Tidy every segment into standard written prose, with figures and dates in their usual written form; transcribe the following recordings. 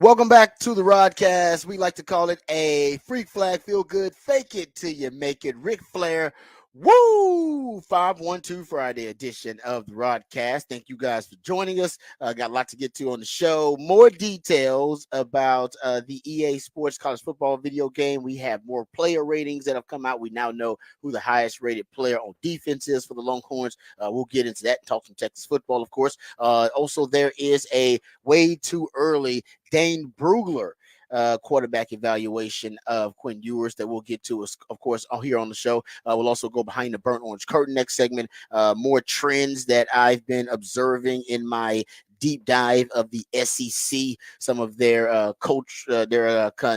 Welcome back to the Rodcast. We like to call it a freak flag, feel good, fake it till you make it. Ric Flair, woo! 512 Friday edition of the Rodcast. Thank you guys for joining us. Got a lot to get to on the show. More details about the EA Sports College Football video game. We have more player ratings that have come out. We now know who the highest rated player on defense is for the Longhorns. We'll get into that and talk some Texas football, of course. Also, there is a way too early Dane Brugler quarterback evaluation of Quinn Ewers that we'll get to, of course, here on the show. We'll also go behind the burnt orange curtain next segment. More trends that I've been observing in my deep dive of the SEC, some of their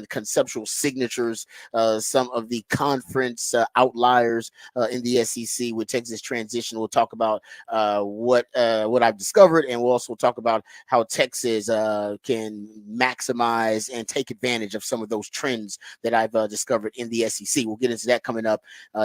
conceptual signatures, some of the conference outliers in the SEC with Texas transition. We'll talk about what I've discovered, and we'll also talk about how Texas can maximize and take advantage of some of those trends that I've discovered in the SEC. We'll get into that coming up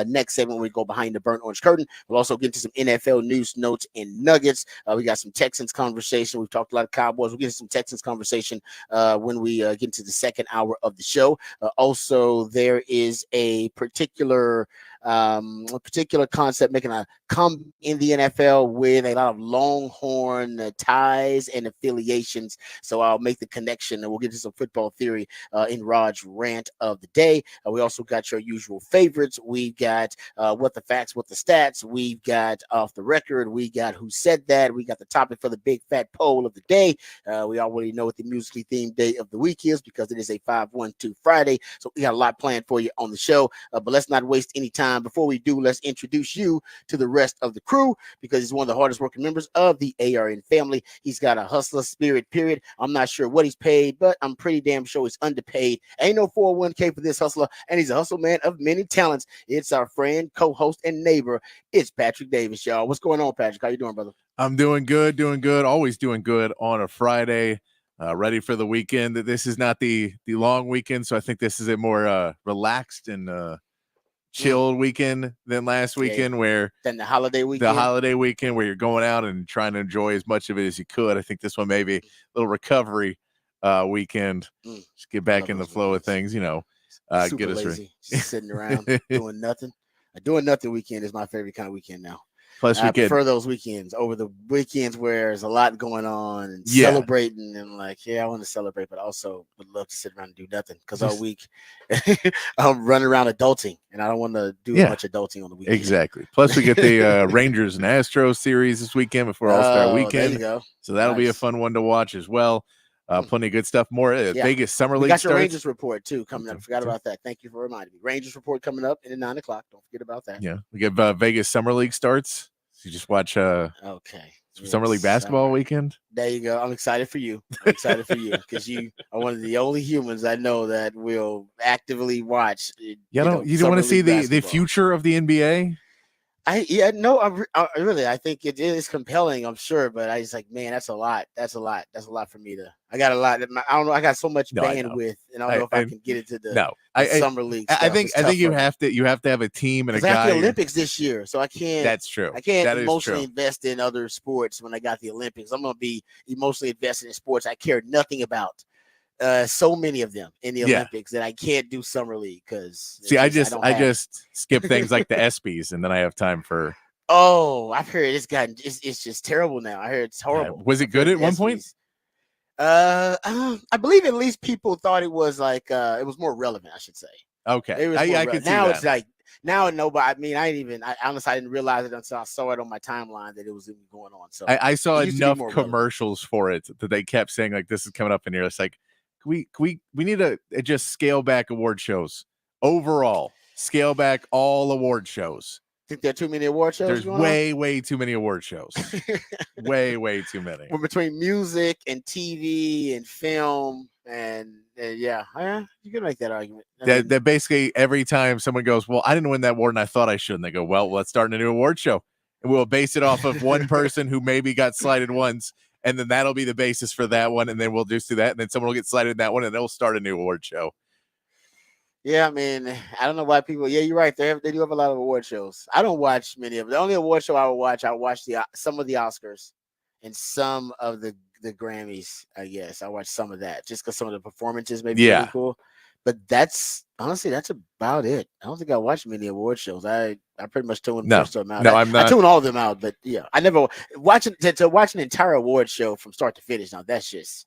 next segment when we go behind the burnt orange curtain. We'll also get into some NFL news, notes, and nuggets. We got some Texans conversation. We've talked a lot of Cowboys. We'll get into some Texans conversation when we get into the second hour of the show. Also, there is a particular concept making a come in the NFL with a lot of Longhorn ties and affiliations. So I'll make the connection and we'll get to some football theory in Rod's rant of the day. We also got your usual favorites. We've got what the facts, what the stats. We've got off the record. We got who said that. We got the topic for the big fat poll of the day. We already know what the musically themed day of the week is because it is a 512 Friday. So we got a lot planned for you on the show. But let's not waste any time. Before we do, let's introduce you to the rest of the crew because he's one of the hardest working members of the ARN family. He's got a hustler spirit, period. I'm not sure what he's paid, but I'm pretty damn sure he's underpaid. Ain't no 401k for this hustler, and he's a hustle man of many talents. It's our friend, co-host, and neighbor. It's Patrick Davis, y'all. What's going on, Patrick? How you doing, brother? I'm doing good. Always doing good on a Friday. Ready for the weekend. This is not the long weekend, so I think this is a more relaxed and chilled weekend than last weekend, where then the holiday weekend where you're going out and trying to enjoy as much of it as you could. I think this one maybe a little recovery weekend. Just get back in the flow of things, get us lazy, just sitting around doing nothing. Doing nothing weekend is my favorite kind of weekend now. Plus, I prefer those weekends over the weekends where there's a lot going on and celebrating and I want to celebrate, but also would love to sit around and do nothing because all week I'm running around adulting and I don't want to do much adulting on the weekend. Exactly. Plus, we get the Rangers and Astros series this weekend before All-Star Weekend. There you go. So that'll be a fun one to watch as well. Plenty of good stuff. More Vegas Summer League. We got your starts. Rangers report too coming up. Forgot about that. Thank you for reminding me. Rangers report coming up in at 9 o'clock. Don't forget about that. Yeah, we get Vegas Summer League starts. So you just watch Summer League basketball weekend. There you go. I'm excited for you. Because you are one of the only humans I know that will actively watch. You don't want to see the future of the NBA? I really, I think it is compelling, I'm sure, but I just man, that's a lot for me to. I got a lot. I don't know. I got so much bandwidth, and I don't know if I can get into the summer league. I think you have to have a team and a guy. I got the Olympics this year, so I can't. That's true. I can't emotionally invest in other sports when I got the Olympics. I'm gonna be emotionally invested in sports I care nothing about. So many of them in the Olympics that I can't do summer league because I just skip things like the ESPYs and then I have time for. Oh, I've heard it's just terrible now. I heard it's horrible. Was it good at one point? I believe at least people thought it was it was more relevant, I should say. Okay, I could see now that. It's now nobody. I mean, I honestly didn't realize it until I saw it on my timeline that it was even going on. So I saw enough commercials for it that they kept saying this is coming up in here. It's we need to just scale back award shows overall. Scale back all award shows. Think there are too many award shows? There's way too many award shows. way too many. Well, between music and TV and film and you can make that argument. That basically every time someone goes, well, I didn't win that award and I thought I should, and they go, well, let's start a new award show. And we'll base it off of one person who maybe got slighted once. And then that'll be the basis for that one. And then we'll just do that. And then someone will get slighted in that one and they'll start a new award show. Yeah, I mean, I don't know why people. Yeah, you're right. They do have a lot of award shows. I don't watch many of them. The only award show I watch some of the Oscars and some of the the Grammys. I guess I watched some of that just because some of the performances may be really cool. But that's honestly that's about it. I don't think I watched many award shows. I pretty much tune most of them out. No, I'm I not. tune all of them out, but yeah, I never watching to watch an entire award show from start to finish. Now that's just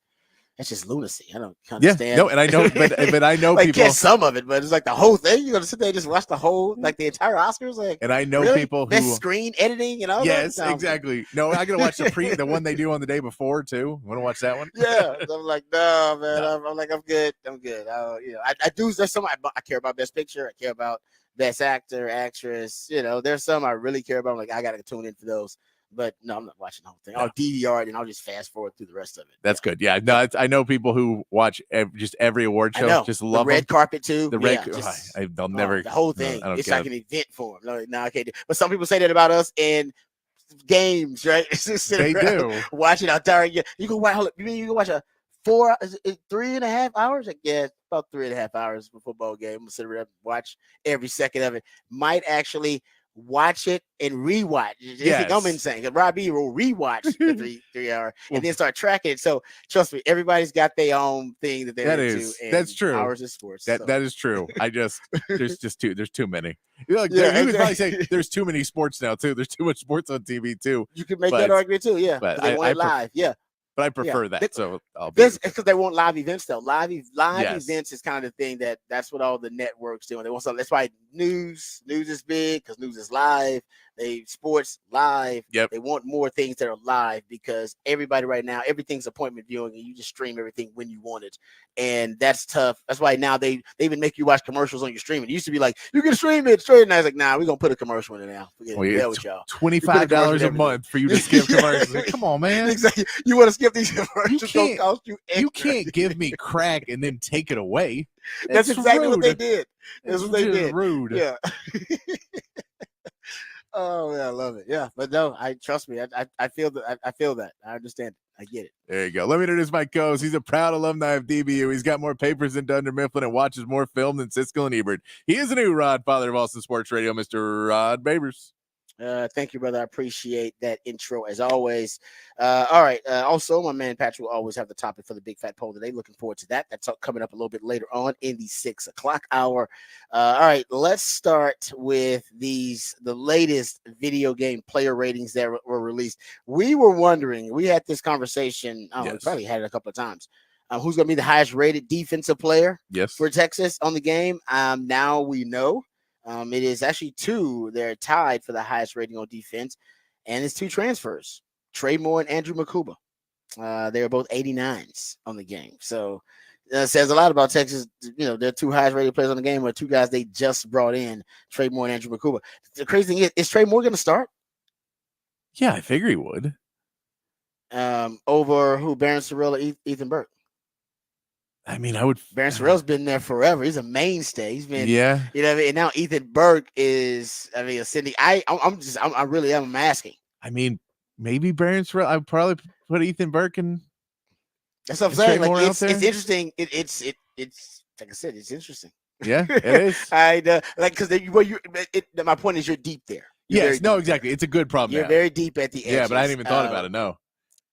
lunacy. I don't understand. No, and I know, but I know like people. Get some of it, but it's like the whole thing. You're gonna sit there and just watch the whole, like the entire Oscars. Like, and I know really? people who best screen editing and all yes, that. exactly. No, I gotta watch the one they do on the day before too. Want to watch that one? Yeah, I'm like, no, man. No. I'm like, I'm good. I'm good. I do. There's some I care about best picture. I care about best actor, actress. There's some I really care about. I'm like, I gotta tune in for those. But no, I'm not watching the whole thing. No. I'll DVR it and I'll just fast forward through the rest of it. That's good. Yeah, no, I know people who watch just every award show. Just love the red carpet too. The red. They'll never. The whole thing. It's like it. An event for them. No, I can't do. But some people say that about us in games, right? They do. Watching our entire. You can watch. You mean you can watch a 3.5 hours? Like, yeah, about 3.5 hours of a football game. I'm gonna sit around and watch every second of it. Might actually watch it and rewatch. You think I'm insane? Because Robbie will rewatch the 3 hour and then start tracking it. So trust me, everybody's got their own thing that they're into. That's true. Hours of sports. That is true. There's too many. You would probably say there's too many sports now too. There's too much sports on TV too. You can make that argument too. Yeah, but they want it live. Yeah. But I prefer that. So it's because they want live events though. Live events is kind of the thing that's what all the networks do. They want something. That's why news is big because news is live. Sports live. Yep. They want more things that are live because everybody right now, everything's appointment viewing and you just stream everything when you want it. And that's tough. That's why now they even make you watch commercials on your streaming. It used to be like, you can stream it straight. And I was like, nah, we're going to put a commercial in it now. Forget it. With y'all. $25 a month for you to skip commercials. Like, come on, man. Exactly. You want to skip these commercials? Don't cost you extra. You can't give me crack and then take it away. That's exactly what they did. That's what they did. Rude. Yeah. Oh yeah, I love it. Yeah, but no, trust me. I feel that. I feel that. I understand it. I get it. There you go. Let me introduce my co-host. He's a proud alumni of DBU. He's got more papers than Dunder Mifflin and watches more film than Siskel and Ebert. He is a new Rod, father of Austin Sports Radio, Mr. Rod Babers. Thank you, brother. I appreciate that intro as always. All right. Also, my man Patrick will always have the topic for the Big Fat Poll today. Looking forward to that. That's coming up a little bit later on in the 6 o'clock hour. All right. Let's start with the latest video game player ratings that were released. We were wondering, we had this conversation. We probably had it a couple of times. Who's going to be the highest rated defensive player for Texas on the game? Now we know. It is actually two. They're tied for the highest rating on defense, and it's two transfers, Trey Moore and Andrew Makuba. They're both 89s on the game. So it says a lot about Texas. Their two highest rated players on the game are two guys they just brought in, Trey Moore and Andrew Makuba. The crazy thing is Trey Moore going to start? Yeah, I figure he would. Over who? Baron Sorrell or Ethan Burke? I mean, I would. Baron Sorrell's been there forever. He's a mainstay. He's been, yeah. And now Ethan Burke is. Ascending. I'm asking. I mean, maybe Baron Sorrell. I'd probably put Ethan Burke in. That's what I'm saying. Like it's interesting. It's like I said, it's interesting. Yeah, it is. Because my point is you're deep there. Exactly. It's a good problem. You're very deep at the edge. Yeah, but I hadn't even thought about it. No.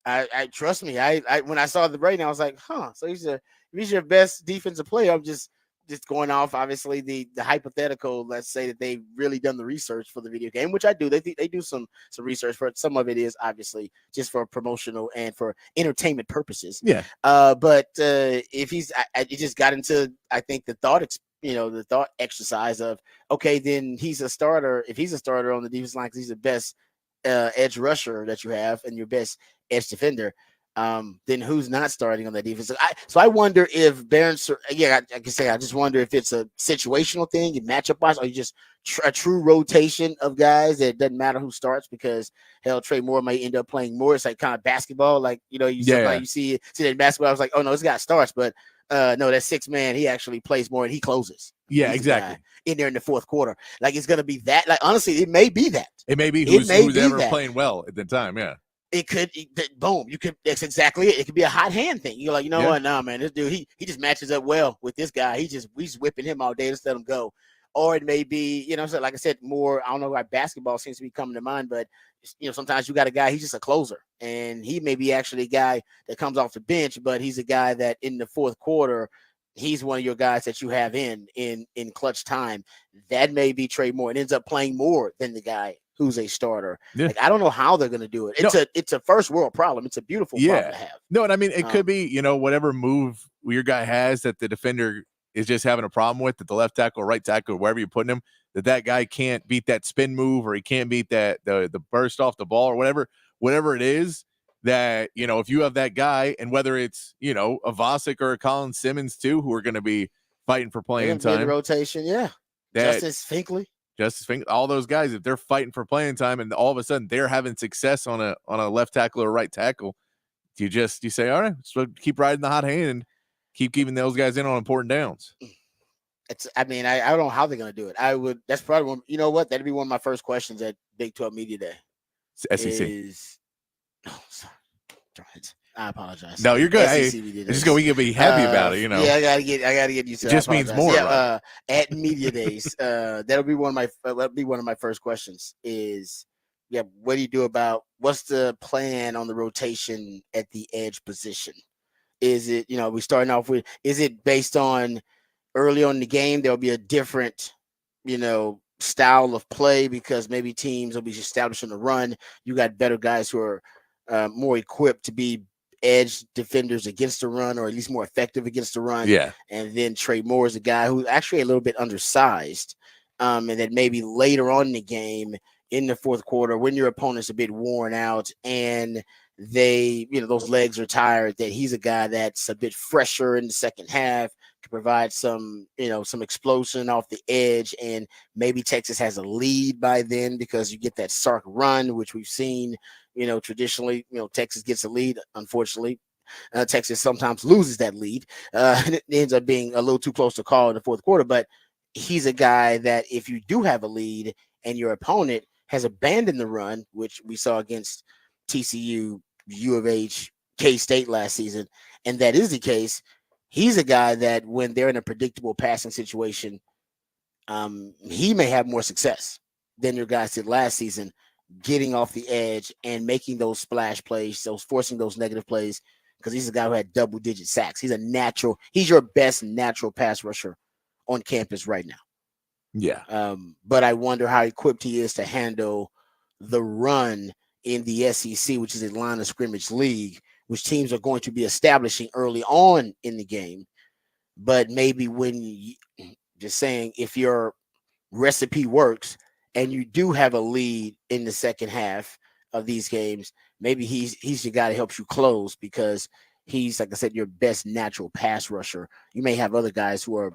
I trust me. I when I saw the rating, I was like, huh. So he's your best defensive player. I'm just going off, obviously, the hypothetical. Let's say that they've really done the research for the video game, which I do. They do some research for it. Some of it is obviously just for promotional and for entertainment purposes. Yeah. But if it just got into, I think the thought exercise of, okay, then he's a starter. If he's a starter on the defense line, because he's the best edge rusher that you have and your best edge defender, then who's not starting on that defense? So I wonder if Baron, I can say, I just wonder if it's a situational thing, you matchup wise, or you just a true rotation of guys that it doesn't matter who starts, because hell, Trey Moore may end up playing more. It's like kind of basketball, like you see that in basketball. I was like, oh no, this guy starts, but no, that 6 man, he actually plays more and he closes. Yeah, exactly. In there in the fourth quarter, like it's gonna be that. Like honestly, it may be that. It may be who's ever playing well at the time. Yeah. It could, boom. You could. That's exactly it. It could be a hot hand thing. You're like, what? Nah, man, this dude, he just matches up well with this guy. He's whipping him all day. Let's let him go. or it may be, so like I said, more, I don't know why basketball seems to be coming to mind, but sometimes you got a guy, he's just a closer, and he may be actually a guy that comes off the bench, but he's a guy that in the fourth quarter, he's one of your guys that you have in clutch time. That may be Trey Moore. It ends up playing more than the guy who's a starter. Yeah. Like, I don't know how they're going to do it. It's a first world problem. It's a beautiful problem to have. No, and I mean, it could be, whatever move your guy has that the defender is just having a problem with, that the left tackle, right tackle, or wherever you're putting him, that guy can't beat that spin move, or he can't beat that the burst off the ball, or whatever it is, that, if you have that guy, and whether it's, a Vosick or a Colin Simmons too, who are going to be fighting for playing time. In the rotation, yeah. Justice Finkley, all those guys, if they're fighting for playing time and all of a sudden they're having success on a left tackle or right tackle, you say, all right, so keep riding the hot hand and keep keeping those guys in on important downs. I don't know how they're going to do it. That's probably one, that'd be one of my first questions at Big 12 Media Day. SEC. Sorry. I apologize. No, you're good. We can be happy about it, Yeah, I gotta get used to it. It just means more. Yeah, at media days, that'll be one of my first questions. Is what do you do about what's the plan on the rotation at the edge position? Is it we starting off with? Is it based on early on in the game there'll be a different style of play because maybe teams will be establishing the run. You got better guys who are more equipped to be edge defenders against the run, or at least more effective against the run. Yeah. And then Trey Moore is a guy who's actually a little bit undersized. And then maybe later on in the game, in the fourth quarter, when your opponent's a bit worn out and they, those legs are tired, that he's a guy that's a bit fresher in the second half, can provide some, some explosion off the edge. And maybe Texas has a lead by then because you get that Sark run, which we've seen, traditionally, Texas gets a lead. Unfortunately, Texas sometimes loses that lead. And it ends up being a little too close to call in the fourth quarter. But he's a guy that if you do have a lead and your opponent has abandoned the run, which we saw against TCU, U of H, K-State last season, and that is the case, he's a guy that when they're in a predictable passing situation, he may have more success than your guys did last season, getting off the edge and making those splash plays, forcing those negative plays, because he's a guy who had double-digit sacks. He's your best natural pass rusher on campus right now. Yeah. But I wonder how equipped he is to handle the run in the SEC, which is a line of scrimmage league, which teams are going to be establishing early on in the game. But maybe if your recipe works and you do have a lead in the second half of these games, maybe he's the guy that helps you close, because he's, like I said, your best natural pass rusher. You may have other guys who are,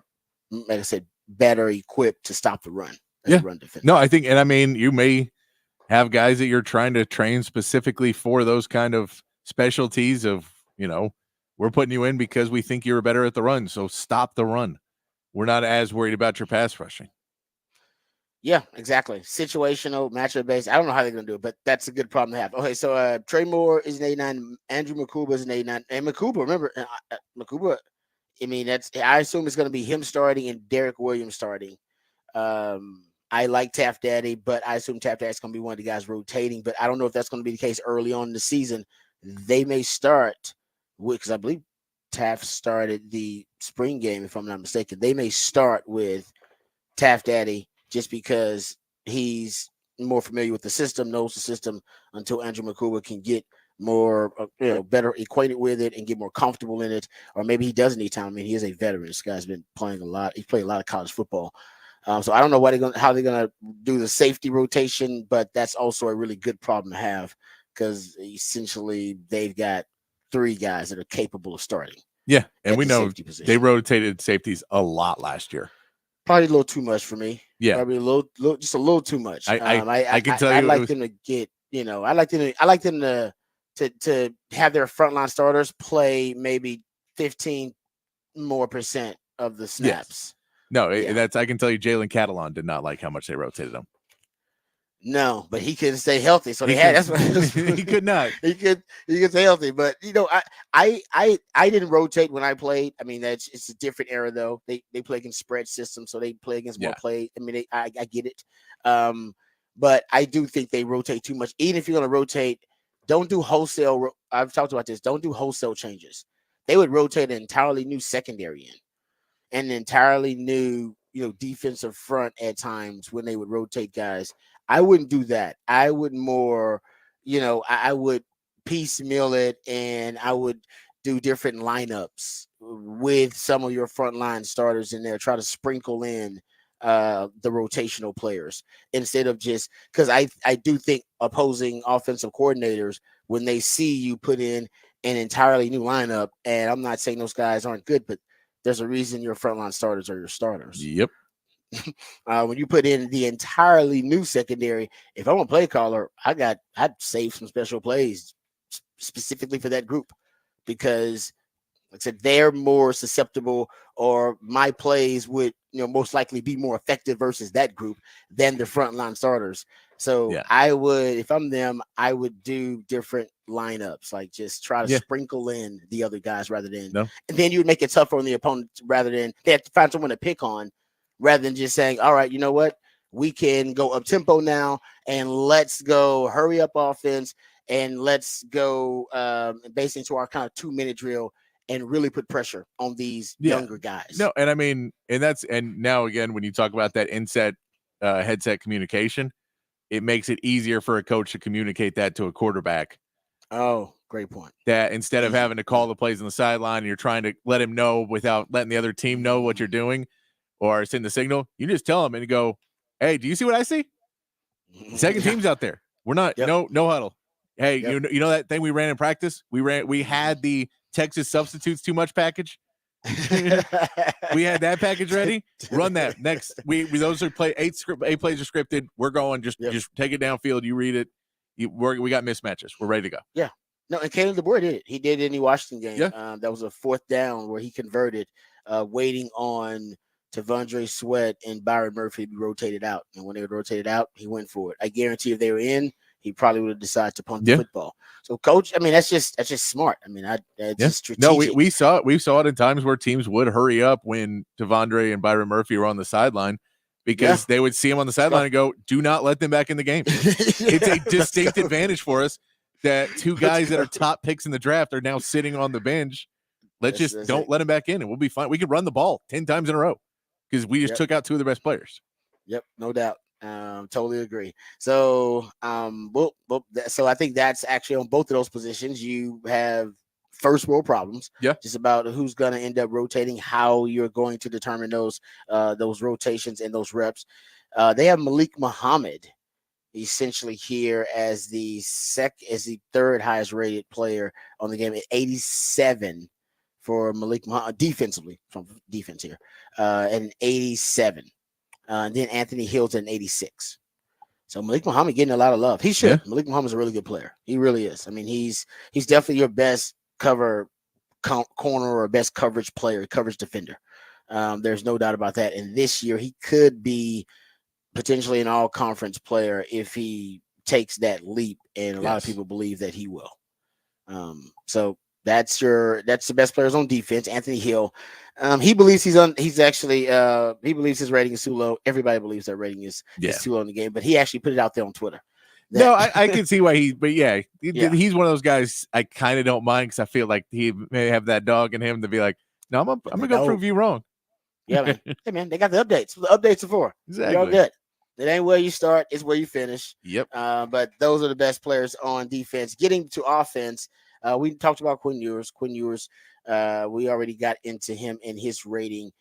like I said, better equipped to stop the run. Run defense. No, I think, and I mean, you may have guys that you're trying to train specifically for those kind of specialties of, we're putting you in because we think you're better at the run, so stop the run. We're not as worried about your pass rushing. Yeah, exactly. Situational, matchup based. I don't know how they're going to do it, but that's a good problem to have. Okay, so Trey Moore is an 89. Andrew Makuba is an 89. And Makuba, remember, Makuba, I assume it's going to be him starting and Derek Williams starting. I like Taft Daddy, but I assume Taft Daddy's going to be one of the guys rotating, but I don't know if that's going to be the case early on in the season. They may start because I believe Taft started the spring game, if I'm not mistaken. They may start with Taft Daddy just because he's more familiar with the system, knows the system, until Andrew Makuba can get more, better acquainted with it and get more comfortable in it. Or maybe he doesn't need time. I mean, he is a veteran. This guy's been playing a lot. He's played a lot of college football. So I don't know how they're gonna do the safety rotation, but that's also a really good problem to have, because essentially they've got three guys that are capable of starting. Yeah, and we know they rotated safeties a lot last year. Probably a little too much for me. Yeah, probably just a little too much. I can tell you, I'd like them to get, I like them to have their frontline starters play maybe 15% more of the snaps. Yes. No, that's, I can tell you, Jalen Catalon did not like how much they rotated him. No, but he couldn't stay healthy, so they He had could that's what he could not. he could stay healthy. But I didn't rotate when I played. I mean, it's a different era though. They play against spread systems, so they play against more Yeah. play. I mean, I get it. But I do think they rotate too much. Even if you're gonna rotate, don't do wholesale. I've talked about this. Don't do wholesale changes. They would rotate an entirely new secondary in an entirely new, defensive front at times when they would rotate guys. I wouldn't do that. I would more, I would piecemeal it and I would do different lineups with some of your frontline starters in there. Try to sprinkle in the rotational players instead of just because I do think opposing offensive coordinators when they see you put in an entirely new lineup, and I'm not saying those guys aren't good, but there's a reason your frontline starters are your starters. Yep. When you put in the entirely new secondary, if I'm a play caller, I'd save some special plays specifically for that group because, like I said, they're more susceptible, or my plays would most likely be more effective versus that group than the frontline starters. So Yeah. I would, if I'm them, I would do different lineups, like just try to Yeah. sprinkle in the other guys rather than, No. and then you would make it tougher on the opponent rather than they have to find someone to pick on rather than just saying, all right, you know what? We can go up tempo now and let's go hurry up offense and let's go based into our kind of 2-minute drill and really put pressure on these younger guys. No, and I mean, and now again, when you talk about that inset headset communication, it makes it easier for a coach to communicate that to a quarterback. Oh, great point. That instead of having to call the plays on the sideline, you're trying to let him know without letting the other team know what you're doing or send the signal. You just tell them and you go, "Hey, do you see what I see? The second team's out there. We're not no huddle. Hey, you know that thing we ran in practice? We had the Texas substitutes too much package. We had that package ready. Run that next. We those are eight plays are scripted. We're going. Just take it downfield. You read it. We got mismatches. We're ready to go. Yeah. No, and Caleb DeBoer did it. He did it in the Washington game. Yeah. That was a 4th down where he converted, waiting on Tavondre Sweat and Byron Murphy to be rotated out. And when they were rotated out, he went for it. I guarantee if they were in, he probably would have decided to punt the football. So, coach, I mean, that's just smart. I mean, that's just strategic. No, we saw it in times where teams would hurry up when Tavondre and Byron Murphy were on the sideline because they would see him on the sideline and go, "Do not let them back in the game." It's a distinct advantage for us that 2 guys that are top picks in the draft are now sitting on the bench. Let's don't let them back in, and we'll be fine. We could run the ball 10 times in a row because we just took out 2 of the best players. Yep, no doubt. Totally agree. So, so I think that's actually on both of those positions. You have first world problems. Yeah, just about who's going to end up rotating, how you're going to determine those rotations and those reps. They have Malik Muhammad essentially here as the 3rd highest rated player on the game at 87 for Malik Muhammad defensively from defense here, and 87. And then Anthony Hill's at 86. So Malik Muhammad getting a lot of love. He should. Yeah. Malik Muhammad's a really good player. He really is. I mean, he's definitely your best corner or best coverage player, coverage defender. There's no doubt about that. And this year he could be potentially an all-conference player if he takes that leap. And a lot of people believe that he will. So that's the best players on defense. Anthony Hill. He believes he believes his rating is too low. Everybody believes their rating is too low in the game, but he actually put it out there on Twitter. No, I can see why he's one of those guys I kind of don't mind because I feel like he may have that dog in him to be like, no, I'm gonna go prove you wrong. Yeah, man. Hey, man, they got the updates. The updates are for. Exactly. You're all good. It ain't where you start, it's where you finish. Yep. But those are the best players on defense. Getting to offense, we talked about Quinn Ewers. We already got into him and his rating.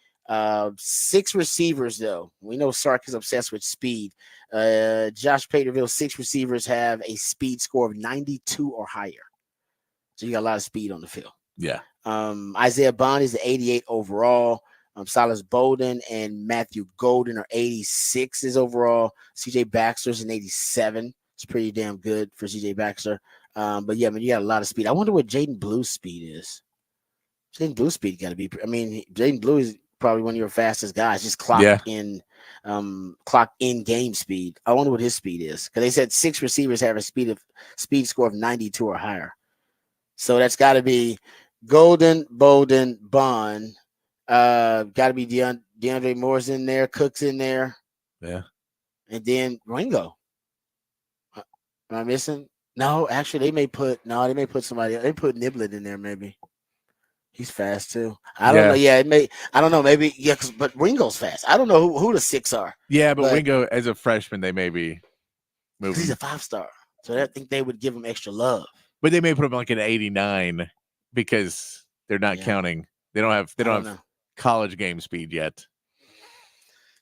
6 receivers, though. We know Sark is obsessed with speed. Josh Paterville's 6 receivers have a speed score of 92 or higher. So you got a lot of speed on the field. Yeah. Isaiah Bond is the 88 overall. Silas Bolden and Matthew Golden are 86s overall. CJ Baxter's an 87. It's pretty damn good for CJ Baxter. But yeah, I mean, you got a lot of speed. I wonder what Jaden Blue's speed is. Jaden Blue's speed got to be. I mean, Jaden Blue is probably one of your fastest guys. Just clocked in clock in game speed. I wonder what his speed is because they said 6 receivers have a speed score of 92 or higher. So that's got to be Golden, Bolden, Bond. Got to be DeAndre Moore's in there, Cook's in there, Yeah. and then Ringo. Am I missing? No, actually, they may put somebody. They put Niblett in there. Maybe he's fast too. I don't know. Yeah, it may. I don't know. Maybe but Ringo's fast. I don't know who the 6 are. Yeah, but Ringo as a freshman, they may be moving. He's a 5-star, so I think they would give him extra love. But they may put him like an 89 because they're not counting. They don't have college game speed yet.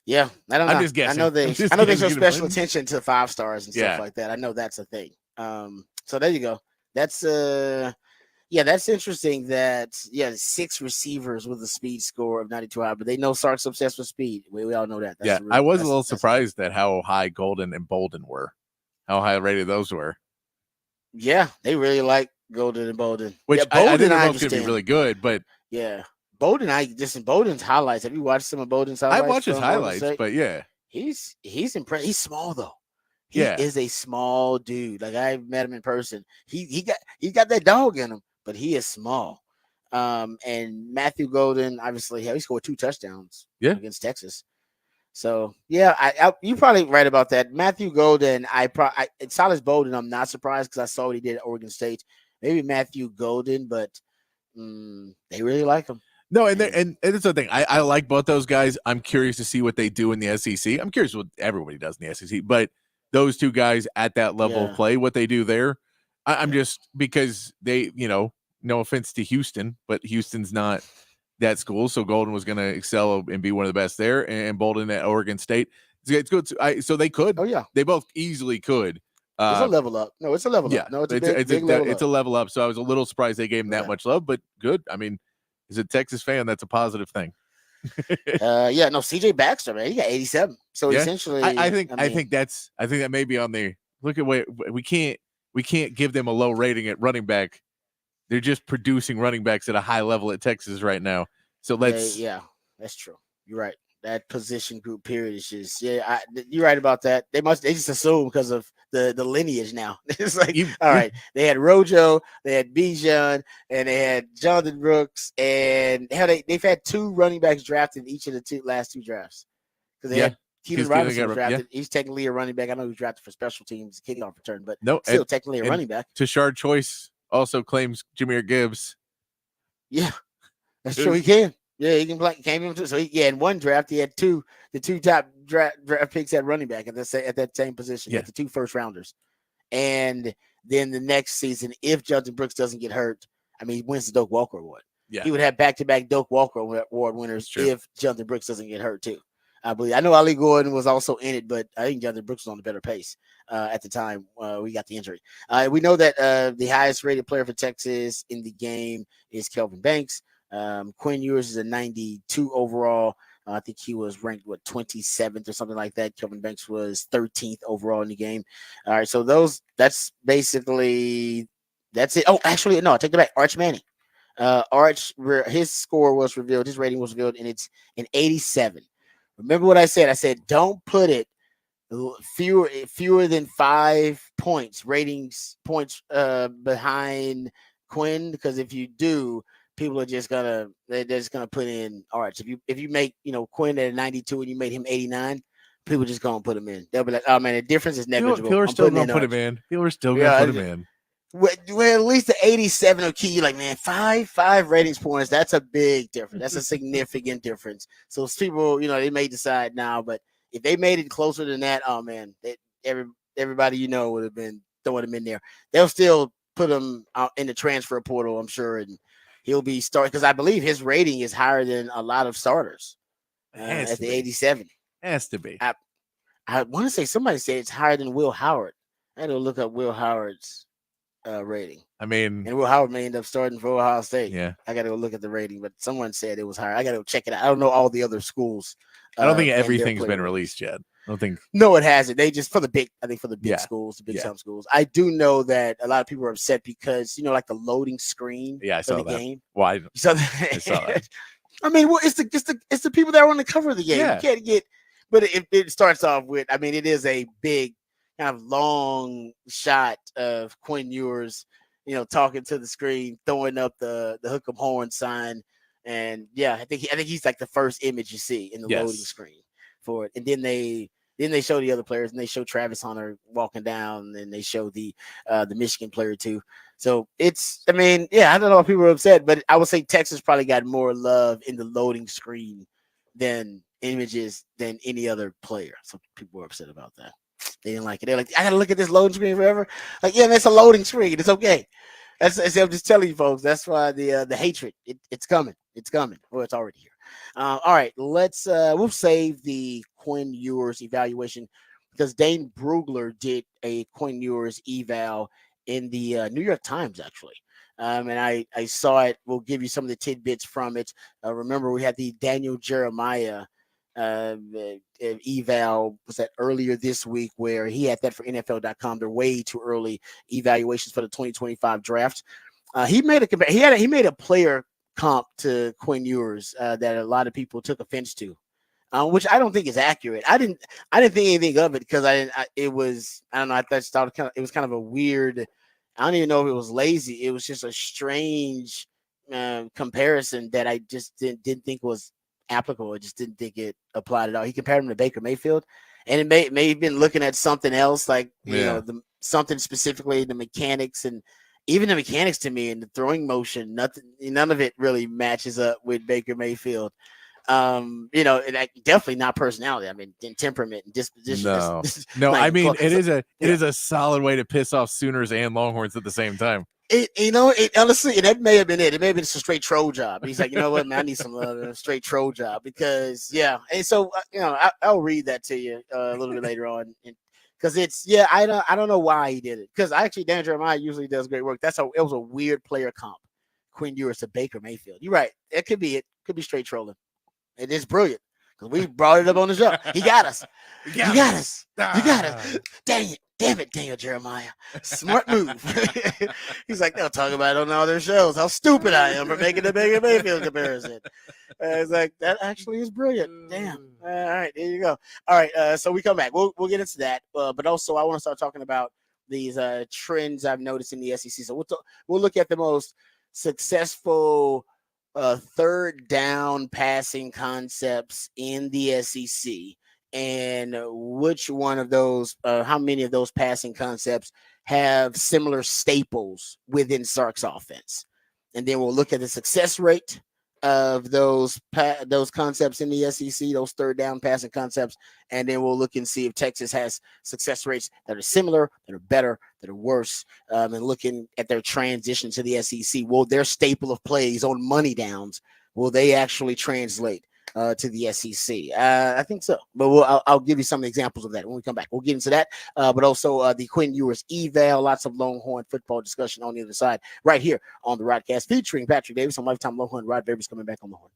Yeah, I don't know. I'm just guessing. I know they show special attention to 5 stars and stuff like that. I know that's a thing. So there you go. That's that's interesting that 6 receivers with a speed score of 92 high, but they know Sark's obsessed with speed. We all know that. I was a little surprised at how high Golden and Bolden were, how high rated those were. Yeah, they really like Golden and Bolden. Which I think they're both going to be really good, but Bolden's highlights. Have you watched some of Bolden's highlights? I watched his highlights, but he's impressed. He's small though. He is a small dude. Like I met him in person. He got that dog in him, but he is small. And Matthew Golden, obviously, he scored 2 touchdowns against Texas. So you're probably right about that. Matthew Golden, Silas Bolden, I'm not surprised because I saw what he did at Oregon State. Maybe Matthew Golden, but they really like him. No, and it's the thing. I like both those guys. I'm curious to see what they do in the SEC. I'm curious what everybody does in the SEC, but those 2 guys at that level of play, what they do there, I'm just because they, no offense to Houston, but Houston's not that school, so Golden was going to excel and be one of the best there, and Bolden at Oregon State. It's good. So they could. Oh yeah, they both easily could. It's a level up. No, it's a level up. No, it's a level up. So I was a little surprised they gave him that much love, but good. I mean, as a Texas fan, that's a positive thing. CJ Baxter, man, he got 87. So essentially, I think that may be on the look at where we can't give them a low rating at running back. They're just producing running backs at a high level at Texas right now. So let's that's true. You're right. That position group period is just you're right about that. They just assume because of the lineage now. It's like all right, they had Rojo, they had Bijan, and they had Jonathan Brooks, and they've had 2 running backs drafted in each of the last 2 drafts because they had Keelan Robinson was drafted. He's technically a running back. I know he was drafted for special teams, kickoff return, but still technically a running back. Tashard Choice also claims Jahmyr Gibbs. Yeah, that's true. He can. Yeah, he can play. Came in too. So in one draft, he had the 2 top draft picks at running back at that same position. Yeah, the 2 first rounders. And then the next season, if Jonathan Brooks doesn't get hurt, he wins the Doak Walker Award. Yeah, he would have back-to-back Doak Walker Award winners if Jonathan Brooks doesn't get hurt too. I believe. I know Ali Gordon was also in it, but I think Jonathan Brooks was on a better pace at the time we got the injury. We know that the highest-rated player for Texas in the game is Kelvin Banks. Quinn Ewers is a 92 overall. I think he was ranked 27th or something like that. Kelvin Banks was 13th overall in the game. All right, so that's basically it. Oh, actually, no, I take it back. Arch Manning. His score was revealed. His rating was revealed, and it's an 87. Remember what I said? I said don't put it fewer than 5 points behind Quinn, because if you do, people are just gonna put in Arch. If you make Quinn at a 92 and you made him 89, people just gonna put him in. They'll be like, oh man, the difference is negligible. People are still gonna put him in. People are still gonna put him in. Well, at least the 87 will key. You're like, man, five ratings points. That's a big difference. That's a significant difference. So people, they may decide now, but if they made it closer than that, oh man, everybody would have been throwing him in there. They'll still put him out in the transfer portal, I'm sure, and he'll be starting because I believe his rating is higher than a lot of starters at the 87. Has to be. I want to say somebody said it's higher than Will Howard. I had to look up Will Howard's rating. And Will Howard may end up starting for Ohio State. Yeah, I got to go look at the rating, but someone said it was higher. I got to go check it out. I don't know all the other schools. I don't think everything's been released yet. I don't think. No, it hasn't. They just for the big schools, the big time schools. I do know that a lot of people are upset because like the loading screen. Yeah, I saw the that. Game. Why? I saw that. I mean, well, it's the people that want to cover the game. You can't get. but it starts off with, I mean, it is a big kind of long shot of Quinn Ewers, talking to the screen, throwing up the hook 'em horn sign, and yeah, I think he's like the first image you see in the loading Yes. screen for it, and then they show the other players, and they show Travis Hunter walking down, and they show the Michigan player too. So it's, I mean, yeah, I don't know if people are upset, but I would say Texas probably got more love in the loading screen than images than any other player. So people were upset about that. They didn't like it. They're like, I gotta look at this loading screen forever. Like, yeah, that's a loading screen. It's okay. I'm just telling you, folks. That's why the hatred. It's coming. It's coming. Well, it's already here. All right, we'll save the Quinn Ewers evaluation because Dane Brugler did a Quinn Ewers eval in the New York Times actually. And I saw it. We'll give you some of the tidbits from it. Remember, we had the Daniel Jeremiah eval was that earlier this week where he had that for NFL.com. They're way too early evaluations for the 2025 draft. He made he made a player comp to Quinn Ewers that a lot of people took offense to, which I don't think is accurate. I didn't think anything of it because it was, I don't know, I thought it was kind of a weird. I don't even know if it was lazy. It was just a strange comparison that I just didn't think was applicable. I just didn't think it applied at all. He compared him to Baker Mayfield, and it may have been looking at something else, like something specifically the mechanics, and even the mechanics to me and the throwing motion. None of it really matches up with Baker Mayfield. Definitely not personality. I mean, temperament and disposition. No, This is no. not I even mean, close. it is a solid way to piss off Sooners and Longhorns at the same time. It honestly, and that may have been it. It may have been just a straight troll job. He's like, you know what, man, I need some straight troll job because, yeah. And so, I'll read that to you a little bit later on, because I don't know why he did it. Because actually, Dan Jeremiah usually does great work. It was a weird player comp. Quinn Ewers to Baker Mayfield. You're right. It could be it. Could be straight trolling. It is brilliant because we brought it up on the show. He got us. You got us. You got us. Dang it. Damn it, Daniel Jeremiah. Smart move. He's like, they'll talk about it on all their shows. How stupid I am for making the Baker Mayfield comparison. It's like, that actually is brilliant. Damn. All right, there you go. All right, so we come back. We'll get into that. But also, I want to start talking about these trends I've noticed in the SEC. So we'll look at the most successful third down passing concepts in the SEC, and which one of those, how many of those passing concepts have similar staples within Sark's offense. And then we'll look at the success rate of those concepts in the SEC, those third down passing concepts, and then we'll look and see if Texas has success rates that are similar, that are better, that are worse, and looking at their transition to the SEC. Will their staple of plays on money downs, will they actually translate to the SEC? I think so, but I'll give you some examples of that when we come back. We'll get into that, but also the Quinn Ewers eval, lots of Longhorn football discussion on the other side, right here on the Rodcast, featuring Patrick Davis on Lifetime Longhorn. Rod Babers coming back on the horn.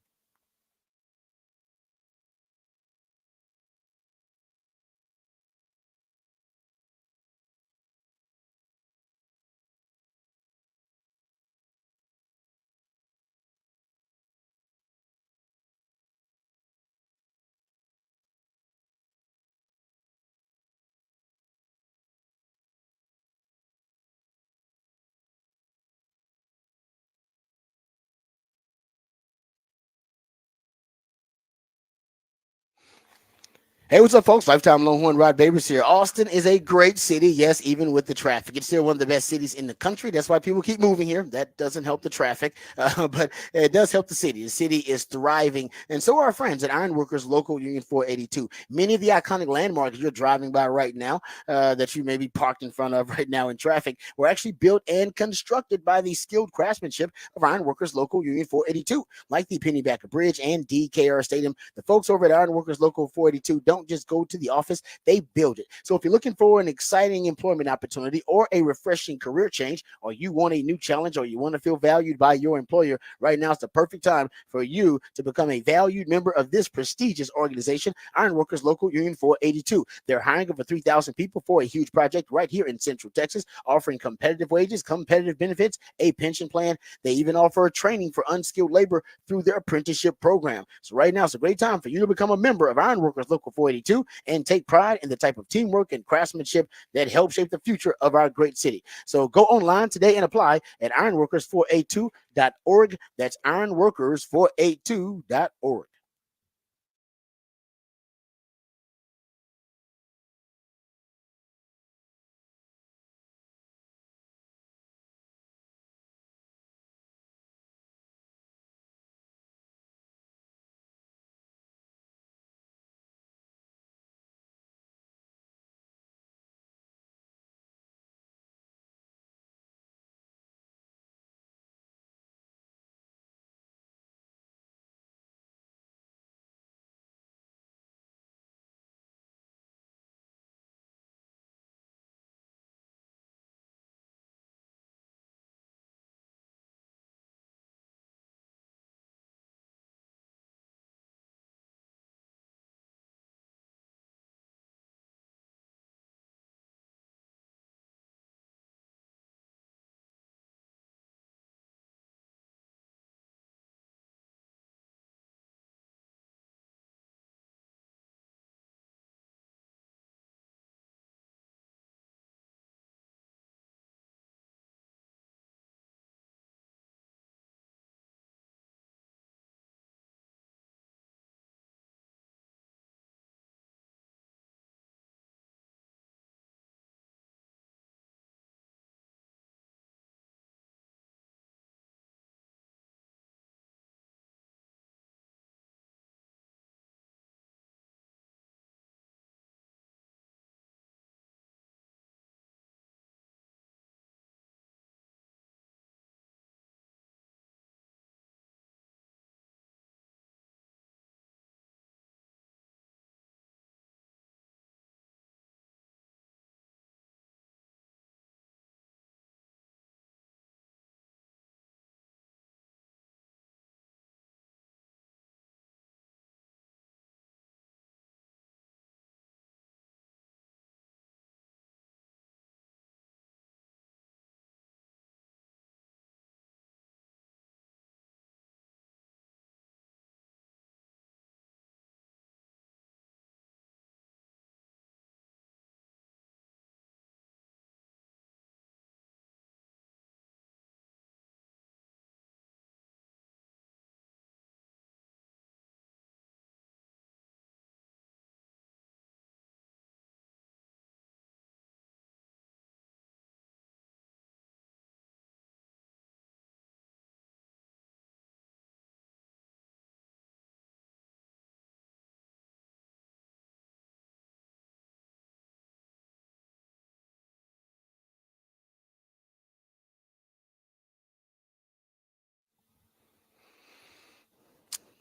Hey, what's up, folks? Lifetime Longhorn Rod Babers here. Austin is a great city. Yes, even with the traffic. It's still one of the best cities in the country. That's why people keep moving here. That doesn't help the traffic, but it does help the city. The city is thriving, and so are our friends at Ironworkers Local Union 482. Many of the iconic landmarks you're driving by right now, that you may be parked in front of right now in traffic, were actually built and constructed by the skilled craftsmanship of Ironworkers Local Union 482, like the Pennybacker Bridge and DKR Stadium. The folks over at Ironworkers Local 482 don't just go to the office, they build it. So if you're looking for an exciting employment opportunity or a refreshing career change, or you want a new challenge, or you want to feel valued by your employer, right now is the perfect time for you to become a valued member of this prestigious organization, Ironworkers Local Union 482. They're hiring over 3,000 people for a huge project right here in Central Texas, offering competitive wages, competitive benefits, a pension plan. They even offer training for unskilled labor through their apprenticeship program. So right now, it's a great time for you to become a member of Ironworkers Local 482. 482 and take pride in the type of teamwork and craftsmanship that help shape the future of our great city. So go online today and apply at ironworkers482.org. That's ironworkers482.org.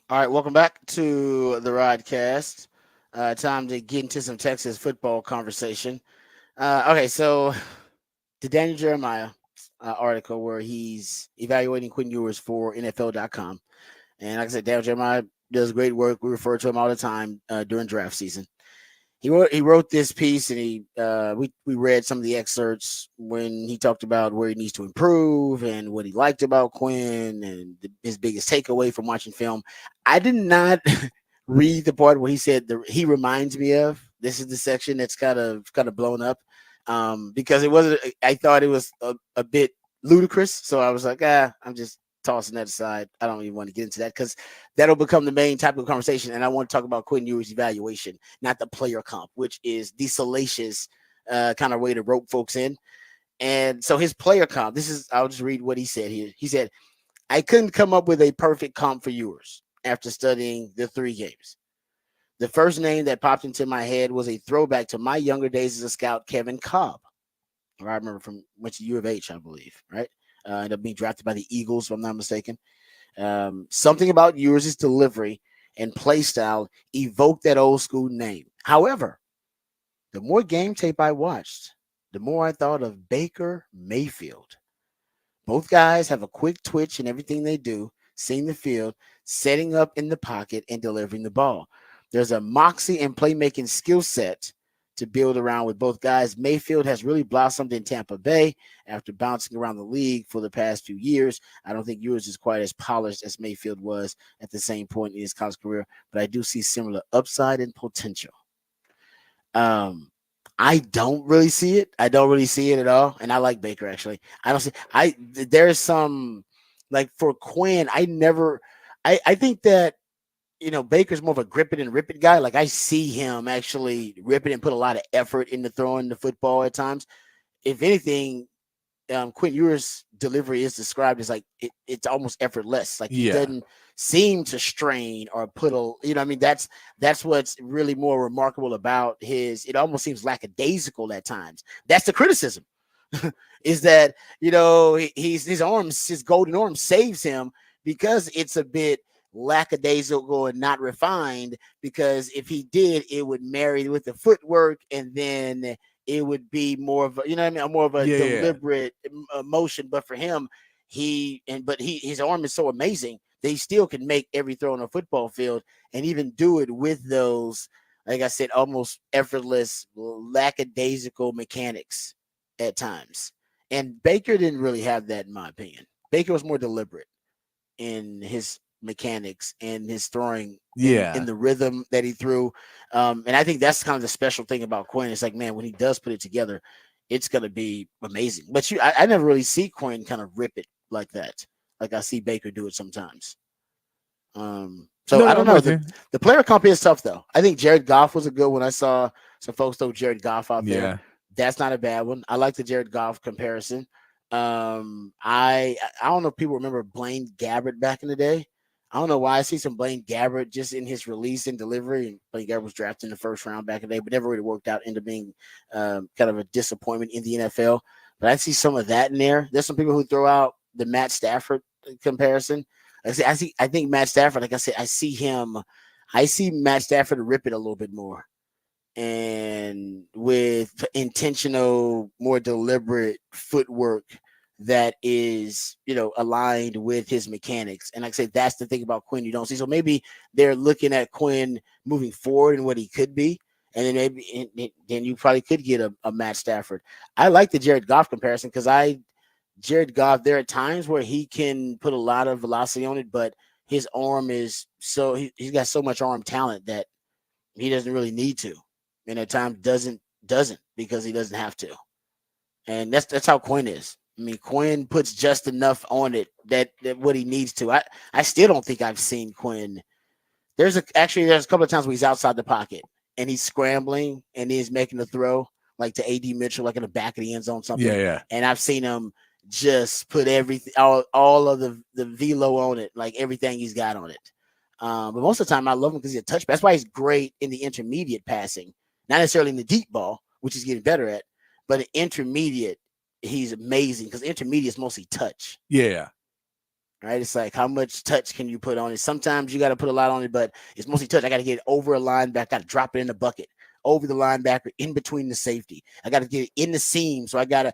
All right, welcome back to the Rodcast. Time to get into some Texas football conversation. Okay, so the Daniel Jeremiah article where he's evaluating Quinn Ewers for NFL.com. And like I said, Daniel Jeremiah does great work. We refer to him all the time during draft season. He wrote this piece, and we read some of the excerpts when he talked about where he needs to improve and what he liked about Quinn and his biggest takeaway from watching film. I did not read the part where he said he reminds me of. This is the section that's kind of blown up because it wasn't. I thought it was a bit ludicrous, so I was like, I'm just tossing that aside. I don't even want to get into that because that'll become the main topic of conversation. And I want to talk about Quinn Ewers' evaluation, not the player comp, which is the salacious kind of way to rope folks in. And so his player comp, I'll just read what he said here. He said, I couldn't come up with a perfect comp for Ewers after studying the 3 games. The first name that popped into my head was a throwback to my younger days as a scout, Kevin Cobb. Or I remember went to U of H, I believe, right? Ended up being drafted by the Eagles, if I'm not mistaken. Something about Ewers' delivery and play style evoked that old school name. However, the more game tape I watched, the more I thought of Baker Mayfield. Both guys have a quick twitch in everything they do, seeing the field, setting up in the pocket, and delivering the ball. There's a moxie and playmaking skill set to build around with both guys. Mayfield has really blossomed in Tampa Bay after bouncing around the league for the past few years. I don't think Ewers is quite as polished as Mayfield was at the same point in his college career, but I do see similar upside and potential. Um, I don't really see it. I don't really see it at all. And I like Baker actually. I don't see. There's some like for Quinn. I never. I think that Baker's more of a grip it and rip it guy. Like I see him actually rip it and put a lot of effort into throwing the football at times. If anything, Quinn Ewers' delivery is described as like it's almost effortless. Like he Yeah. doesn't seem to strain or put a, I mean, that's what's really more remarkable about his. It almost seems lackadaisical at times. That's the criticism, is that he's his golden arm saves him because it's a bit lackadaisical and not refined. Because if he did, it would marry with the footwork, and then it would be more of a, you know what I mean, more of a Yeah. Yeah. deliberate motion. But for him, his arm is so amazing that he still can make every throw on a football field, and even do it with those, like I said, almost effortless, lackadaisical mechanics at times. And Baker didn't really have that, in my opinion. Baker was more deliberate in his mechanics and his throwing in Yeah. the rhythm that he threw. And I think that's kind of the special thing about Quinn. It's like, man, when he does put it together, it's going to be amazing. But I never really see Quinn kind of rip it like that. Like I see Baker do it sometimes. So No, I no, don't I'm know. with The you. the player comp is tough though. I think Jared Goff was a good one. I saw some folks throw Jared Goff out there. Yeah. That's not a bad one. I like the Jared Goff comparison. I don't know if people remember Blaine Gabbert back in the day. I don't know why I see some Blaine Gabbert just in his release and delivery. And Blaine Gabbert was drafted in the first round back in the day, but never really worked out into being kind of a disappointment in the NFL. But I see some of that in there. There's some people who throw out the Matt Stafford comparison. I think Matt Stafford, like I said, I see Matt Stafford rip it a little bit more, and with intentional, more deliberate footwork that is, aligned with his mechanics. And like I say, that's the thing about Quinn you don't see. So maybe they're looking at Quinn moving forward and what he could be. And then then you probably could get a Matt Stafford. I like the Jared Goff comparison because Jared Goff, there are times where he can put a lot of velocity on it, but his arm is he's got so much arm talent that he doesn't really need to, and at times doesn't because he doesn't have to. And that's how Quinn is. I mean, Quinn puts just enough on it that what he needs to. I still don't think I've seen Quinn. There's a couple of times where he's outside the pocket and he's scrambling and he's making the throw like to AD Mitchell, like in the back of the end zone, Yeah. something. Yeah. And I've seen him just put everything, all of the velo on it, like everything he's got on it. But most of the time, I love him because he's a touchback. That's why he's great in the intermediate passing, not necessarily in the deep ball, which he's getting better at, but in intermediate, he's amazing because intermediate is mostly touch. Yeah. Right? It's like how much touch can you put on it? Sometimes you got to put a lot on it, but it's mostly touch. I got to get it over a linebacker, got to drop it in the bucket, over the linebacker, in between the safety. I got to get it in the seam, so I gotta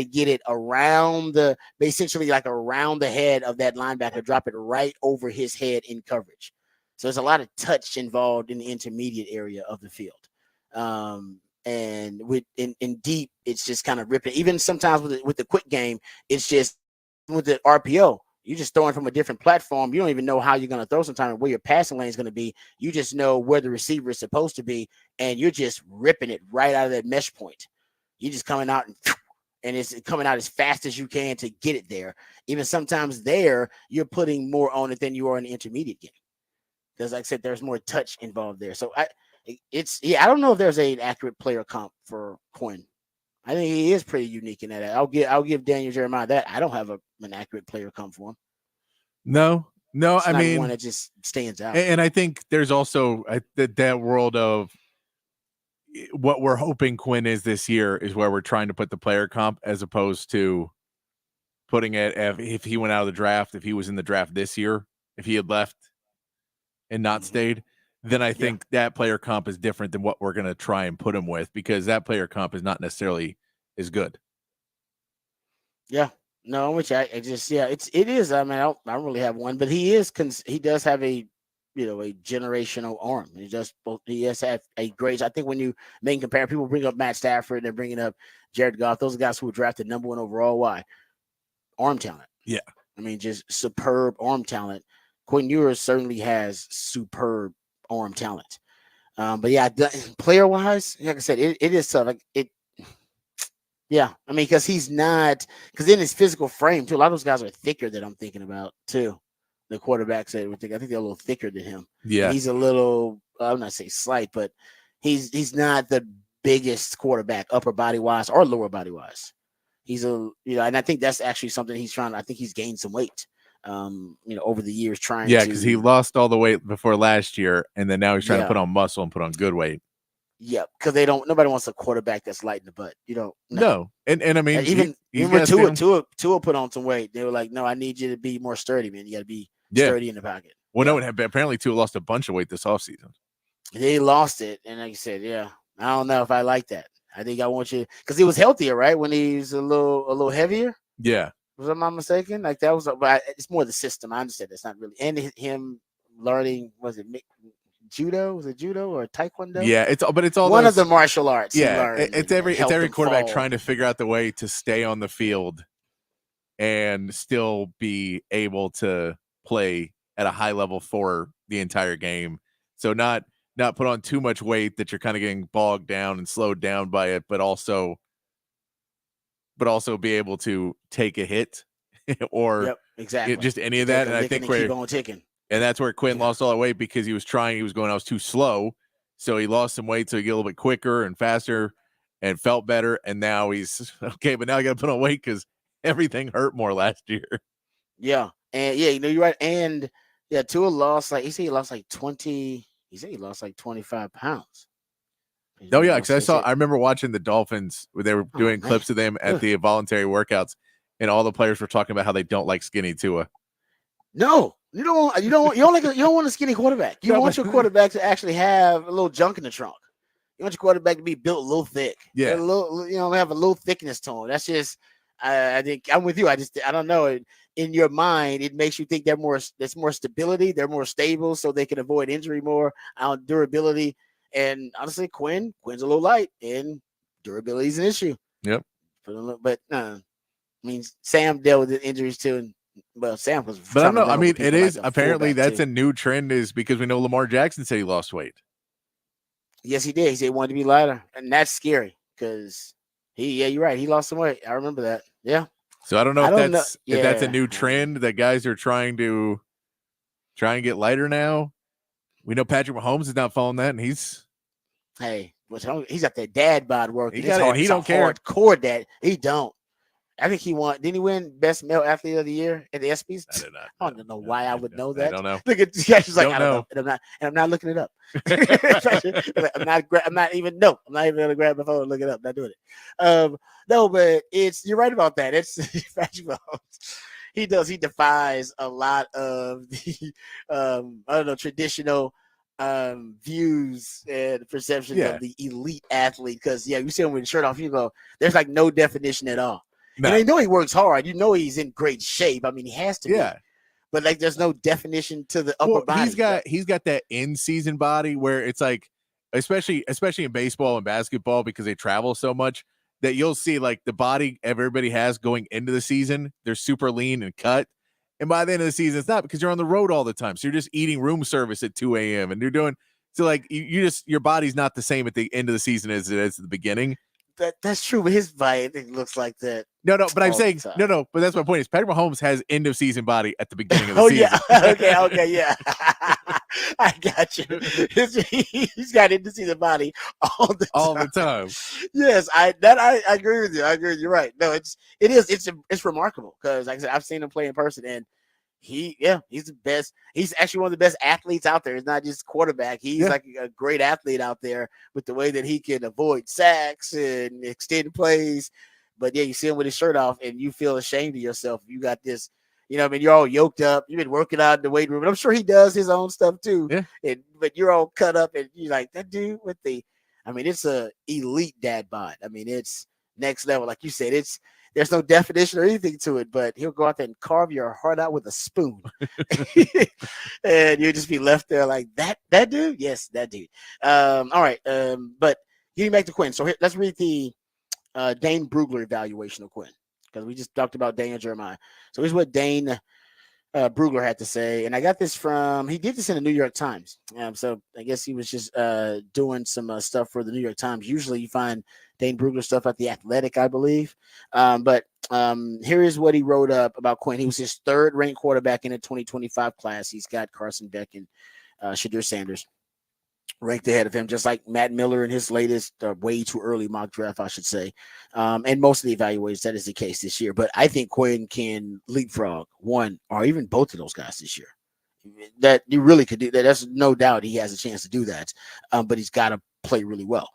get it around basically like around the head of that linebacker, drop it right over his head in coverage. So there's a lot of touch involved in the intermediate area of the field. And with in deep, it's just kind of ripping. Even sometimes with the quick game, it's just with the RPO. You're just throwing from a different platform. You don't even know how you're going to throw sometimes, where your passing lane is going to be. You just know where the receiver is supposed to be, and you're just ripping it right out of that mesh point. You're just coming out and it's coming out as fast as you can to get it there. Even sometimes there, you're putting more on it than you are in the intermediate game. Because like I said, there's more touch involved there. So I don't know if there's an accurate player comp for Quinn. I think he is pretty unique in that. I'll give Daniel Jeremiah that. I don't have an accurate player come for him. No, no. It's I not one mean, that just stands out. and I think there's also that world of what we're hoping Quinn is this year is where we're trying to put the player comp as opposed to putting it if he went out of the draft, if he was in the draft this year, if he had left and not Mm-hmm. stayed, then I Yeah, think that player comp is different than what we're going to try and put him with because that player comp is not necessarily as good. yeah. No, which I just it is. I mean, I don't really have one, but he does have a generational arm. He has had a great. I think when you make compare, people bring up Matt Stafford and they're bringing up Jared Goff. Those are guys who were drafted number one overall. Why? Arm talent. Yeah. I mean, just superb arm talent. Quinn Ewers certainly has superb arm talent. But yeah, player wise, like I said, it is tough. Like it, yeah. I mean, because he's not, because in his physical frame too. A lot of those guys are thicker that I'm thinking about too. The quarterbacks that I think they're a little thicker than him, and Yeah. he's a little. I'm not saying slight, but he's not the biggest quarterback, upper body wise or lower body wise. He's and I think that's actually something he's trying. I think he's gained some weight, over the years trying Yeah, because he to. lost all the weight before last year, and then now he's trying to put Yeah, on muscle and put on good weight. yeah, because they don't. Nobody wants a quarterback that's light in the butt. You don't. No. No, and I mean, he's Even got with to stay Tua put on some weight. They were like, "No, I need you to be more sturdy, man. You got to be yeah. sturdy in the pocket." Well, Yeah, no, apparently Tua lost a bunch of weight this offseason. they lost it, and like I said, yeah, I don't know if I like that. I think I want you because he was healthier, right? When he's a little heavier. Yeah, Was I not mistaken? Like that was, but it's more the system. I understand it's not really, and him learning was it judo? Was it judo or taekwondo? yeah. It's all One of those. the martial arts he Yeah, learned. it's And it helped every him quarterback fall. trying to figure out the way to stay on the field and still be able to play at a high level for the entire game. So not put on too much weight that you're kind of getting bogged down and slowed down by it, but also be able to take a hit or Yep, exactly. just any To of take that. a And I licking think and keep on ticking. and that's where Quinn Yeah. lost all the weight because he was going, I was too slow. So he lost some weight so he get a little bit quicker and faster and felt better. And now he's okay, but now I got to put on weight because everything hurt more last year. Yeah, and yeah, you're right. And yeah, Tua lost like he said he lost like 20. He said he lost like 25 pounds. Oh, You yeah. know, Cause so he said, I remember watching the Dolphins where they were "Oh doing man, clips of them at ugh. the voluntary workouts. And all the players were talking about how they don't like skinny Tua. No, you don't. You don't want a skinny quarterback. You No, want but your quarterback to actually have a little junk in the trunk. You want your quarterback to be built a little thick, a yeah. little, have a little thickness to him. That's just, I think I'm with you. I don't know. In your mind, it makes you think there's more stability. They're more stable, so they can avoid injury more, durability. And honestly, Quinn's a little light, and durability is an issue. Yep. But I mean, Sam dealt with the injuries too, and well, Sam was But I trying don't to know. run I over mean, it people like is a apparently fullback that's too. a new trend is because we know Lamar Jackson said he lost weight. Yes, he did. He said he wanted to be lighter, and that's scary because yeah, you're right. He lost some weight. I remember that. Yeah, So I don't know I if don't know. that's a Yeah, new trend that guys are trying and get lighter now. We know Patrick Mahomes is not following that, and he's he's got that dad bod he working. It's got it, and hard. he It's a don't care. hardcore dad. He don't. I think he won. Didn't he win Best Male Athlete of the Year at the I ESPYS? do not I know. don't know why I would know I that. don't know. Look at yeah, she's like, Don't I don't know. know, and I'm not looking it up. I'm not even gonna grab my phone and look it up. Not doing it. No, but you're right about that. It's Patrick Mahomes. He does. He defies a lot of the I don't know traditional views and perceptions Yeah. of the elite athlete. Because yeah, you see him with his shirt off, you go, there's like no definition at all. No. And I know he works hard. You know he's in great shape. I mean, he has to be. Yeah. But like, there's no definition to the upper body. He's got that in season body where it's like, especially in baseball and basketball because they travel so much that you'll see like the body everybody has going into the season. They're super lean and cut. And by the end of the season, it's not because you're on the road all the time. So you're just eating room service at 2 a.m. and you're doing so like you just your body's not the same at the end of the season as it is at the beginning. That's true, but his body I think looks like that. No, but I'm all the saying time. no, but that's my point. Is Patrick Mahomes has end of season body at the beginning of the Oh season. yeah, okay, yeah. I got you. He's got into see the body all the time. Yes, I agree with you. I agree. You're right. No, it's remarkable because like I said, I've seen him play in person, and he's the best. He's actually one of the best athletes out there. It's not just quarterback. He's like a great athlete out there with the way that he can avoid sacks and extend plays. But yeah, you see him with his shirt off, and you feel ashamed of yourself. You got this. I mean, you're all yoked up. You've been working out in the weight room, and I'm sure he does his own stuff too. Yeah. But you're all cut up, and you're like that dude with the. I mean, it's a elite dad bod. I mean, it's next level, like you said. There's no definition or anything to it, but he'll go out there and carve your heart out with a spoon, and you'll just be left there like that. That dude, yes, that dude. All right, but getting back to Quinn. So let's read the Dane Brugler evaluation of Quinn because we just talked about Dane and Jeremiah. So here's what Dane Brugler had to say, and I got this from he did this in the New York Times. So I guess he was just doing some stuff for the New York Times. Usually, you find Dane Brugler stuff at the Athletic, I believe. But here is what he wrote up about Quinn. He was his third ranked quarterback in the 2025 class. He's got Carson Beck and Shadur Sanders ranked ahead of him, just like Matt Miller in his latest way too early mock draft, I should say. And most of the evaluators, that is the case this year. But I think Quinn can leapfrog one or even both of those guys this year. That you really could do that. There's no doubt he has a chance to do that. But he's got to play really well.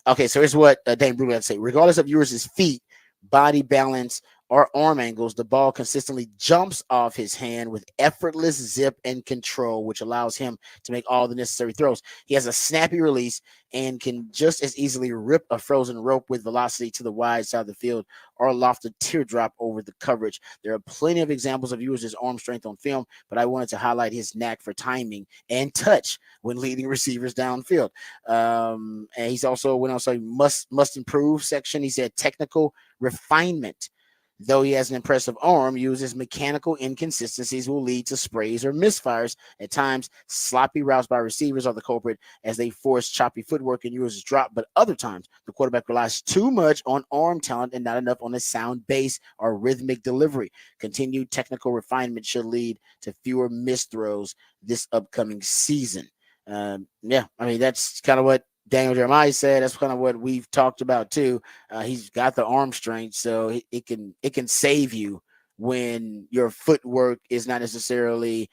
Okay, so here's what Dane Brugler had to say. Regardless of yours' feet, body balance, or arm angles, the ball consistently jumps off his hand with effortless zip and control, which allows him to make all the necessary throws. He has a snappy release and can just as easily rip a frozen rope with velocity to the wide side of the field or loft a teardrop over the coverage. There are plenty of examples of users' arm strength on film, but I wanted to highlight his knack for timing and touch when leading receivers downfield. And he's also went on so must improve section. He said technical refinement. Though he has an impressive arm, uses mechanical inconsistencies will lead to sprays or misfires. At times, sloppy routes by receivers are the culprit as they force choppy footwork and users drop. But other times, the quarterback relies too much on arm talent and not enough on a sound base or rhythmic delivery. Continued technical refinement should lead to fewer missed throws this upcoming season. Yeah, I mean, that's kind of what Daniel Jeremiah said. That's kind of what we've talked about too. He's got the arm strength, so it can save you when your footwork is not necessarily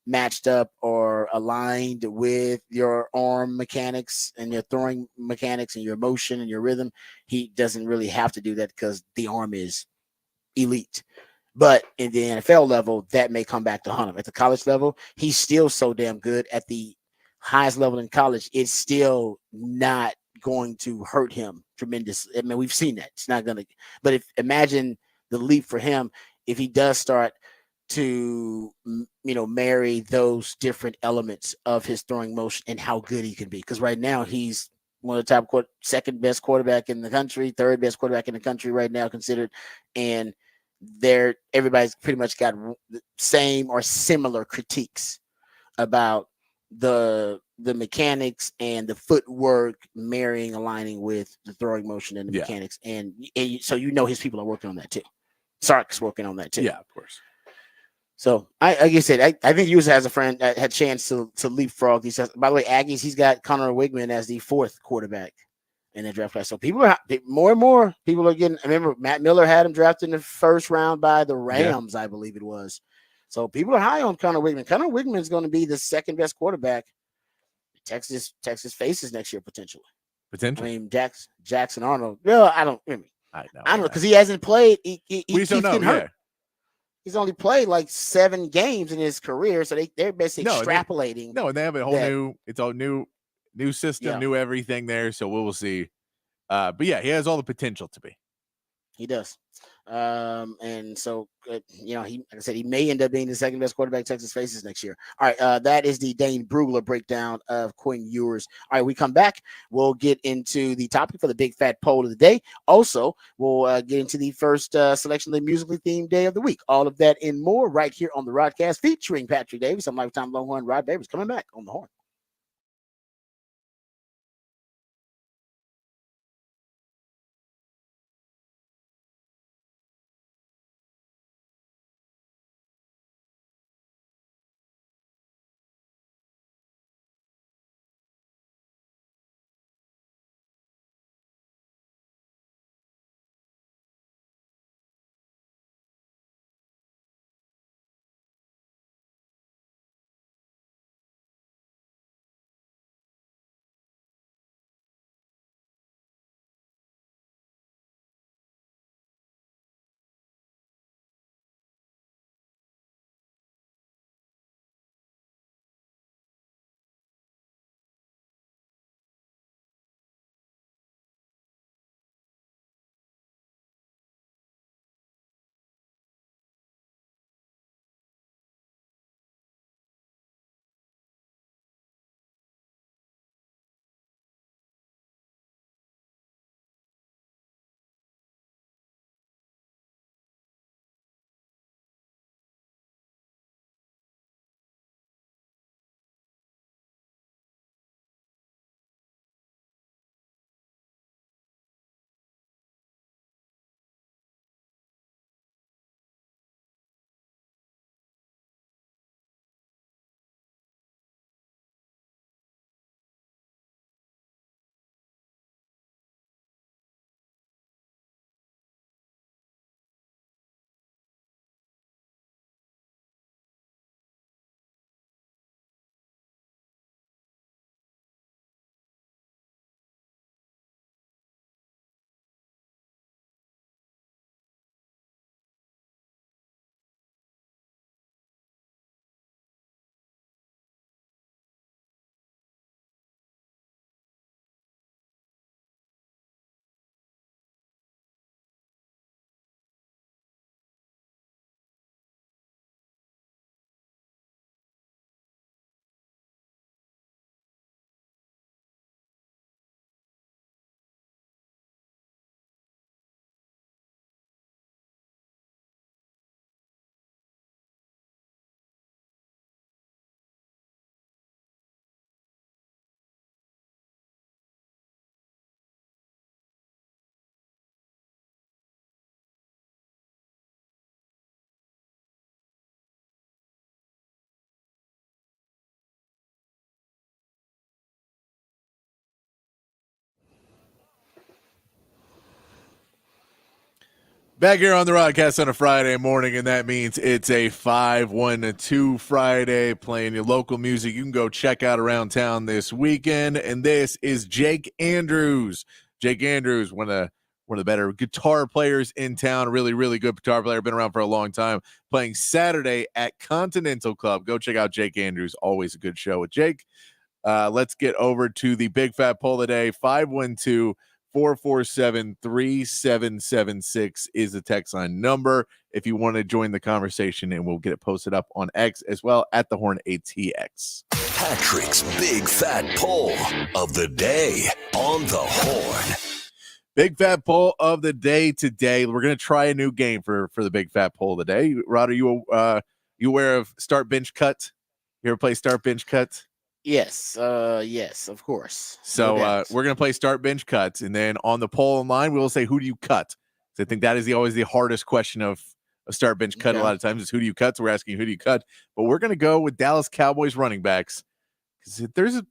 matched up or aligned with your arm mechanics and your throwing mechanics and your motion and your rhythm. He doesn't really have to do that because the arm is elite. But in the NFL level, that may come back to haunt him. At the college level, he's still so damn good. At the highest level in college, it's still not going to hurt him tremendously. I mean, we've seen that. It's not going to. But if imagine the leap for him if he does start to marry those different elements of his throwing motion and how good he can be. Because right now he's one of the second best quarterback in the country, third best quarterback in the country right now considered, and everybody's pretty much got the same or similar critiques about the mechanics and the footwork marrying aligning with the throwing motion and the mechanics and so his people are working on that too. Sark's working on that too. Yeah, of course. So I like you said, I think Usa has a friend that had a chance to leapfrog these. By the way, Aggies, he's got Connor Wigman as the fourth quarterback in the draft class. So people are more and more people are getting. I remember Matt Miller had him drafted in the first round by the Rams, I believe it was. So people are high on Connor Wigman. Connor Wigman is going to be the second best quarterback Texas faces next year potentially. I mean Jackson Arnold. Well, I don't know because he hasn't played. He keeps getting hurt. He's only played like 7 games in his career, so they're basically extrapolating. And they have a whole new system, new everything there. So we will see. But yeah, he has all the potential to be. He does. And so like I said, he may end up being the second best quarterback Texas faces next year. All right, that is the Dane Brugler breakdown of Quinn Ewers. All right, we come back, we'll get into the topic for the big fat poll of the day. Also, we'll get into the first selection of the musically themed day of the week. All of that and more right here on the Rodcast featuring Patrick Davis. I'm lifetime Longhorn Rod Davis coming back on the Horn. Back here on the Rodcast on a Friday morning, and that means it's a 5-1-2 Friday, playing your local music you can go check out around town this weekend. And this is Jake Andrews. Jake Andrews, one of the better guitar players in town, really, really good guitar player, been around for a long time, playing Saturday at Continental Club. Go check out Jake Andrews, always a good show with Jake. Let's get over to the big fat poll today. 512-447-3776 is the text line number if you want to join the conversation, and we'll get it posted up on X as well at the Horn ATX. Patrick's big fat poll of the day on the Horn. Big fat poll of the day today. We're going to try a new game for the big fat poll of the day. Rod, are you aware of Start Bench Cut? You ever play Start Bench Cut? Yes, yes, of course. So No we're going to play Start Bench Cuts, and then on the poll online, we will say, who do you cut? So I think that is always the hardest question of a Start Bench Cut. Okay. A lot of times is who do you cut? So we're asking who do you cut? But we're going to go with Dallas Cowboys running backs. Because there's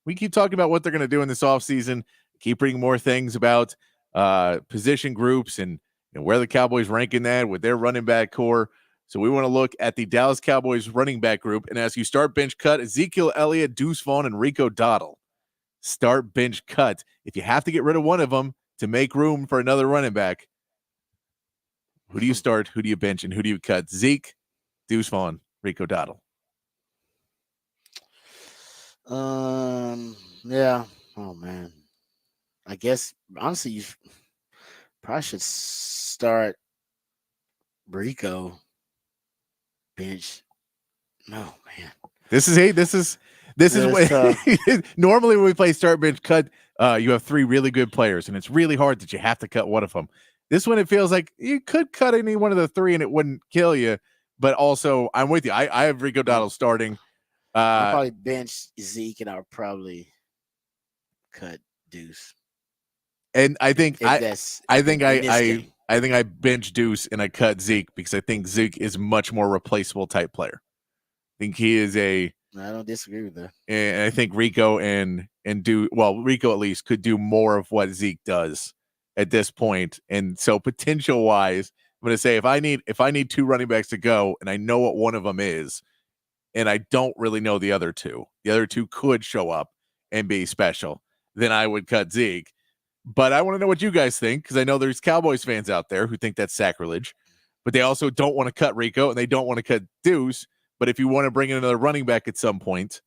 we keep talking about what they're going to do in this offseason, keep reading more things about position groups and where the Cowboys rank in that with their running back core. So we want to look at the Dallas Cowboys running back group and ask you, start bench cut, Ezekiel Elliott, Deuce Vaughn, and Rico Dottle. Start bench cut. If you have to get rid of one of them to make room for another running back, who do you start, who do you bench, and who do you cut? Zeke, Deuce Vaughn, Rico Dottle. Yeah. Oh man. I guess honestly, you probably should start Rico bench. No man. This is what normally when we play start bench cut, you have three really good players, and it's really hard that you have to cut one of them. This one, it feels like you could cut any one of the three and it wouldn't kill you. But also, I'm with you. I have Rico Dottle starting. I'll probably bench Zeke, and I'll probably cut Deuce. And I think I game. bench Deuce and I cut Zeke because I think Zeke is much more replaceable type player. I think he is I don't disagree with that. And I think Rico Rico at least could do more of what Zeke does at this point. And so potential wise, I'm going to say if I need two running backs to go and I know what one of them is, and I don't really know the other two could show up and be special, then I would cut Zeke. But I want to know what you guys think, because I know there's Cowboys fans out there who think that's sacrilege, but they also don't want to cut Rico and they don't want to cut Deuce. But if you want to bring in another running back at some point,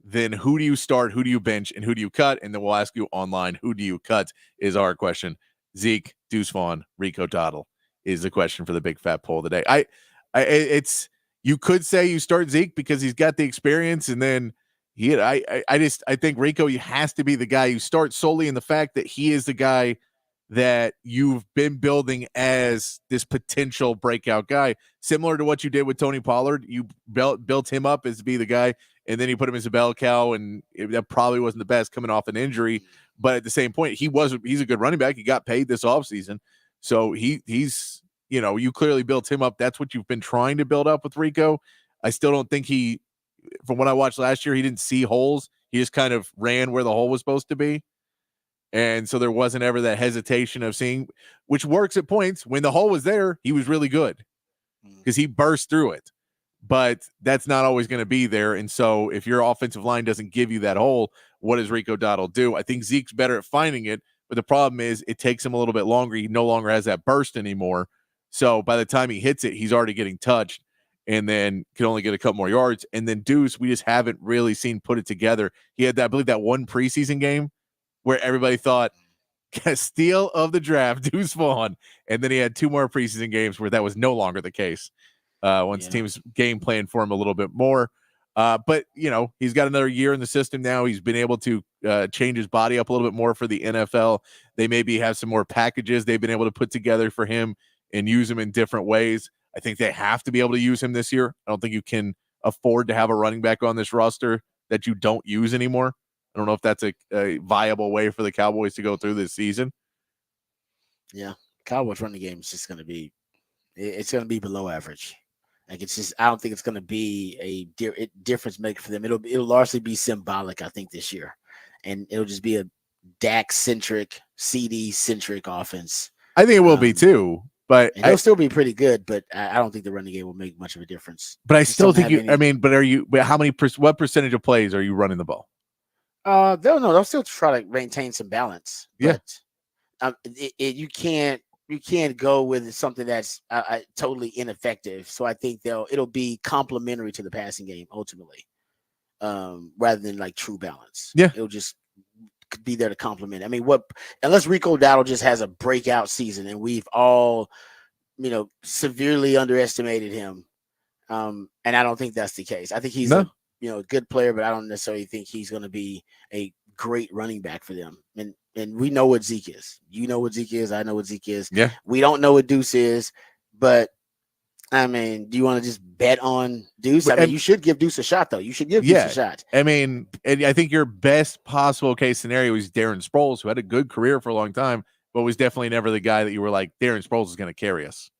then who do you start, who do you bench, and who do you cut? And then we'll ask you online, who do you cut is our question. Zeke, Deuce Vaughn, Rico Dottle is the question for the big fat poll today. It's you could say you start Zeke because he's got the experience, and then I think Rico has to be the guy you start solely in the fact that he is the guy that you've been building as this potential breakout guy, similar to what you did with Tony Pollard. You built him up as to be the guy, and then you put him as a bell cow, and that probably wasn't the best coming off an injury. But at the same point, he's a good running back. He got paid this offseason. So he's you clearly built him up. That's what you've been trying to build up with Rico. I still don't think from what I watched last year, he didn't see holes. He just kind of ran where the hole was supposed to be. And so there wasn't ever that hesitation of seeing, which works at points. When the hole was there, he was really good because he burst through it. But that's not always going to be there. And so if your offensive line doesn't give you that hole, what does Rico Dottle do? I think Zeke's better at finding it, but the problem is it takes him a little bit longer. He no longer has that burst anymore. So by the time he hits it, he's already getting touched and then can only get a couple more yards. And then Deuce, we just haven't really seen put it together. He had that, I believe, that one preseason game where everybody thought steal of the draft, Deuce Vaughn. And then he had two more preseason games where that was no longer the case. Once teams game plan for him a little bit more. But, he's got another year in the system now. He's been able to change his body up a little bit more for the NFL. They maybe have some more packages they've been able to put together for him and use him in different ways. I think they have to be able to use him this year. I don't think you can afford to have a running back on this roster that you don't use anymore. I don't know if that's a viable way for the Cowboys to go through this season. Yeah, Cowboys running game is just going to be below average. Like I don't think it's going to be a difference maker for them. It'll largely be symbolic, I think, this year, and it'll just be a Dak centric, CD centric offense I think it will be too. But And he'll still be pretty good, but I don't think the running game will make much of a difference. I Just still don't think have you. I any. mean, but are you? But how many? What percentage of plays are you running the ball? They'll still try to maintain some balance, Yeah. but you can't go with something that's totally ineffective. So I think it'll be complementary to the passing game ultimately, rather than like true balance. Yeah. It'll just be there to complement. I mean, what unless Rico Dowdle just has a breakout season and we've all severely underestimated him. And I don't think that's the case. I think he's No. a good player, but I don't necessarily think he's going to be a great running back for them. And we know what Zeke is. You know what Zeke is. I know what Zeke is. Yeah. We don't know what Deuce is, but I mean, do you want to just bet on Deuce? I mean, you should give Deuce a shot, though. You should give Deuce a shot. I mean, and I think your best possible case scenario is Darren Sproles, who had a good career for a long time, but was definitely never the guy that you were like, Darren Sproles is going to carry us.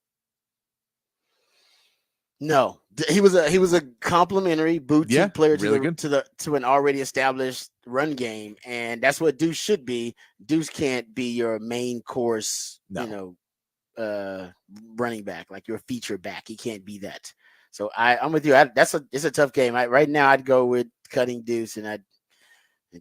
No, he was a complimentary boutique player to an already established run game, and that's what Deuce should be. Deuce can't be your main course, running back, like your feature back. He can't be that. So I'm with you. It's a tough game. Right now, I'd go with cutting Deuce, and I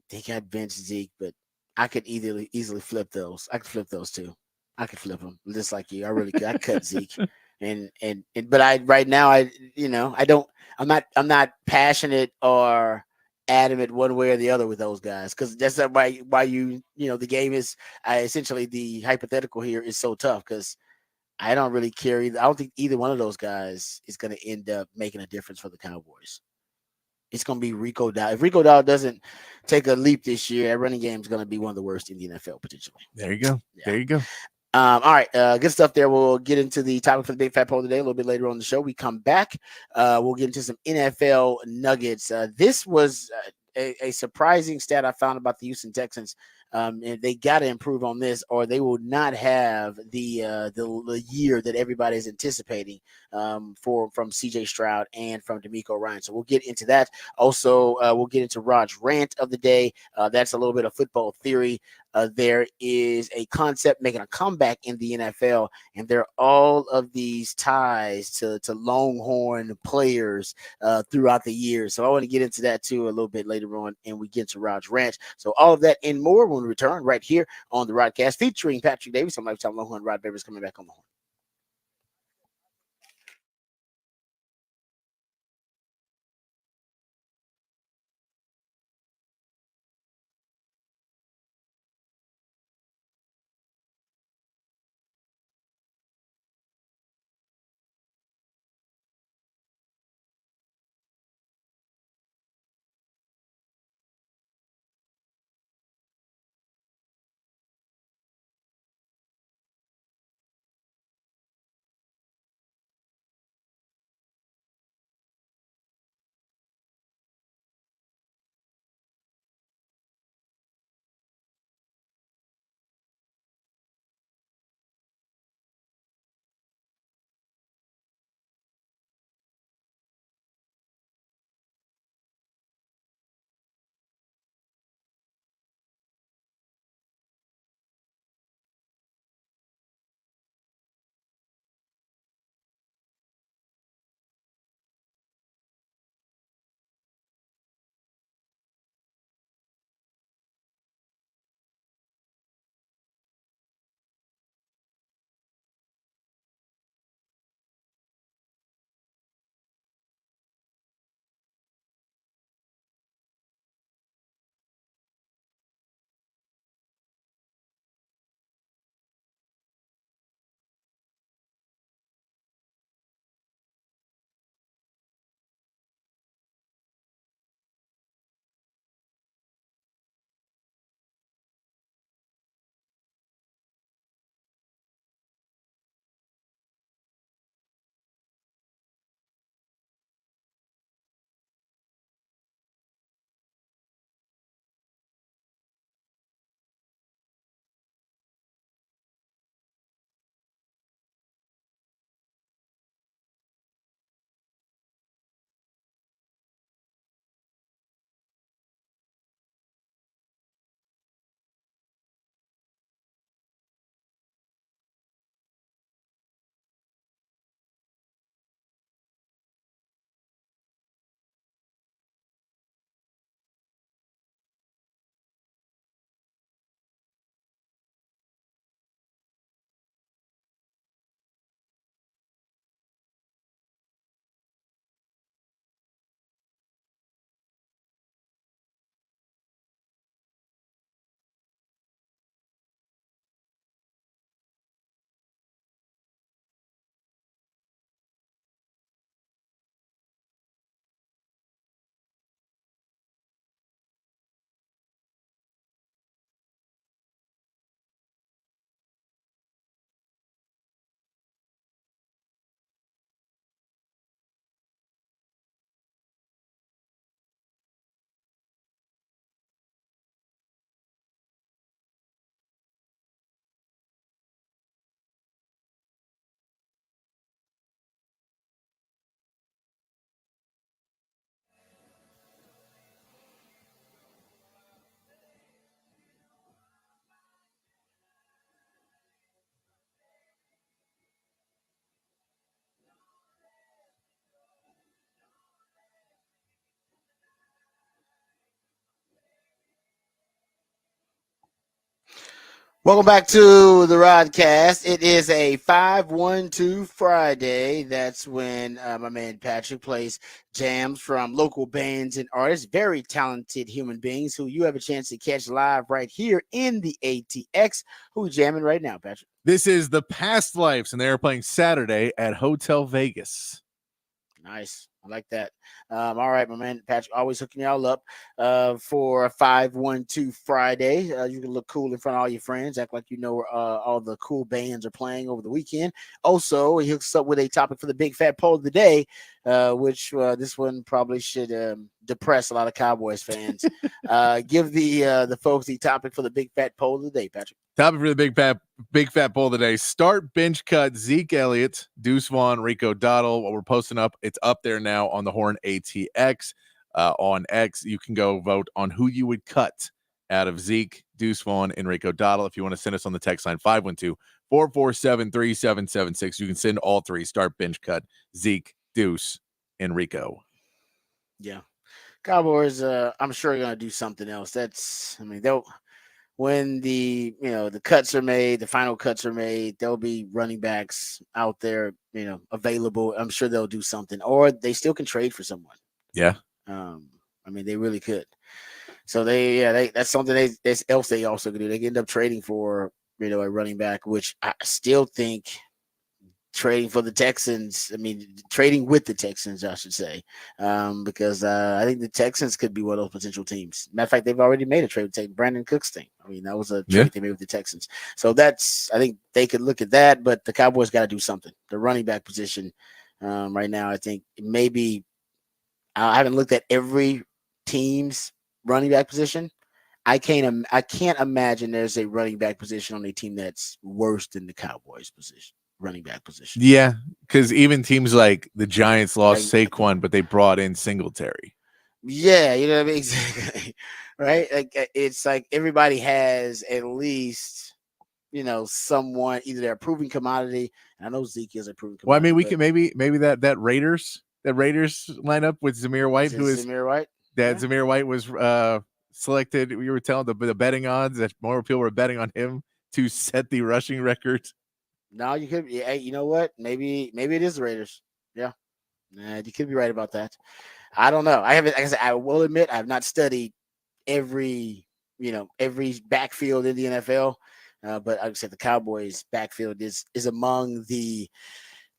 think I'd bench Zeke, but I could easily flip those. I could flip those too. I could flip them just like you. I really could. I cut Zeke. But right now I'm not passionate or adamant one way or the other with those guys, because that's why the game is essentially the hypothetical here is so tough, because I don't really care either. I don't think either one of those guys is going to end up making a difference for the Cowboys. It's going to be Rico Dowdle. If Rico Dowdle doesn't take a leap this year, that running game is going to be one of the worst in the NFL potentially. There you go. Yeah. There you go. All right, good stuff there. We'll get into the topic for the Big Fat Poll today a little bit later on the show. We come back. We'll get into some NFL nuggets. This was a surprising stat I found about the Houston Texans. And they got to improve on this, or they will not have the year that everybody is anticipating from C.J. Stroud and from DeMeco Ryan. So we'll get into that. Also, we'll get into Rod's rant of the day. That's a little bit of football theory. There is a concept making a comeback in the NFL, and there are all of these ties to Longhorn players throughout the years. So I want to get into that too a little bit later on, and we get to Rod's rant. So all of that and more when we return right here on the Rodcast, featuring Patrick Davis. I'm Lifetime Longhorn. Rod Babers coming back on the horn. Welcome back to the Rodcast. It is a 512 Friday. That's when my man Patrick plays jams from local bands and artists, very talented human beings who you have a chance to catch live right here in the ATX. Who jamming right now, Patrick? This is the Past Lives, and they are playing Saturday at Hotel Vegas. Nice. I like that. All right, my man Patrick, always hooking y'all up for a 512 Friday. You can look cool in front of all your friends, act like you know where all the cool bands are playing over the weekend. Also, he hooks up with a topic for the big fat poll of the day, which this one probably should depress a lot of Cowboys fans. Give the folks the topic for the big fat poll of the day, Patrick. Topic for the big fat poll today: start bench cut Zeke Elliott, Deuce Vaughn, Rico Dottle. What we're posting up, it's up there now on the Horn ATX on X. You can go vote on who you would cut out of Zeke, Deuce Vaughn, and Rico Dottle. If you want to send us on the text line 512-447-3776, you can send all three: start bench cut Zeke, Deuce, and Rico. Yeah, Cowboys. I'm sure going to do something else. They'll. When the cuts are made, the final cuts are made, there'll be running backs out there, available. I'm sure they'll do something, or they still can trade for someone. Yeah. They really could. So that's something else they also could do. They can end up trading for a running back, which I still think trading for the Texans. Trading with the Texans, I should say, because I think the Texans could be one of those potential teams. Matter of fact, they've already made a trade with Brandon Cooks thing. That was a trade they made with the Texans. So I think they could look at that, but the Cowboys got to do something. The running back position right now, I think maybe I haven't looked at every team's running back position. I can't imagine there's a running back position on a team that's worse than the Cowboys position. Running back position. Yeah, because even teams like the Giants lost Saquon, but they brought in Singletary. Yeah, you know what I mean? Exactly. Right? It's like everybody has at least, someone, either they're a proven commodity. And I know Zeke is a proven commodity. Well, we can maybe that Raiders lineup with Zamir White, who is Zamir White. Zamir White was selected. We were telling the betting odds that more people were betting on him to set the rushing record. No, you could. Hey, you know what? Maybe it is the Raiders. Yeah, you could be right about that. I don't know. I haven't. Like I said, I will admit I have not studied every backfield in the NFL. But like I said, the Cowboys' backfield is among the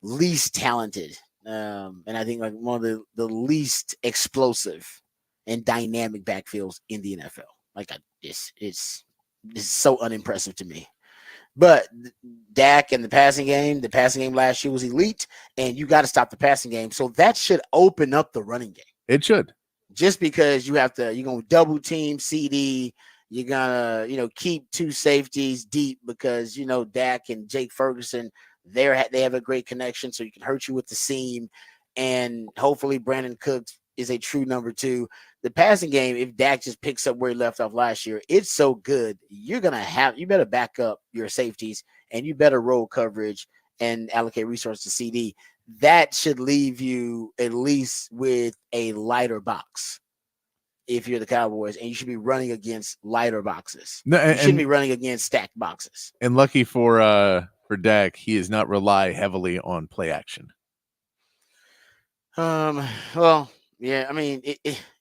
least talented, and I think like one of the least explosive and dynamic backfields in the NFL. It's so unimpressive to me. But Dak and the passing game last year was elite, and you got to stop the passing game. So that should open up the running game. It should. Just because you're going to double team CD, you're going to, keep two safeties deep because, Dak and Jake Ferguson, they have a great connection, so you can hurt you with the seam. And hopefully Brandon Cooks is a true number two. The passing game, if Dak just picks up where he left off last year, it's so good. You better back up your safeties and you better roll coverage and allocate resources to CD. That should leave you at least with a lighter box if you're the Cowboys, and you should be running against lighter boxes. You shouldn't be running against stacked boxes. And lucky for Dak, he does not rely heavily on play action. Well, yeah,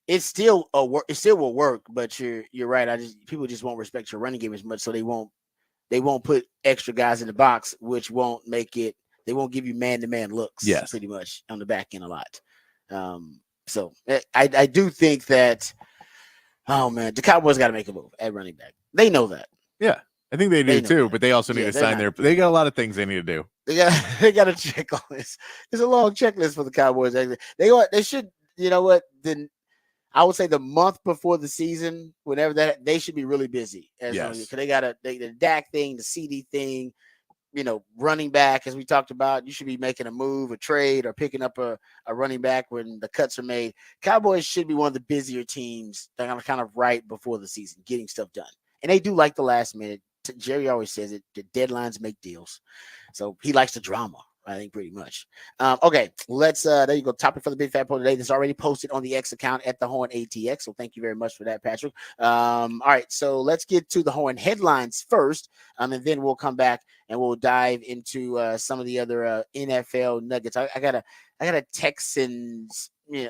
it still will work, but you're right. People just won't respect your running game as much, so they won't put extra guys in the box, which won't make it. They won't give you man-to-man looks. Yes, pretty much on the back end a lot. So I do think that. Oh man, the Cowboys got to make a move at running back. They know that. Yeah, I think they do too. But they also need to sign They got a lot of things they need to do. They got a checklist. There's a long checklist for the Cowboys. They should. You know what? Then I would say the month before the season, whenever that, they should be really busy. Because they got the Dak thing, the CD thing. Running back, as we talked about, you should be making a move, a trade, or picking up a running back when the cuts are made. Cowboys should be one of the busier teams that are kind of right before the season, getting stuff done. And they do like the last minute. Jerry always says it, the deadlines make deals. So he likes the drama. I think pretty much. Okay, let's there you go. Topic for the big fat poll today. This is already posted on the X account at the Horn ATX. So thank you very much for that, Patrick. All right, so let's get to the Horn headlines first, and then we'll come back and we'll dive into some of the other NFL nuggets. I got a Texans. I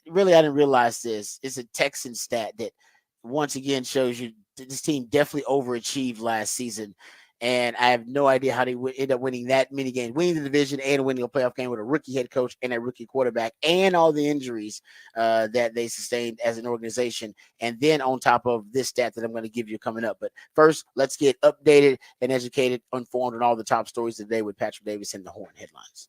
didn't realize this. It's a Texan stat that once again shows you this team definitely overachieved last season. And I have no idea how they would end up winning that many games, winning the division and winning a playoff game with a rookie head coach and a rookie quarterback and all the injuries that they sustained as an organization. And then on top of this stat that I'm going to give you coming up. But first, let's get updated and educated, informed on all the top stories today with Patrick Davis and the Horn headlines.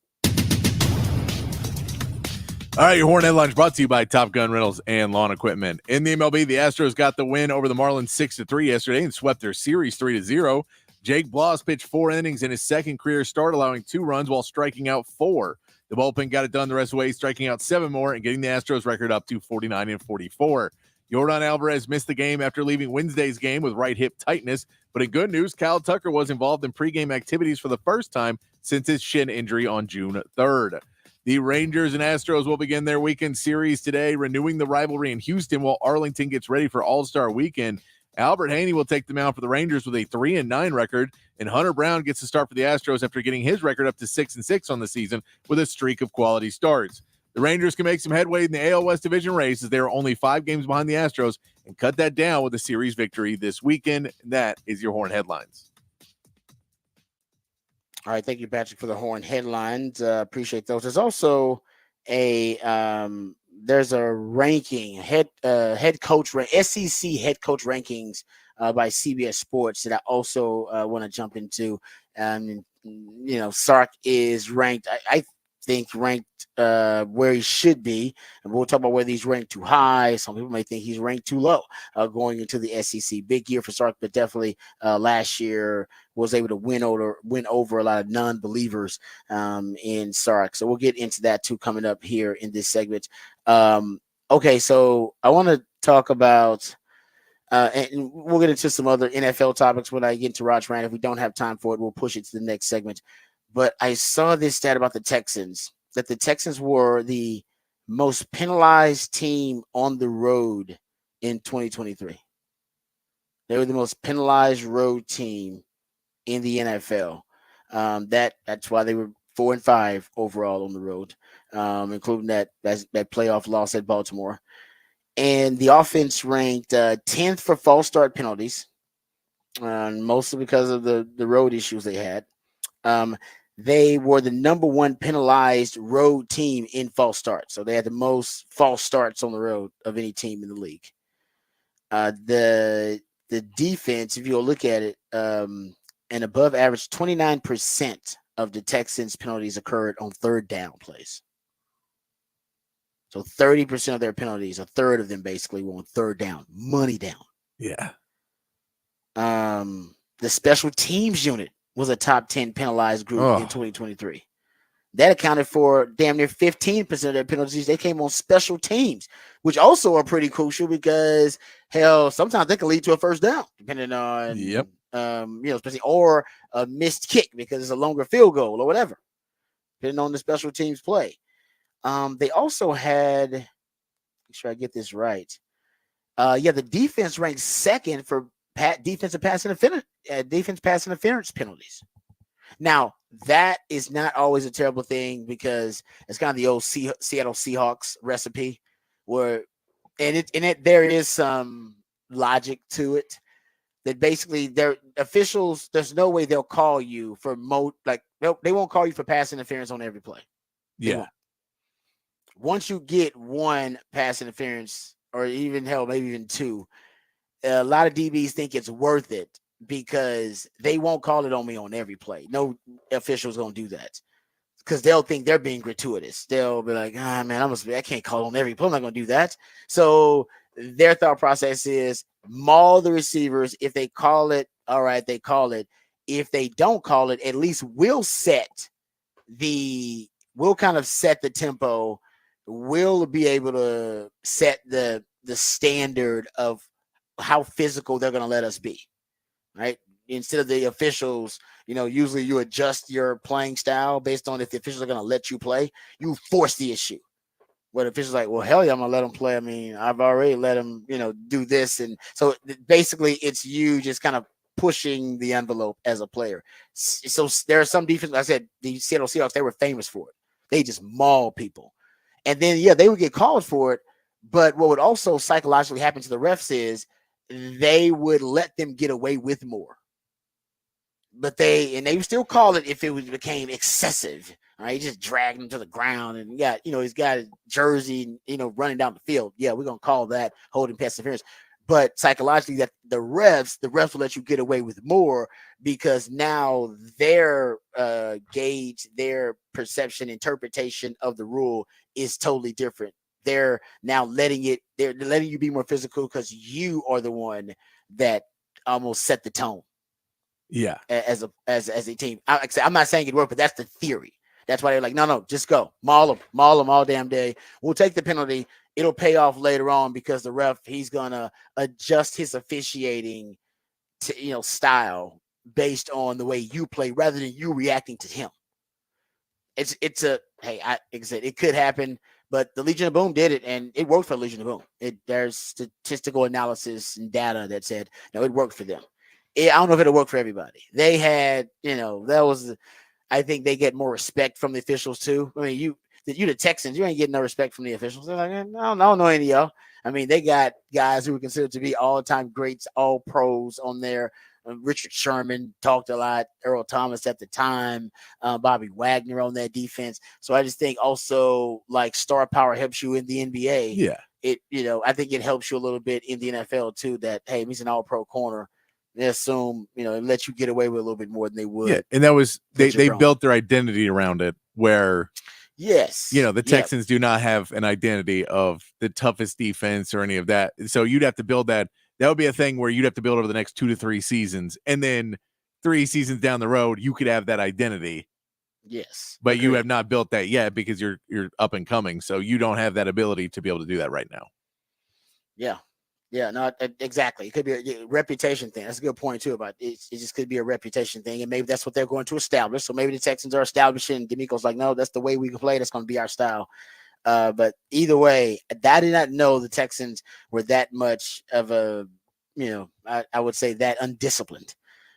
All right, your Horn headlines brought to you by Top Gun Rentals and Lawn Equipment. In the MLB, the Astros got the win over the Marlins 6-3 yesterday and swept their series 3-0. Jake Bloss pitched 4 innings in his second career start, allowing 2 runs while striking out 4. The bullpen got it done the rest of the way, striking out 7 more and getting the Astros record up to 49-44. Yordan Alvarez missed the game after leaving Wednesday's game with right hip tightness, but in good news, Kyle Tucker was involved in pregame activities for the first time since his shin injury on June 3rd. The Rangers and Astros will begin their weekend series today, renewing the rivalry in Houston while Arlington gets ready for All-Star Weekend. Albert Haney will take the mound for the Rangers with a 3-9 record, and Hunter Brown gets to start for the Astros after getting his record up to 6-6 on the season with a streak of quality starts. The Rangers can make some headway in the AL West Division race as they are only 5 games behind the Astros and cut that down with a series victory this weekend. That is your Horn headlines. All right, thank you, Patrick, for the Horn headlines. Appreciate those. There's also a there's a ranking head coach SEC head coach rankings by CBS Sports that I also want to jump into. Sark is ranked. I think ranked where he should be, and we'll talk about whether he's ranked too high. Some people may think he's ranked too low going into the SEC. Big year for Sark, but definitely last year was able to win over a lot of non-believers in Sark. So we'll get into that too coming up here in this segment. Okay, so I want to talk about and we'll get into some other NFL topics when I get into Raj Rand. If we don't have time for it, we'll push it to the next segment. But I saw this stat about the Texans, that the Texans were the most penalized team on the road in 2023. They were the most penalized road team in the NFL. That's why they were 4-5 overall on the road, including that playoff loss at Baltimore. And the offense ranked 10th for false start penalties, mostly because of the road issues they had. They were the number 1 penalized road team in false starts. So they had the most false starts on the road of any team in the league. The defense, if you'll look at it, an above average 29% of the Texans penalties occurred on third down plays. So 30% of their penalties, a third of them basically were on third down, money down. Yeah. The special teams unit was a top 10 penalized group in 2023. That accounted for damn near 15% of their penalties. They came on special teams, which also are pretty crucial because, hell, sometimes they can lead to a first down, depending on, especially or a missed kick because it's a longer field goal or whatever, depending on the special teams play. They also had, make sure I get this right. The defense ranked second for defensive pass interference penalties. Now, that is not always a terrible thing because it's kind of the old Seattle Seahawks recipe where, there is some logic to it that basically their officials, there's no way they'll call you for they won't call you for pass interference on every play. Yeah. Once you get 1 pass interference or maybe even 2, a lot of DBs think it's worth it because they won't call it on me on every play. No official's going to do that because they'll think they're being gratuitous. They'll be like, man, I can't call on every play. I'm not going to do that. So their thought process is maul the receivers. If they call it, all right, they call it. If they don't call it, at least we'll kind of set the tempo. We'll be able to set the standard of how physical they're going to let us be, right? instead of the officials, usually you adjust your playing style based on if the officials are going to let you play. You force the issue. Where the officials like, well, hell yeah, I'm gonna let them play. I mean, I've already let them, do this, and so basically, it's you just kind of pushing the envelope as a player. So there are some defense. I said the Seattle Seahawks, they were famous for it. They just maul people, and then they would get called for it. But what would also psychologically happen to the refs is they would let them get away with more. But they would still call it if it became excessive. All right, he just dragged him to the ground, and he's got his jersey, running down the field. Yeah, we're gonna call that holding pass interference. But psychologically, that the refs will let you get away with more because now their gauge, their perception, interpretation of the rule is totally different. They're now they're letting you be more physical because you are the one that almost set the tone. Yeah, as a team. I'm not saying it worked, but that's the theory. That's why they're like, no, just go maul them all damn day. We'll take the penalty. It'll pay off later on because the ref, he's gonna adjust his officiating to style based on the way you play rather than you reacting to him. It's a hey, like I said, it could happen, but the Legion of Boom did it, and it worked for the Legion of Boom. There's statistical analysis and data that said no, it worked for them. I don't know if it'll work for everybody. They had, that was, I think they get more respect from the officials too. I mean, you the Texans, you ain't getting no respect from the officials. They're like, I don't know any of y'all. I mean, they got guys who were considered to be all-time greats, all pros on there. Richard Sherman talked a lot. Earl Thomas at the time, Bobby Wagner on that defense. So I just think also like star power helps you in the NBA. Yeah. I think it helps you a little bit in the NFL too. That hey, he's an all-pro corner. They assume, it lets you get away with a little bit more than they would. Yeah, and that was they built their identity around it where yes, the Texans do not have an identity of the toughest defense or any of that. So you'd have to build that. That would be a thing where you'd have to build over the next 2 to 3 seasons. And then 3 seasons down the road, you could have that identity. Yes. But you have not built that yet because you're up and coming. So you don't have that ability to be able to do that right now. Yeah. Yeah, no, exactly. It could be a reputation thing. That's a good point too. About it just could be a reputation thing, and maybe that's what they're going to establish. So maybe the Texans are establishing. D'Amico's like, no, that's the way we can play. That's going to be our style. But either way, I did not know the Texans were that much of a, I would say that undisciplined,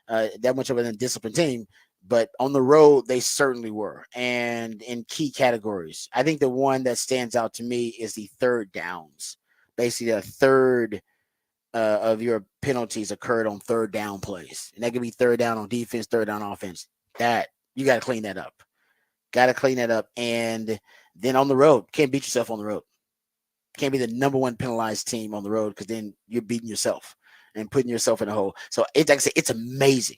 that much of an undisciplined team. But on the road, they certainly were, and in key categories. I think the one that stands out to me is the third downs. Basically, a third of your penalties occurred on third down plays. And that could be third down on defense, third down offense. That you got to clean that up. And then on the road, can't beat yourself on the road. Can't be the number one penalized team on the road because then you're beating yourself and putting yourself in a hole. So it's like I said, it's amazing.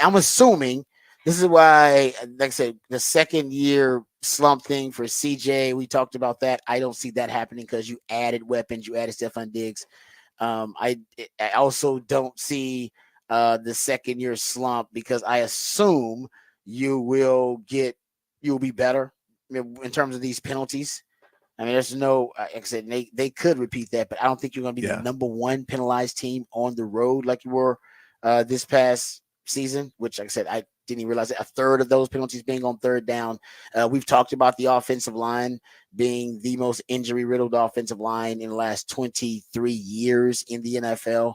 I'm assuming this is why, like I said, the second year slump thing for CJ, we talked about that. I don't see that happening because you added weapons, you added Stephon Diggs. I also don't see the second year slump because I assume you'll be better in terms of these penalties. I mean, there's no, like I said, they could repeat that, but I don't think you're going to be the number one penalized team on the road like you were this past season, which, like I said, I didn't even realize that a third of those penalties being on third down. We've talked about the offensive line being the most injury-riddled offensive line in the last 23 years in the NFL.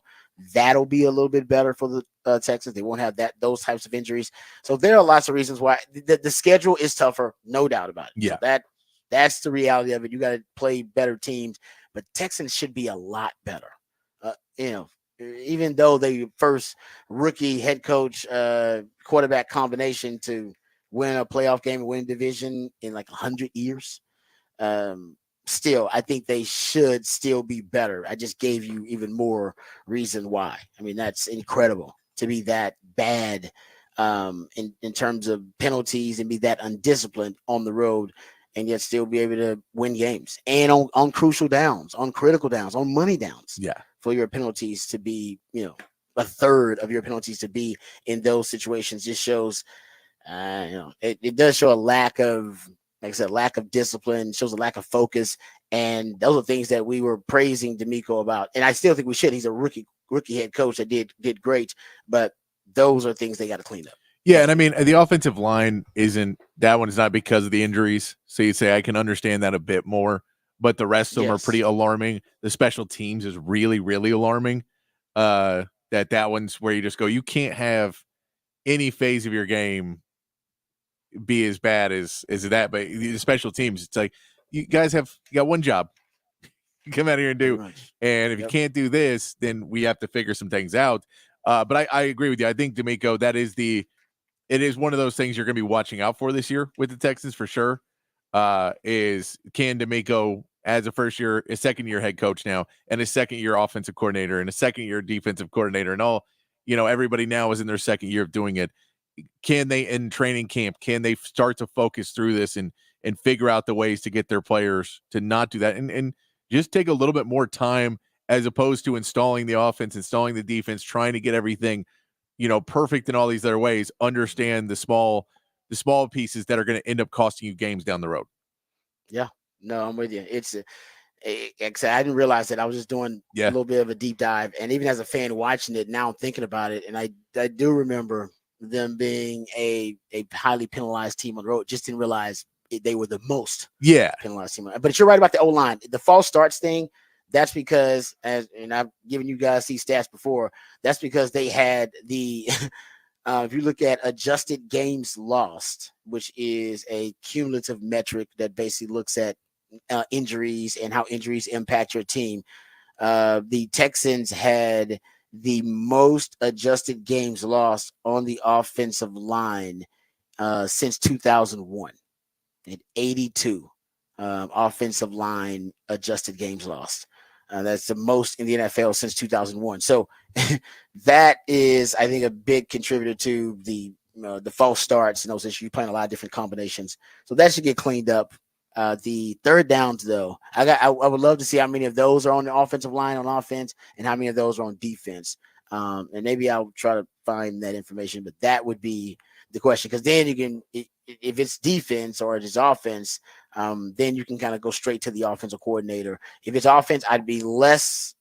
That'll be a little bit better for the Texans. They won't have those types of injuries. So there are lots of reasons why the schedule is tougher, no doubt about it. Yeah. So that's the reality of it. You got to play better teams, but Texans should be a lot better. Even though they first rookie head coach quarterback combination to win a playoff game and win division in like 100 years. Still, I think they should still be better. I just gave you even more reason why. I mean, that's incredible to be that bad in terms of penalties and be that undisciplined on the road and yet still be able to win games and on crucial downs, on critical downs, on money downs. Yeah. For your penalties to be, a third of your penalties to be in those situations just shows, it does show a lack of, like I said, lack of discipline, shows a lack of focus. And those are things that we were praising D'Amico about. And I still think we should. He's a rookie head coach that did great. But those are things they got to clean up. Yeah, and I mean the offensive line isn't that one is not because of the injuries. So you say I can understand that a bit more, but the rest of them are pretty Yes. alarming. The special teams is really, really alarming. That one's where you just go, you can't have any phase of your game be as bad as that. But the special teams, it's like you guys you got one job. You come out here and Pretty do, much. and if you Yep. can't do this, then we have to figure some things out. But I agree with you. I think D'Amico, it is one of those things you're going to be watching out for this year with the Texans for sure. Is can D'Amico as a second year head coach now, and a second year offensive coordinator, and a second year defensive coordinator, and all everybody now is in their second year of doing it. Can they in training camp? Can they start to focus through this and figure out the ways to get their players to not do that and just take a little bit more time as opposed to installing the offense, installing the defense, trying to get everything perfect in all these other ways. Understand the small pieces that are going to end up costing you games down the road. Yeah. No, I'm with you. I didn't realize that. I was just doing a Yeah. little bit of a deep dive, and even as a fan watching it now, I'm thinking about it, and I do remember them being a highly penalized team on the road. Just didn't realize they were the most Yeah. penalized team. But you're right about the O line, the false starts thing. That's because, and I've given you guys these stats before. That's because they had the. If you look at adjusted games lost, which is a cumulative metric that basically looks at injuries and how injuries impact your team, the Texans had the most adjusted games lost on the offensive line since 2001 at 82 offensive line adjusted games lost. That's the most in the NFL since 2001. So that is, I think, a big contributor to the false starts and those issues. You're playing a lot of different combinations, so that should get cleaned up. The third downs, though, I would love to see how many of those are on the offensive line on offense and how many of those are on defense. And maybe I'll try to find that information, but that would be the question, because then you can, if it's defense or it's offense, then you can kind of go straight to the offensive coordinator. If it's offense, I'd be less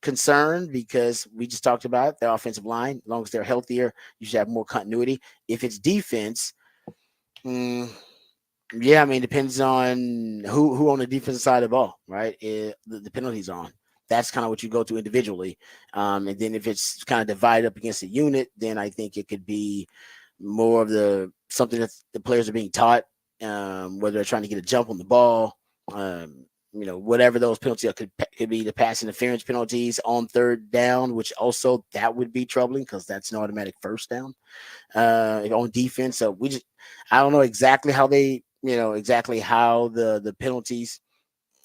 concerned because we just talked about the offensive line. As long as they're healthier, you should have more continuity. If it's defense, yeah, I mean, depends on who on the defensive side of the ball, right? The penalties are on. That's kind of what you go to individually. And then if it's kind of divided up against a unit, then I think it could be more of something that the players are being taught, whether they're trying to get a jump on the ball, whatever those penalties are, could be the pass interference penalties on third down, which also that would be troubling because that's an automatic first down on defense. So I don't know exactly how the penalties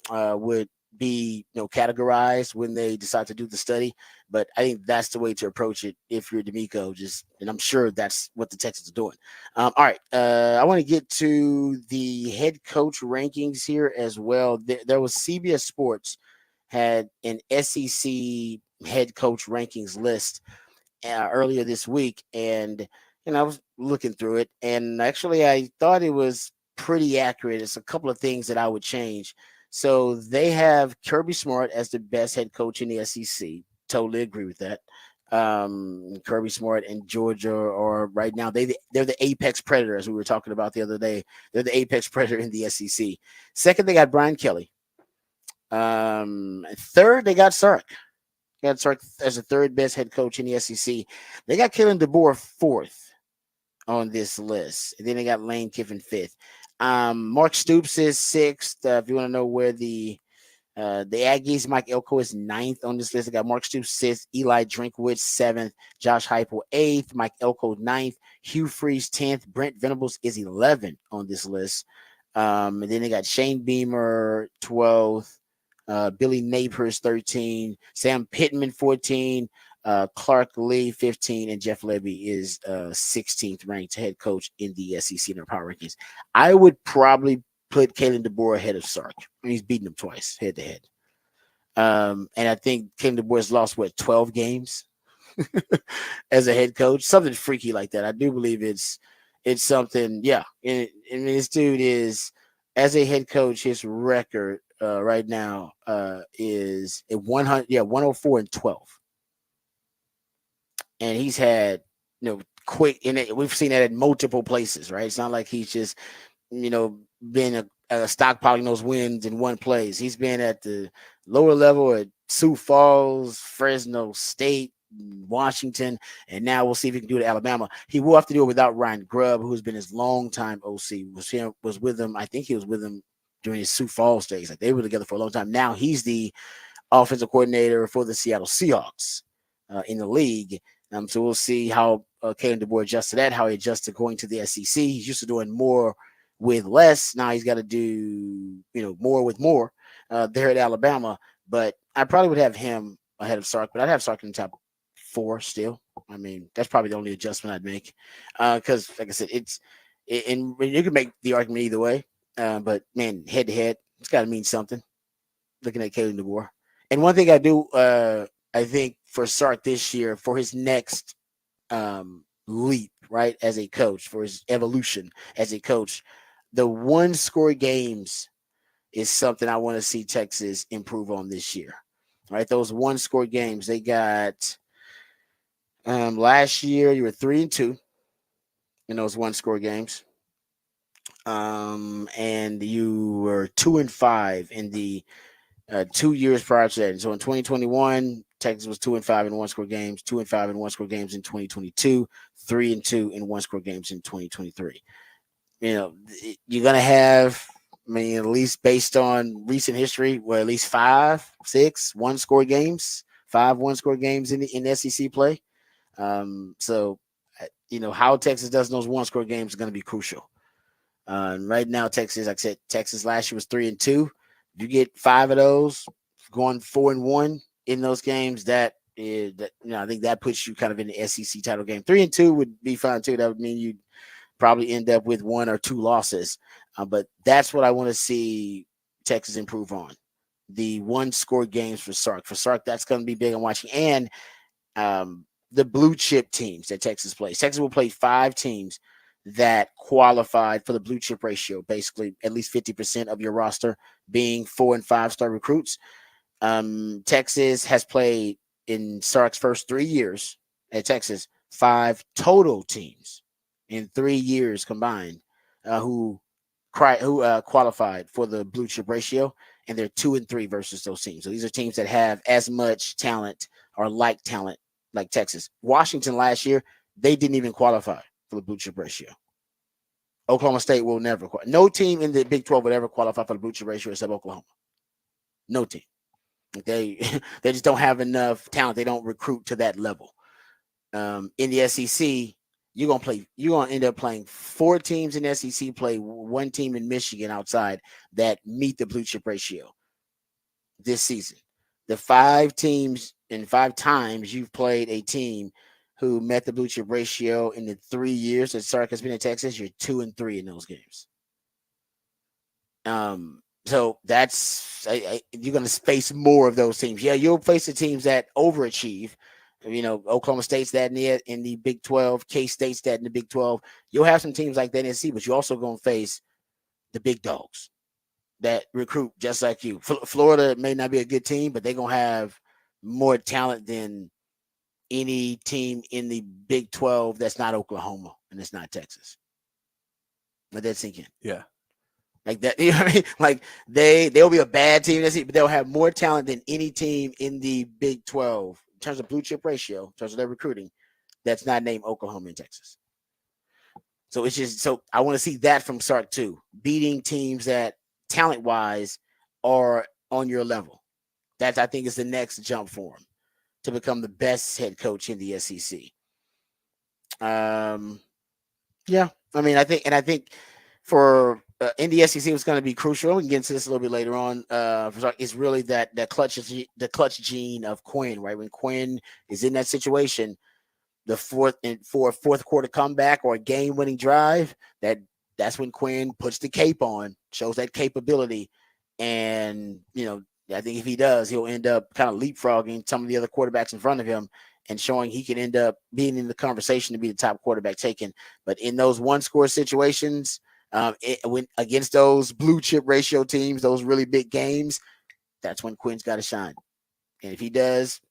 would be categorized when they decide to do the study, but I think that's the way to approach it if you're D'Amico. And I'm sure that's what the Texans are doing. All right, I want to get to the head coach rankings here as well. There was CBS Sports had an SEC head coach rankings list earlier this week, and I was looking through it, and actually I thought it was pretty accurate. It's a couple of things that I would change. So they have Kirby Smart as the best head coach in the SEC. Totally agree with that. Kirby Smart and Georgia are right now they're the apex predator, as we were talking about the other day. They're the apex predator in the SEC. Second, they got Brian Kelly. Third, they got Sark. They got Sark as the third best head coach in the SEC. They got Kalen DeBoer fourth on this list. And then they got Lane Kiffin fifth. Mark Stoops is sixth. If you want to know where the Aggies, Mike Elko is ninth on this list. They got Mark Stoops sixth, Eli Drinkwitz seventh, Josh Heupel eighth, Mike Elko ninth, Hugh Freeze 10th, Brent Venables is 11th on this list. And then they got Shane Beamer 12th, Billy Neighbors 13, Sam Pittman 14, Clark Lee 15, and Jeff Levy is 16th ranked head coach in the SEC in their power rankings. I would probably put Kalen DeBoer ahead of Sark. He's beaten him twice head to head. And I think Kalen DeBoer's lost 12 games as a head coach, something freaky like that. I do believe it's something. Yeah, and this dude is, as a head coach, his record right now is 104 and 12, and he's had quick. And we've seen that at multiple places, right? It's not like he's just, been stockpiling those wins in one place. He's been at the lower level at Sioux Falls, Fresno State, Washington, and now we'll see if he can do it at Alabama. He will have to do it without Ryan Grubb, who's been his longtime OC. Was with him. I think he was with him during his Sioux Falls days. Like they were together for a long time. Now he's the offensive coordinator for the Seattle Seahawks in the league. So we'll see how Kalen DeBoer adjusts to that, how he adjusts to going to the SEC. He's used to doing more with less. Now he's got to do, more with more there at Alabama. But I probably would have him ahead of Sark, but I'd have Sark in the top 4 still. I mean, that's probably the only adjustment I'd make. Because, like I said, and you can make the argument either way. But, man, head to head, it's got to mean something looking at Kalen DeBoer. And one thing I do, I think for Sark this year, for his next leap, right, as a coach, for his evolution as a coach, the one-score games is something I want to see Texas improve on this year. Right, those one-score games they got last year. You were 3-2 in those one-score games, and you were 2-5 in the 2 years prior to that. And so in 2021, Texas was 2-5 in one-score games, 2-5 in one-score games in 2022, 3-2 in one-score games in 2023. You're gonna have, I mean, at least based on recent history, at least 5, 6 one-score games, 5 one-score games in SEC play. So how Texas does those one-score games is going to be crucial. Right now, Texas, like I said, Texas last year was 3-2. You get 5 of those, going 4-1 in those games. I think that puts you kind of in the SEC title game. 3-2 would be fine too. That would mean you'd probably end up with 1 or 2 losses. But that's what I want to see Texas improve on. The one-score games for Sark. For Sark, that's going to be big on watching. And the blue chip teams that Texas plays. Texas will play 5 teams that qualified for the blue chip ratio, basically at least 50% of your roster being 4- and 5-star recruits. Texas has played in Sark's first 3 years at Texas 5 total teams in 3 years combined who qualified for the blue chip ratio, and they're 2-3 versus those teams. So these are teams that have as much talent or like talent like Texas. Washington last year, they didn't even qualify for the blue chip ratio. Oklahoma State will never qualify. No team in the Big 12 would ever qualify for the blue chip ratio except Oklahoma. No team. They just don't have enough talent. They don't recruit to that level. In the SEC, you're gonna end up playing 4 teams in SEC play, 1 team in Michigan outside that meet the blue chip ratio this season. The 5 teams and 5 times you've played a team who met the blue chip ratio in the 3 years that Sark has been in Texas, you're 2-3 in those games. So that's you're going to face more of those teams. Yeah, you'll face the teams that overachieve. Oklahoma State's that in the Big 12. K-State's that in the Big 12. You'll have some teams like that in SEC, but you're also going to face the big dogs that recruit just like you. Florida may not be a good team, but they're going to have more talent than any team in the Big 12 that's not Oklahoma and it's not Texas. Let that sink in. Yeah. Like that, you know what I mean? Like they'll be a bad team, but they'll have more talent than any team in the Big 12 in terms of blue chip ratio, in terms of their recruiting, that's not named Oklahoma and Texas. So it's just I want to see that from Sark too, beating teams that talent-wise are on your level. That I think is the next jump for him to become the best head coach in the SEC. Yeah, I mean, I think for in the SEC, it's going to be crucial. We can get into this a little bit later on. It's really the clutch gene of Quinn, right? When Quinn is in that situation, for a fourth quarter comeback or a game-winning drive, that's when Quinn puts the cape on, shows that capability, and I think if he does, he'll end up kind of leapfrogging some of the other quarterbacks in front of him and showing he can end up being in the conversation to be the top quarterback taken. But in those one-score situations, when against those blue chip ratio teams, those really big games, that's when Quinn's got to shine. And if he does,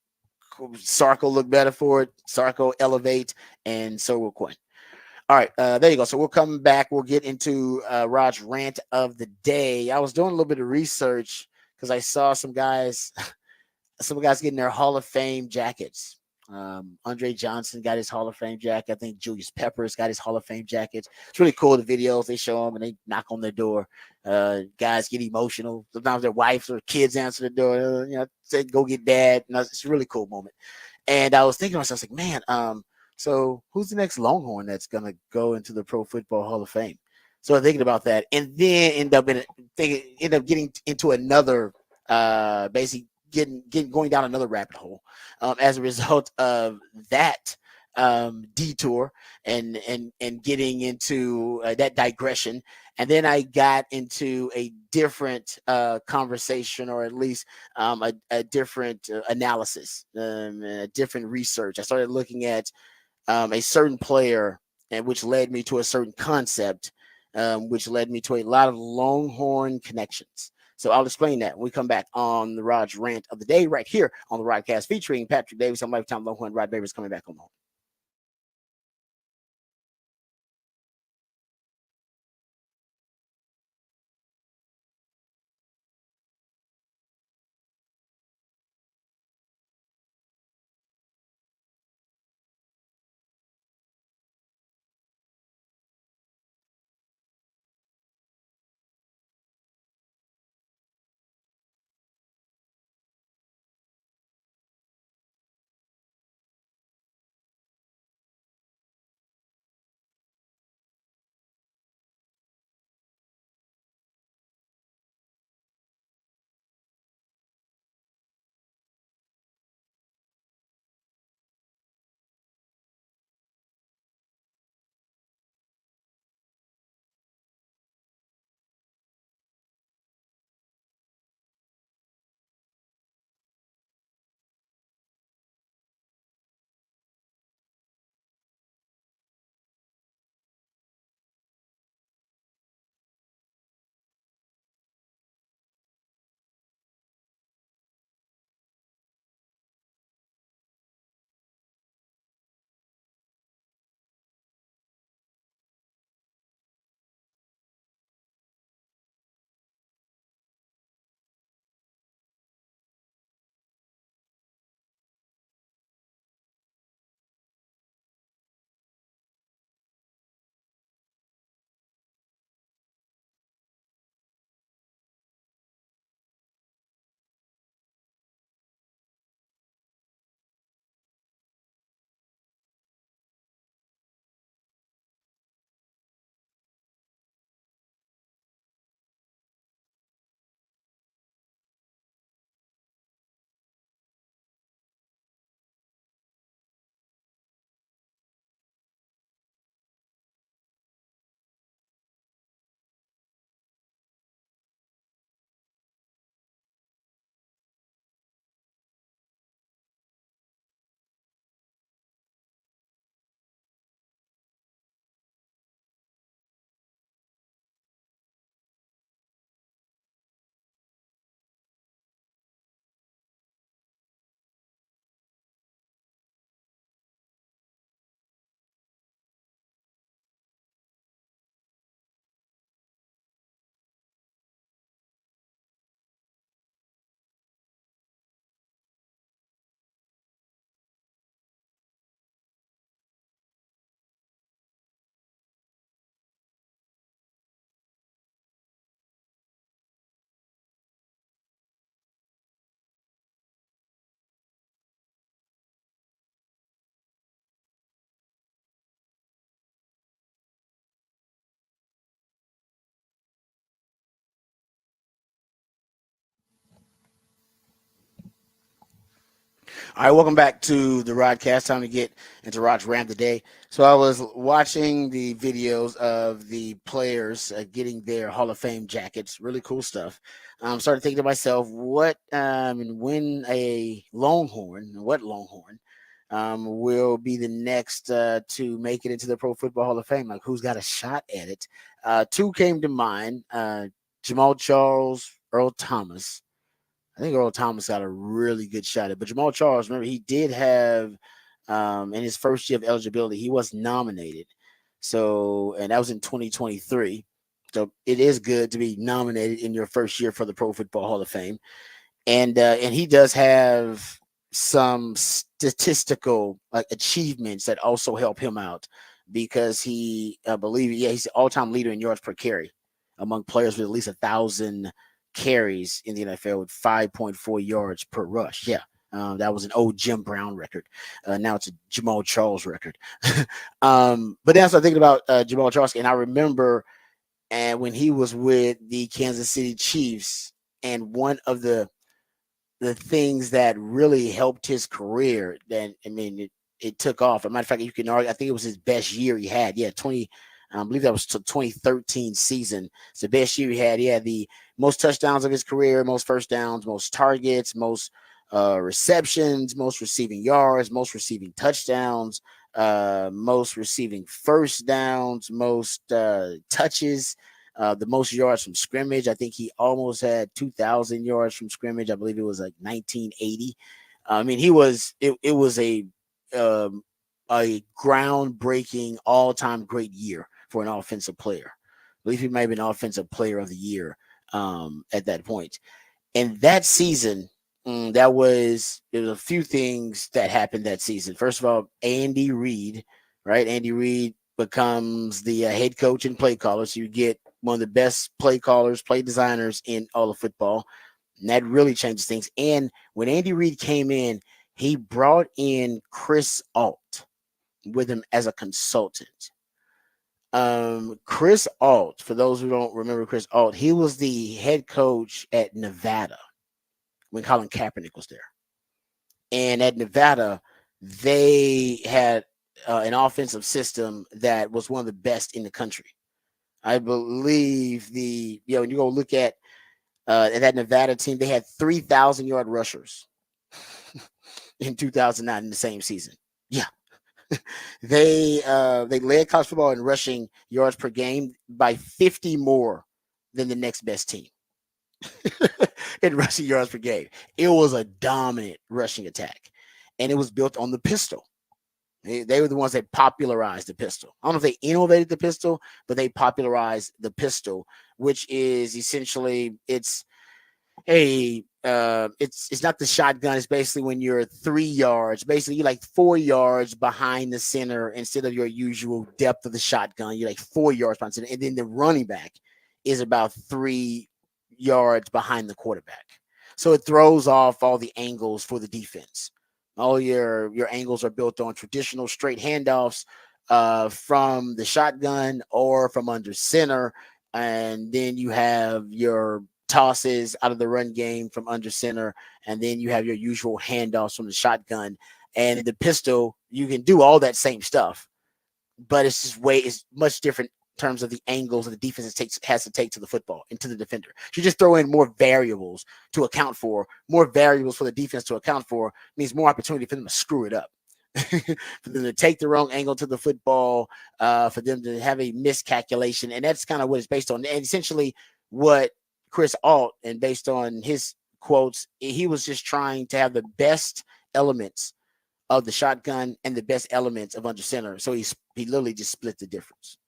Sarko look better for it. Sarko elevate, and so will Quinn. All right, there you go. So we'll come back. We'll get into Rod's rant of the day. I was doing a little bit of research because I saw some guys getting their Hall of Fame jackets. Andre Johnson got his Hall of Fame jacket. I think Julius Peppers got his Hall of Fame jacket. It's really cool. The videos they show them and they knock on their door. Guys get emotional. Sometimes their wives or kids answer the door. Say go get dad. It's a really cool moment. And I was thinking to myself, like, man, so who's the next Longhorn that's gonna go into the Pro Football Hall of Fame? So I'm thinking about that, and then end up getting into another basically getting going down another rabbit hole as a result of that detour and getting into that digression. And then I got into a different conversation, or at least a different analysis, a different research. I started looking at a certain player, and which led me to a certain concept, which led me to a lot of Longhorn connections. So I'll explain that when we come back on the Rod's rant of the day, right here on the Rodcast, featuring Patrick Davis on Lifetime Longhorn. Rod Babers coming back on the horn. All right, welcome back to the Rodcast. Time to get into Rod's rant today. So I was watching the videos of the players getting their Hall of Fame jackets. Really cool stuff. Started thinking to myself, and when what Longhorn will be the next to make it into the Pro Football Hall of Fame? Like, who's got a shot at it? Two came to mind: Jamal Charles, Earl Thomas. I think Earl Thomas got a really good shot at it. But Jamal Charles, remember, he did have in his first year of eligibility, he was nominated. So, and that was in 2023. So it is good to be nominated in your first year for the Pro Football Hall of Fame. And he does have some statistical achievements that also help him out because he, I believe, yeah, he's the all-time leader in yards per carry among players with at least 1,000 carries in the NFL with 5.4 yards per rush. Yeah. That was an old Jim Brown record. Now it's a Jamal Charles record. But then I started thinking about Jamal Charles, and I remember and when he was with the Kansas City Chiefs, and one of the things that really helped his career, then I mean it took off. As a matter of fact, you can argue, I think it was his best year he had. Yeah, 20, I believe that was the 2013 season. It's the best year he had. He had the most touchdowns of his career, most first downs, most targets, most receptions, most receiving yards, most receiving touchdowns, most receiving first downs, most touches, the most yards from scrimmage. I think he almost had 2,000 yards from scrimmage. I believe it was like 1980. I mean, it was a groundbreaking all time great year for an offensive player. I believe he may have been offensive player of the year at that point. And that season, there was a few things that happened that season. First of all, Andy Reid, right? Andy Reid becomes the head coach and play caller. So you get one of the best play callers, play designers in all of football. And that really changes things. And when Andy Reid came in, he brought in Chris Alt with him as a consultant. Chris Alt, for those who don't remember Chris Alt, he was the head coach at Nevada when Colin Kaepernick was there. And at Nevada, they had an offensive system that was one of the best in the country. I believe when you go look at that Nevada team, they had 3,000-yard rushers in 2009 in the same season. Yeah. They led college football in rushing yards per game by 50 more than the next best team in rushing yards per game. It was a dominant rushing attack, and it was built on the pistol. They were the ones that popularized the pistol. I don't know if they innovated the pistol, but they popularized the pistol, which is essentially it's not the shotgun. It's basically when you're 3 yards, basically you're like 4 yards behind the center instead of your usual depth of the shotgun. You're like 4 yards behind the center, and then the running back is about 3 yards behind the quarterback. So it throws off all the angles for the defense. All your angles are built on traditional straight handoffs from the shotgun or from under center, and then you have your tosses out of the run game from under center, and then you have your usual handoffs from the shotgun. And the pistol, you can do all that same stuff, but it's much different in terms of the angles that the defense has to take to the football and to the defender. So you just throw in more variables to account for, more variables for the defense to account for means more opportunity for them to screw it up. For them to take the wrong angle to the football, for them to have a miscalculation. And that's kind of what it's based on. And essentially what Chris Alt, and based on his quotes, he was just trying to have the best elements of the shotgun and the best elements of under center. So he literally just split the difference.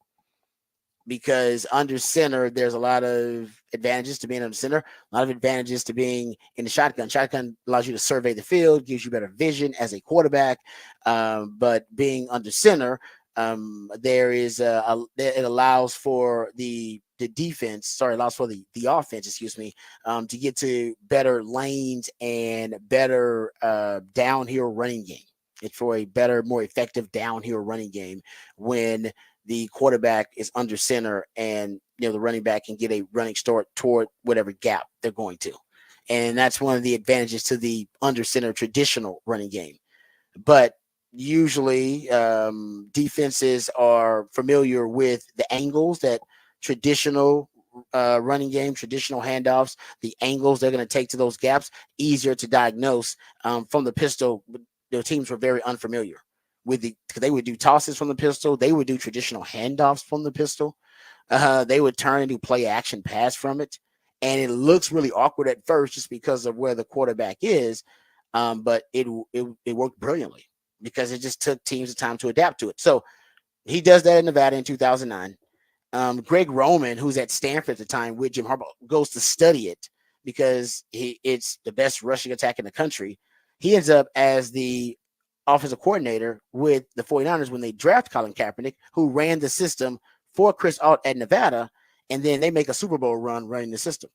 Because under center, there's a lot of advantages to being under center, a lot of advantages to being in the shotgun. Shotgun allows you to survey the field, gives you better vision as a quarterback. But being under center, there is it allows for the defense, allows for the offense, excuse me, to get to better lanes and better downhill running game. It's for a better, more effective downhill running game when the quarterback is under center and the running back can get a running start toward whatever gap they're going to. And that's one of the advantages to the under center traditional running game. But usually defenses are familiar with the angles that traditional running game, traditional handoffs, the angles they're going to take to those gaps, easier to diagnose from the pistol. The teams were very unfamiliar with they would do tosses from the pistol. They would do traditional handoffs from the pistol. They would turn and do play action pass from it. and it looks really awkward at first just because of where the quarterback is. But it worked brilliantly because it just took teams the time to adapt to it. So he does that in Nevada in 2009. Greg Roman, who's at Stanford at the time with Jim Harbaugh, goes to study it because it's the best rushing attack in the country. He ends up as the offensive coordinator with the 49ers when they draft Colin Kaepernick, who ran the system for Chris Alt at Nevada, and then they make a Super Bowl run running the system.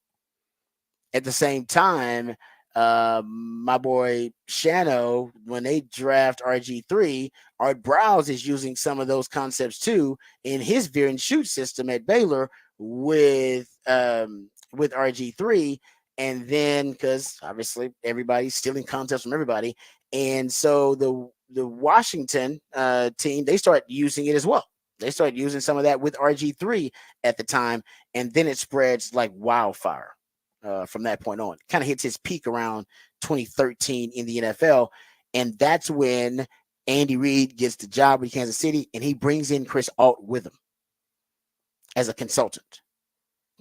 At the same time, my boy Shano, when they draft RG3, Art Browse is using some of those concepts too in his veer and shoot system at Baylor with RG3. And then because obviously everybody's stealing concepts from everybody, and so the Washington team, they start using it as well. They start using some of that with RG3 at the time, and then it spreads like wildfire. From that point on, kind of hits his peak around 2013 in the NFL, and that's when Andy Reid gets the job with Kansas City, and he brings in Chris Alt with him as a consultant.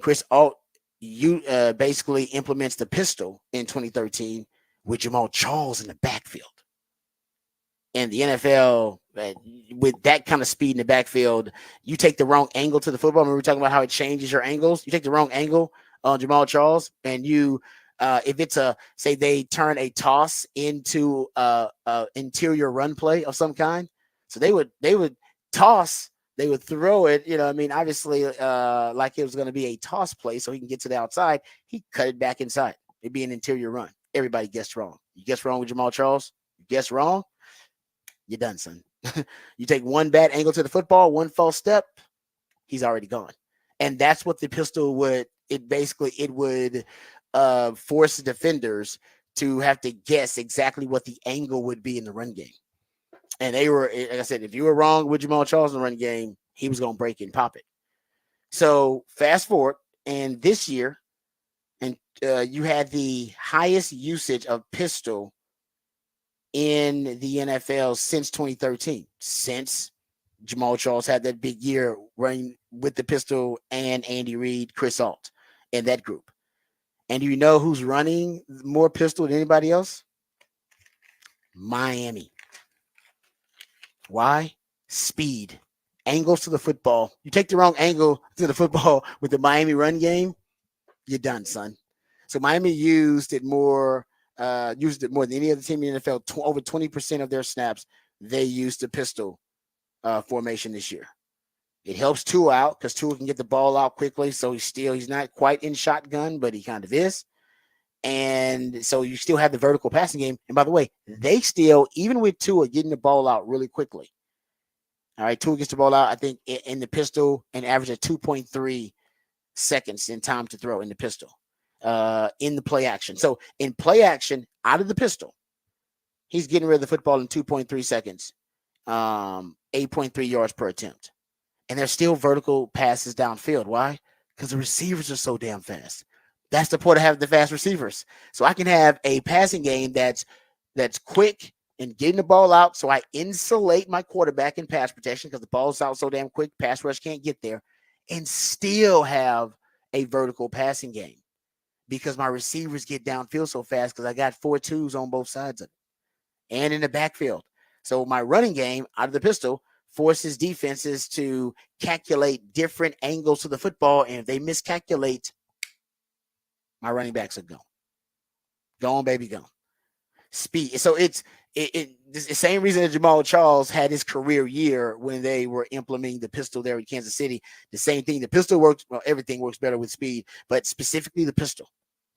Chris Alt basically implements the pistol in 2013 with Jamal Charles in the backfield. And the NFL, with that kind of speed in the backfield, you take the wrong angle to the football. Remember we were talking about how it changes your angles. You take the wrong angle on Jamal Charles, and you, if it's say they turn a toss into a interior run play of some kind, so they would toss, they would throw it. You know, I mean, obviously, like it was going to be a toss play, so he can get to the outside. He cut it back inside. It'd be an interior run. Everybody guessed wrong. You guessed wrong with Jamal Charles. You guessed wrong. You're done, son. You take one bad angle to the football, one false step, he's already gone. And that's what the pistol would. It would force the defenders to have to guess exactly what the angle would be in the run game. And they were, like I said, if you were wrong with Jamal Charles in the run game, he was going to break it and pop it. So fast forward, and this year, and you had the highest usage of pistol in the NFL since 2013, since Jamal Charles had that big year running with the pistol, and Andy Reid, Chris Alt in that group. And do you know who's running more pistol than anybody else? Miami. Why? Speed. Angles to the football. You take the wrong angle to the football with the Miami run game, you're done, son. So Miami used it more than any other team in the NFL. Over 20% of their snaps, they used the pistol formation this year. It helps Tua out because Tua can get the ball out quickly. So he's not quite in shotgun, but he kind of is. And so you still have the vertical passing game. And by the way, they still, even with Tua getting the ball out really quickly. All right, Tua gets the ball out, I think, in the pistol and average at 2.3 seconds in time to throw in the pistol. In the play action. So in play action, out of the pistol, he's getting rid of the football in 2.3 seconds, 8.3 yards per attempt. And there's still vertical passes downfield. Why? Because the receivers are so damn fast. That's the point of having the fast receivers. So I can have a passing game that's quick and getting the ball out, so I insulate my quarterback in pass protection because the ball's out so damn quick, pass rush can't get there, and still have a vertical passing game because my receivers get downfield so fast because I got 4.2s on both sides of it and in the backfield. So my running game out of the pistol forces defenses to calculate different angles to the football, and if they miscalculate, my running backs are gone. Gone, baby, gone. Speed. So it's the same reason that Jamal Charles had his career year when they were implementing the pistol there in Kansas City. The same thing. The pistol works. Well, everything works better with speed, but specifically the pistol,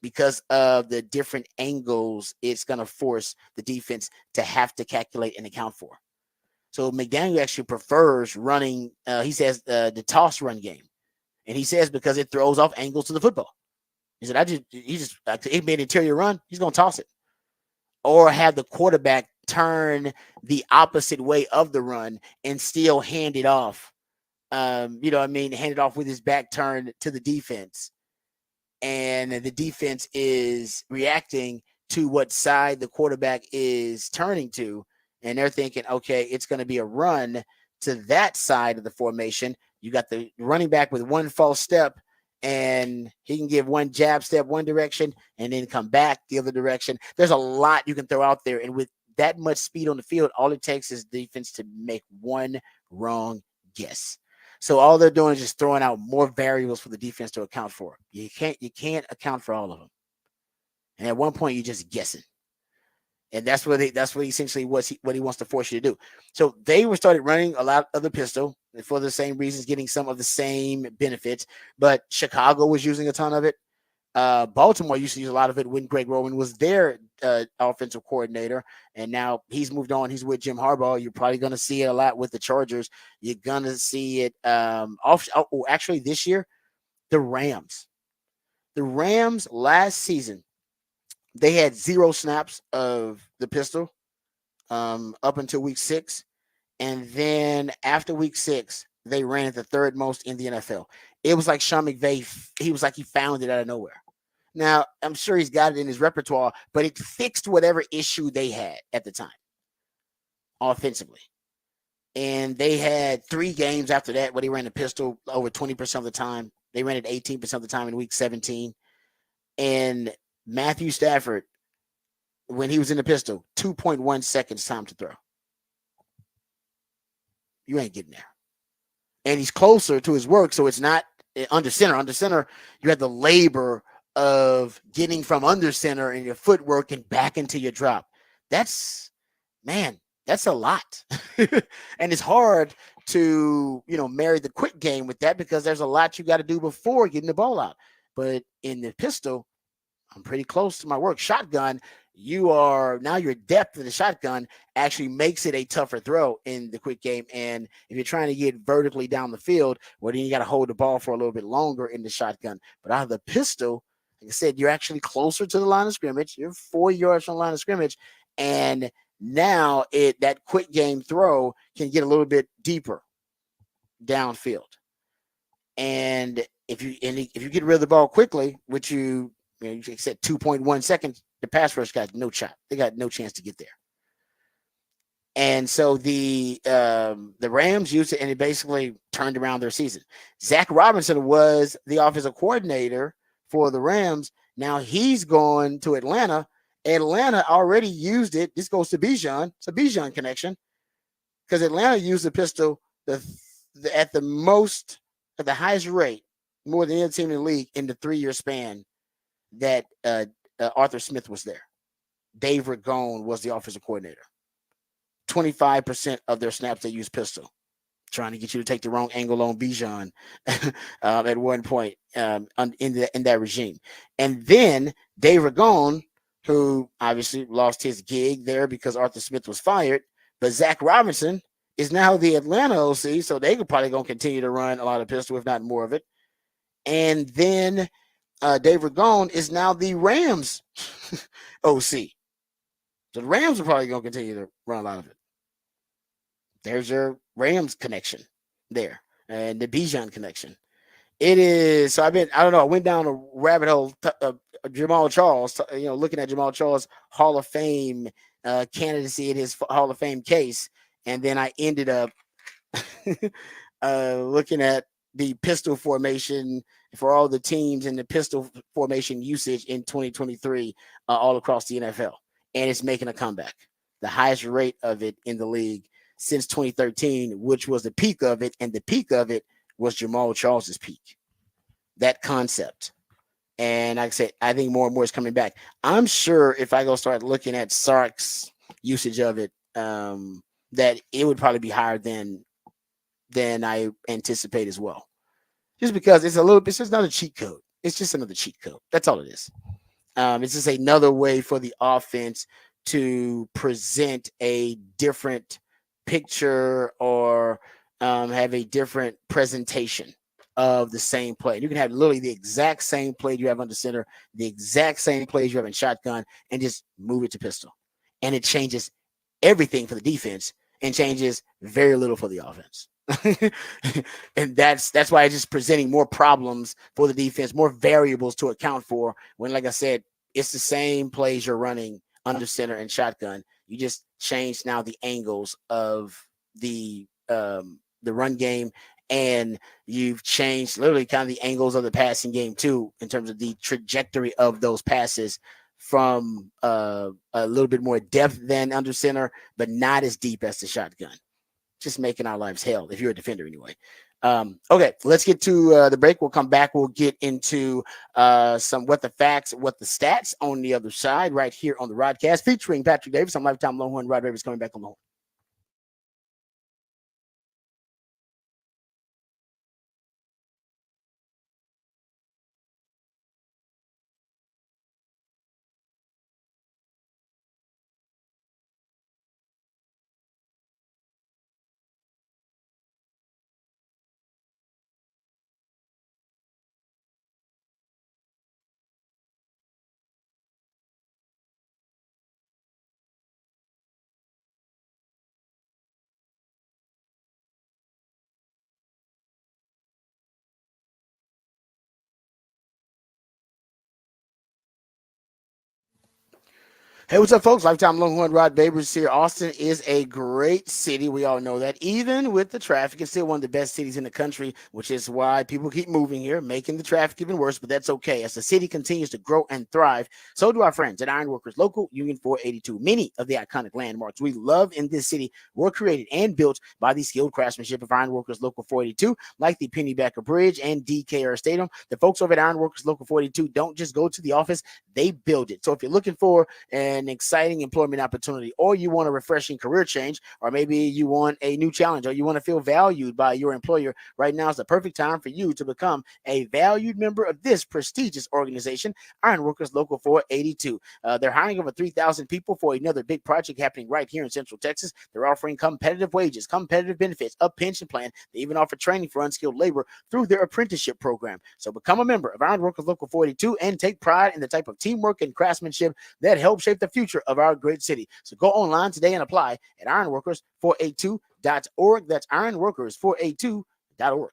because of the different angles, it's going to force the defense to have to calculate and account for. So McDaniel actually prefers running. He says the toss run game, and he says because it throws off angles to the football. He said, it made an interior run. He's going to toss it. Or have the quarterback turn the opposite way of the run and still hand it off. Hand it off with his back turned to the defense. And the defense is reacting to what side the quarterback is turning to. And they're thinking, okay, it's going to be a run to that side of the formation. You got the running back with one false step, and he can give one jab step one direction and then come back the other direction. There's a lot you can throw out there, and with that much speed on the field, all it takes is defense to make one wrong guess. So all they're doing is just throwing out more variables for the defense to account for. You can't account for all of them. And at one point, you're just guessing. And that's what essentially what he wants to force you to do. So they were started running a lot of the pistol for the same reasons, getting some of the same benefits. But Chicago was using a ton of it. Baltimore used to use a lot of it when Greg Roman was their offensive coordinator, and now he's moved on. He's with Jim Harbaugh. You're probably going to see it a lot with the Chargers. You're going to see it actually this year, the Rams. The Rams last season, they had 0 snaps of the pistol up until week 6. And then after week 6, they ran it the third most in the NFL. It was like Sean McVay. He was like he found it out of nowhere. Now, I'm sure he's got it in his repertoire, but it fixed whatever issue they had at the time offensively. And they had 3 games after that where they ran the pistol over 20% of the time. They ran it 18% of the time in week 17. And Matthew Stafford, when he was in the pistol, 2.1 seconds time to throw. You ain't getting there. And he's closer to his work, so it's not under center. Under center, you have the labor of getting from under center and your footwork and back into your drop. That's a lot. And it's hard to, marry the quick game with that because there's a lot you got to do before getting the ball out. But in the pistol, I'm pretty close to my work. Shotgun, your depth of the shotgun actually makes it a tougher throw in the quick game. And if you're trying to get vertically down the field, well, then you got to hold the ball for a little bit longer in the shotgun. But out of the pistol, like I said, you're actually closer to the line of scrimmage. You're 4 yards from the line of scrimmage. And now that quick game throw can get a little bit deeper downfield. And if you get rid of the ball quickly, which you said 2.1 seconds, the pass rush got no shot. They got no chance to get there. And so the Rams used it, and it basically turned around their season. Zach Robinson was the offensive coordinator for the Rams. Now he's going to Atlanta. Atlanta already used it. This goes to Bijan. It's a Bijan connection because Atlanta used the pistol at the highest rate, more than any other team in the league in the 3-year span that Arthur Smith was there. Dave Ragone was the offensive coordinator. 25% of their snaps they used pistol, trying to get you to take the wrong angle on Bijan at one point in that regime. And then Dave Ragone, who obviously lost his gig there because Arthur Smith was fired, but Zach Robinson is now the Atlanta OC, so they could probably going to continue to run a lot of pistol, if not more of it. And then Dave Ragone is now the Rams OC. So the Rams are probably going to continue to run a lot of it. There's your Rams connection there and the Bijan connection. It is. So I went down a rabbit hole, Jamal Charles, looking at Jamal Charles' Hall of Fame candidacy in his Hall of Fame case. And then I ended up looking at the pistol formation for all the teams and the pistol formation usage in 2023 all across the NFL. And it's making a comeback. The highest rate of it in the league since 2013, which was the peak of it. And the peak of it was Jamal Charles's peak. That concept. And like I said, I think more and more is coming back. I'm sure if I go start looking at Sark's usage of it, that it would probably be higher than I anticipate as well. Just because it's just another cheat code. It's just another cheat code. That's all it is. It's just another way for the offense to present a different picture or have a different presentation of the same play. You can have literally the exact same play you have under center, the exact same plays you have in shotgun, and just move it to pistol. And it changes everything for the defense and changes very little for the offense. And that's why it's just presenting more problems for the defense, more variables to account for when, like I said, it's the same plays you're running under center and shotgun. You just change now the angles of the run game and you've changed literally kind of the angles of the passing game too, in terms of the trajectory of those passes from a little bit more depth than under center, but not as deep as the shotgun. Just making our lives hell if you're a defender anyway. Okay, let's get to the break. We'll come back. We'll get into some what the facts, what the stats on the other side right here on the Rodcast featuring Patrick Davis. I'm Lifetime Longhorn. Rod Davis coming back on the horn. Hey, what's up, folks? Lifetime Longhorn Rod Babers here. Austin is a great city. We all know that. Even with the traffic, it's still one of the best cities in the country, which is why people keep moving here, making the traffic even worse, but that's okay. As the city continues to grow and thrive, so do our friends at Ironworkers Local Union 482. Many of the iconic landmarks we love in this city were created and built by the skilled craftsmanship of Ironworkers Local 482, like the Pennybacker Bridge and DKR Stadium. The folks over at Ironworkers Local 482 don't just go to the office, they build it. So if you're looking for an exciting employment opportunity, or you want a refreshing career change, or maybe you want a new challenge, or you want to feel valued by your employer, right now is the perfect time for you to become a valued member of this prestigious organization, Ironworkers Local 482. They're hiring over 3,000 people for another big project happening right here in Central Texas. They're offering competitive wages, competitive benefits, a pension plan. They even offer training for unskilled labor through their apprenticeship program. So become a member of Ironworkers Local 482 and take pride in the type of teamwork and craftsmanship that help shape the future of our great city. So go online today and apply at ironworkers482.org. That's ironworkers482.org.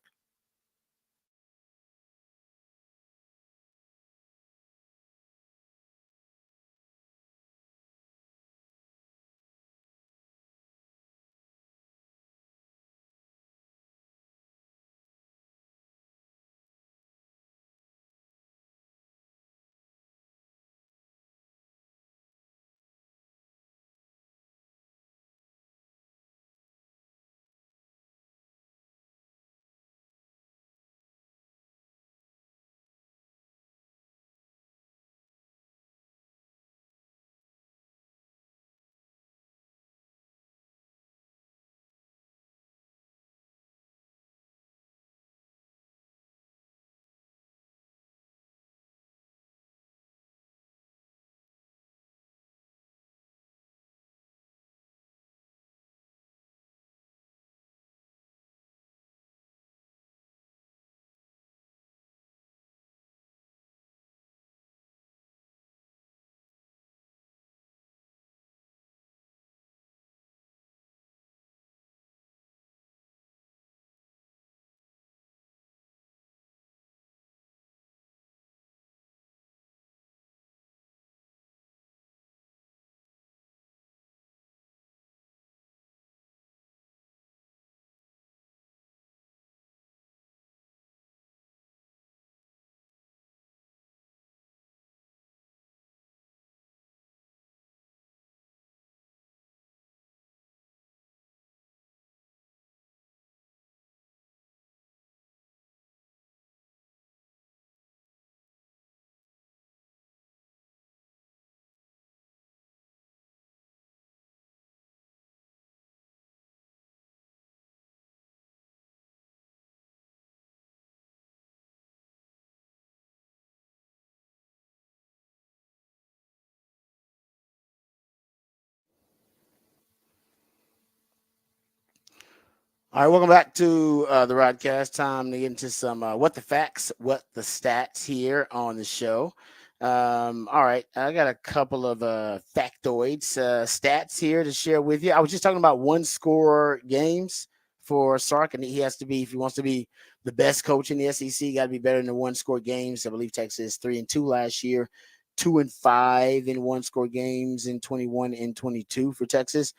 All right, welcome back to the Rodcast. Time to get into some what the facts, what the stats here on the show. All right, I got a couple of factoids, stats here to share with you. I was just talking about one score games for Sark, and he has to be, if he wants to be the best coach in the SEC, got to be better than one score games. I believe Texas 3-2 last year, 2-5 in one score games in 21 and 22 for Texas.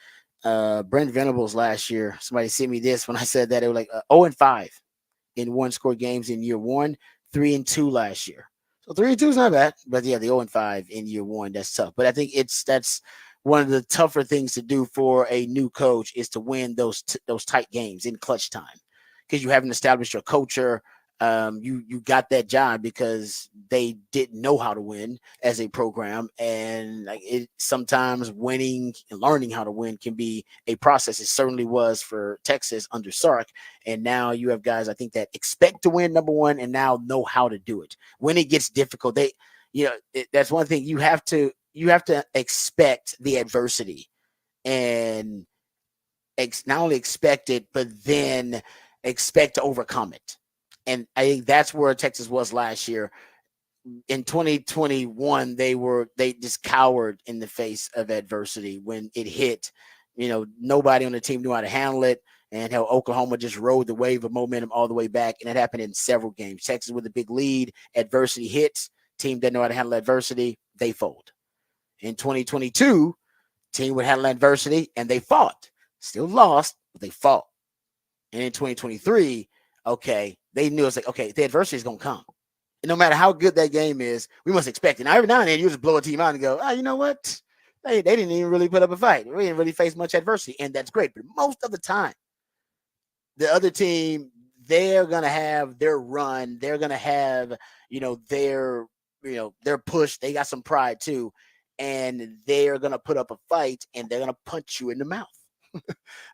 Brent Venables last year. Somebody sent me this when I said that. It was like 0-5 in one-score games in year one, 3-2 last year. So 3-2 is not bad, but yeah, the 0-5 in year one, that's tough. But I think that's one of the tougher things to do for a new coach is to win those tight games in clutch time because you haven't established your culture. You got that job because they didn't know how to win as a program, and like it sometimes winning and learning how to win can be a process. It certainly was for Texas under Sark, and now you have guys I think that expect to win number one and now know how to do it when it gets difficult. That's one thing you have to expect the adversity and not only expect it but then expect to overcome it. And I think that's where Texas was last year. In 2021, they just cowered in the face of adversity when it hit. Nobody on the team knew how to handle it, and how Oklahoma just rode the wave of momentum all the way back, and it happened in several games. Texas with a big lead, adversity hits, team doesn't know how to handle adversity, they fold. In 2022, team would handle adversity, and they fought. Still lost, but they fought. And in 2023, okay, they knew it's like, okay, the adversity is going to come. And no matter how good that game is, we must expect it. Now, every now and then, you just blow a team out and go, you know what? They didn't even really put up a fight. We didn't really face much adversity, and that's great. But most of the time, the other team, they're going to have their run. They're going to have, their push. They got some pride, too. And they're going to put up a fight, and they're going to punch you in the mouth.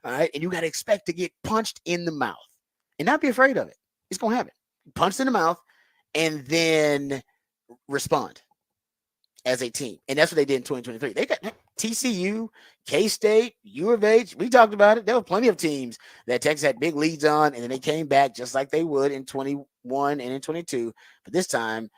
All right? And you got to expect to get punched in the mouth and not be afraid of it. It's going to happen. Punched in the mouth and then respond as a team. And that's what they did in 2023. They got TCU, K-State, U of H. We talked about it. There were plenty of teams that Texas had big leads on, and then they came back just like they would in 21 and in 22. But this time,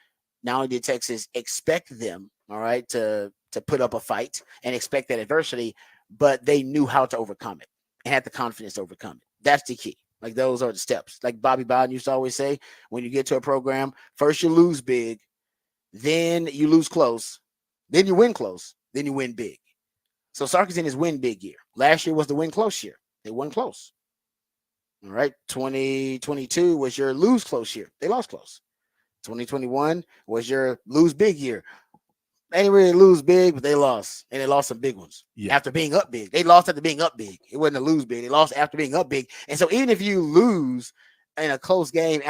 not only did Texas expect them, all right, to put up a fight and expect that adversity, but they knew how to overcome it and had the confidence to overcome it. That's the key. Like, those are the steps. Like Bobby Bowden used to always say, when you get to a program, first you lose big, then you lose close, then you win close, then you win big. So Sark is in his win big year. Last year was the win close year. They won close. All right. 2022 was your lose close year. They lost close. 2021 was your lose big year. They didn't really lose big, but they lost. And they lost some big ones after being up big. They lost after being up big. It wasn't a lose big. They lost after being up big. And so even if you lose in a close game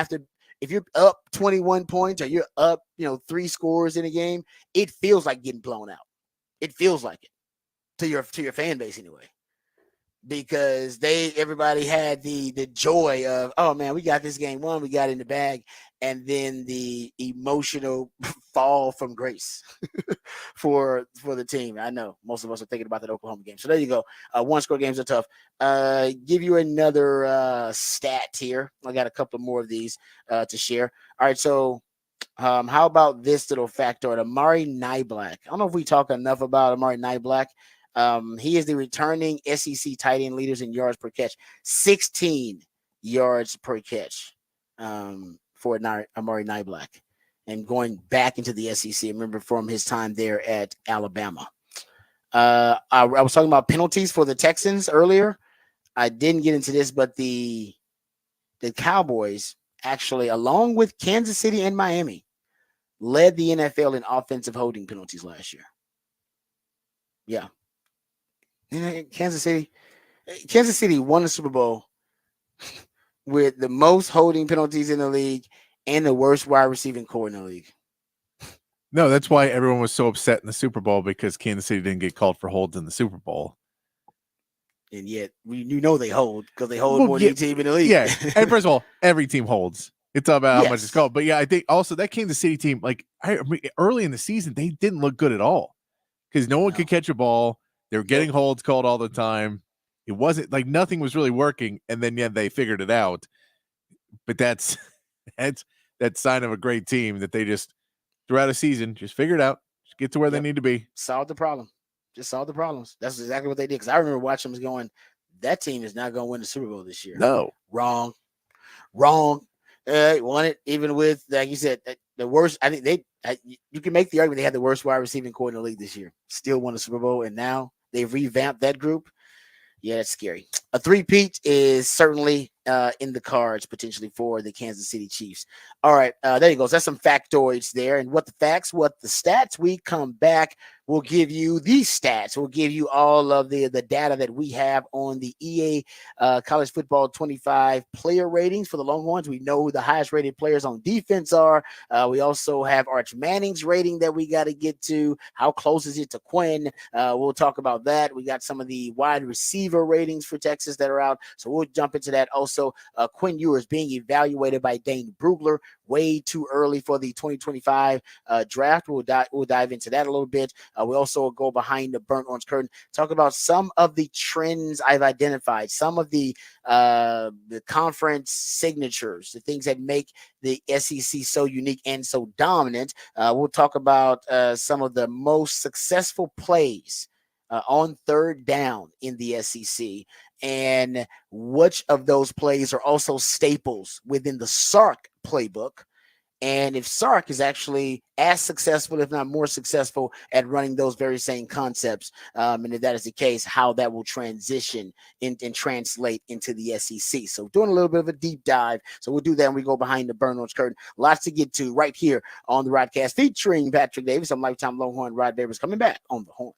if you're up 21 points or you're up, 3 scores in a game, it feels like getting blown out. It feels like it to your fan base anyway. Because everybody had the joy of, oh man, we got this game won, we got in the bag, and then the emotional fall from grace for the team. I know most of us are thinking about that Oklahoma game. So there you go. One score games are tough. Give you another stat here. I got a couple more of these to share. All right, so how about this little factoid? Amari Niblack. I don't know if we talk enough about Amari Niblack. He is the returning SEC tight end leaders in yards per catch, 16 yards per catch for Amari Niblack. And going back into the SEC, I remember from his time there at Alabama. I was talking about penalties for the Texans earlier. I didn't get into this, but the Cowboys actually, along with Kansas City and Miami, led the NFL in offensive holding penalties last year. Yeah. Kansas City won the Super Bowl with the most holding penalties in the league and the worst wide receiving core in the league. No, that's why everyone was so upset in the Super Bowl, because Kansas City didn't get called for holds in the Super Bowl. And yet, they hold because they hold more than any team in the league. Yeah, and first of all, every team holds. It's all about how much it's called. But yeah, I think also that Kansas City team, early in the season, they didn't look good at all because no one could catch a ball. They were getting holds called all the time. It wasn't like nothing was really working, and then they figured it out. But that's sign of a great team that they just throughout a season just figured out, just get to where they need to be. Solve the problem. Just solve the problems. That's exactly what they did. Because I remember watching them going, that team is not going to win the Super Bowl this year. No. Wrong. Won it even with, like you said, the worst. I think you can make the argument they had the worst wide receiving core in the league this year. Still won the Super Bowl, and now they've revamped that group. Yeah, that's scary. A three-peat is certainly in the cards potentially for the Kansas City Chiefs. All right, there you go. So that's some factoids there. And what the facts, what the stats. We come back. We'll give you these stats. We'll give you all of the data that we have on the EA College Football 25 player ratings for the Longhorns. We know who the highest rated players on defense are. We also have Arch Manning's rating that we got to get to. How close is it to Quinn? We'll talk about that. We got some of the wide receiver ratings for Texas that are out. So we'll jump into that. Also, Quinn Ewers being evaluated by Dane Brugler way too early for the 2025 draft. We'll dive into that a little bit. We also go behind the burnt orange curtain, talk about some of the trends I've identified, some of the conference signatures, the things that make the SEC so unique and so dominant. We'll talk about some of the most successful plays on third down in the SEC, and which of those plays are also staples within the Sark playbook. And if Sark is actually as successful, if not more successful, at running those very same concepts, and if that is the case, how that will transition and translate into the SEC. So doing a little bit of a deep dive. So we'll do that and we go behind the burn orange curtain. Lots to get to right here on the Rodcast featuring Patrick Davis. I'm lifetime Longhorn Rod Davis coming back on the horn.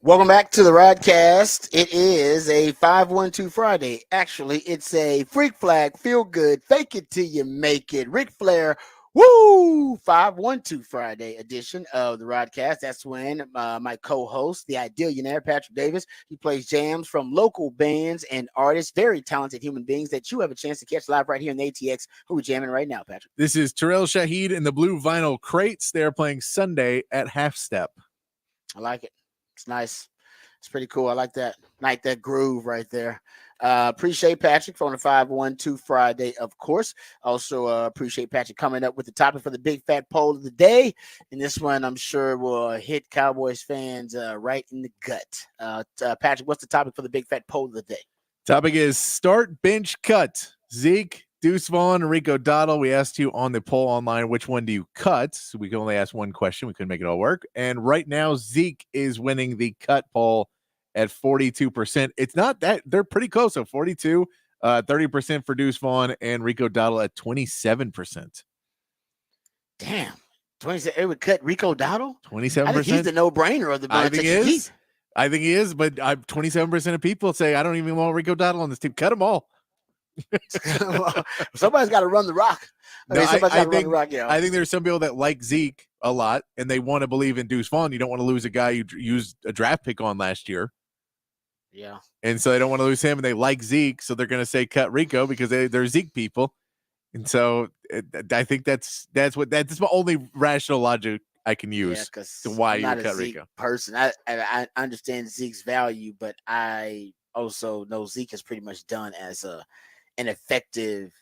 Welcome back to the Rodcast. It is a 512 Friday. Actually, it's a freak flag, feel good, fake it till you make it. Ric Flair Woo! 512 Friday edition of the Rodcast. That's when my co-host, the Idealionaire Patrick Davis, he plays jams from local bands and artists, very talented human beings that you have a chance to catch live right here in the ATX. Who are we jamming right now, Patrick? This is Terrell Shahid and the Blue Vinyl Crates. They're playing Sunday at Half Step. I like it. It's nice. It's pretty cool. I like that. Like that groove right there. Appreciate Patrick for on the 512 Friday, of course. Also appreciate Patrick coming up with the topic for the big fat poll of the day. And this one, I'm sure, will hit Cowboys fans right in the gut. Patrick, what's the topic for the big fat poll of the day? Topic is start, bench, cut. Zeke, Deuce Vaughn, and Rico Dottle. We asked you on the poll online, which one do you cut? So we can only ask one question. We couldn't make it all work. And right now, Zeke is winning the cut poll at 42%. It's not that they're pretty close. So 42, 30% for Deuce Vaughn and Rico Dottle at 27%. Damn. 27. It would cut Rico Dottle? 27%. I think he's the no-brainer of the bunch. I think he is, but 27% of people say, I don't even want Rico Dottle on this team. Cut them all. Somebody's got to run the rock. I think there's some people that like Zeke a lot, and they want to believe in Deuce Vaughn. You don't want to lose a guy you used a draft pick on last year. Yeah. And so they don't want to lose him, and they like Zeke, so they're going to say cut Rico because they're Zeke people. And so I think that's my only rational logic I can use to why you cut Rico. Person, I understand Zeke's value, but I also know Zeke is pretty much done as an effective,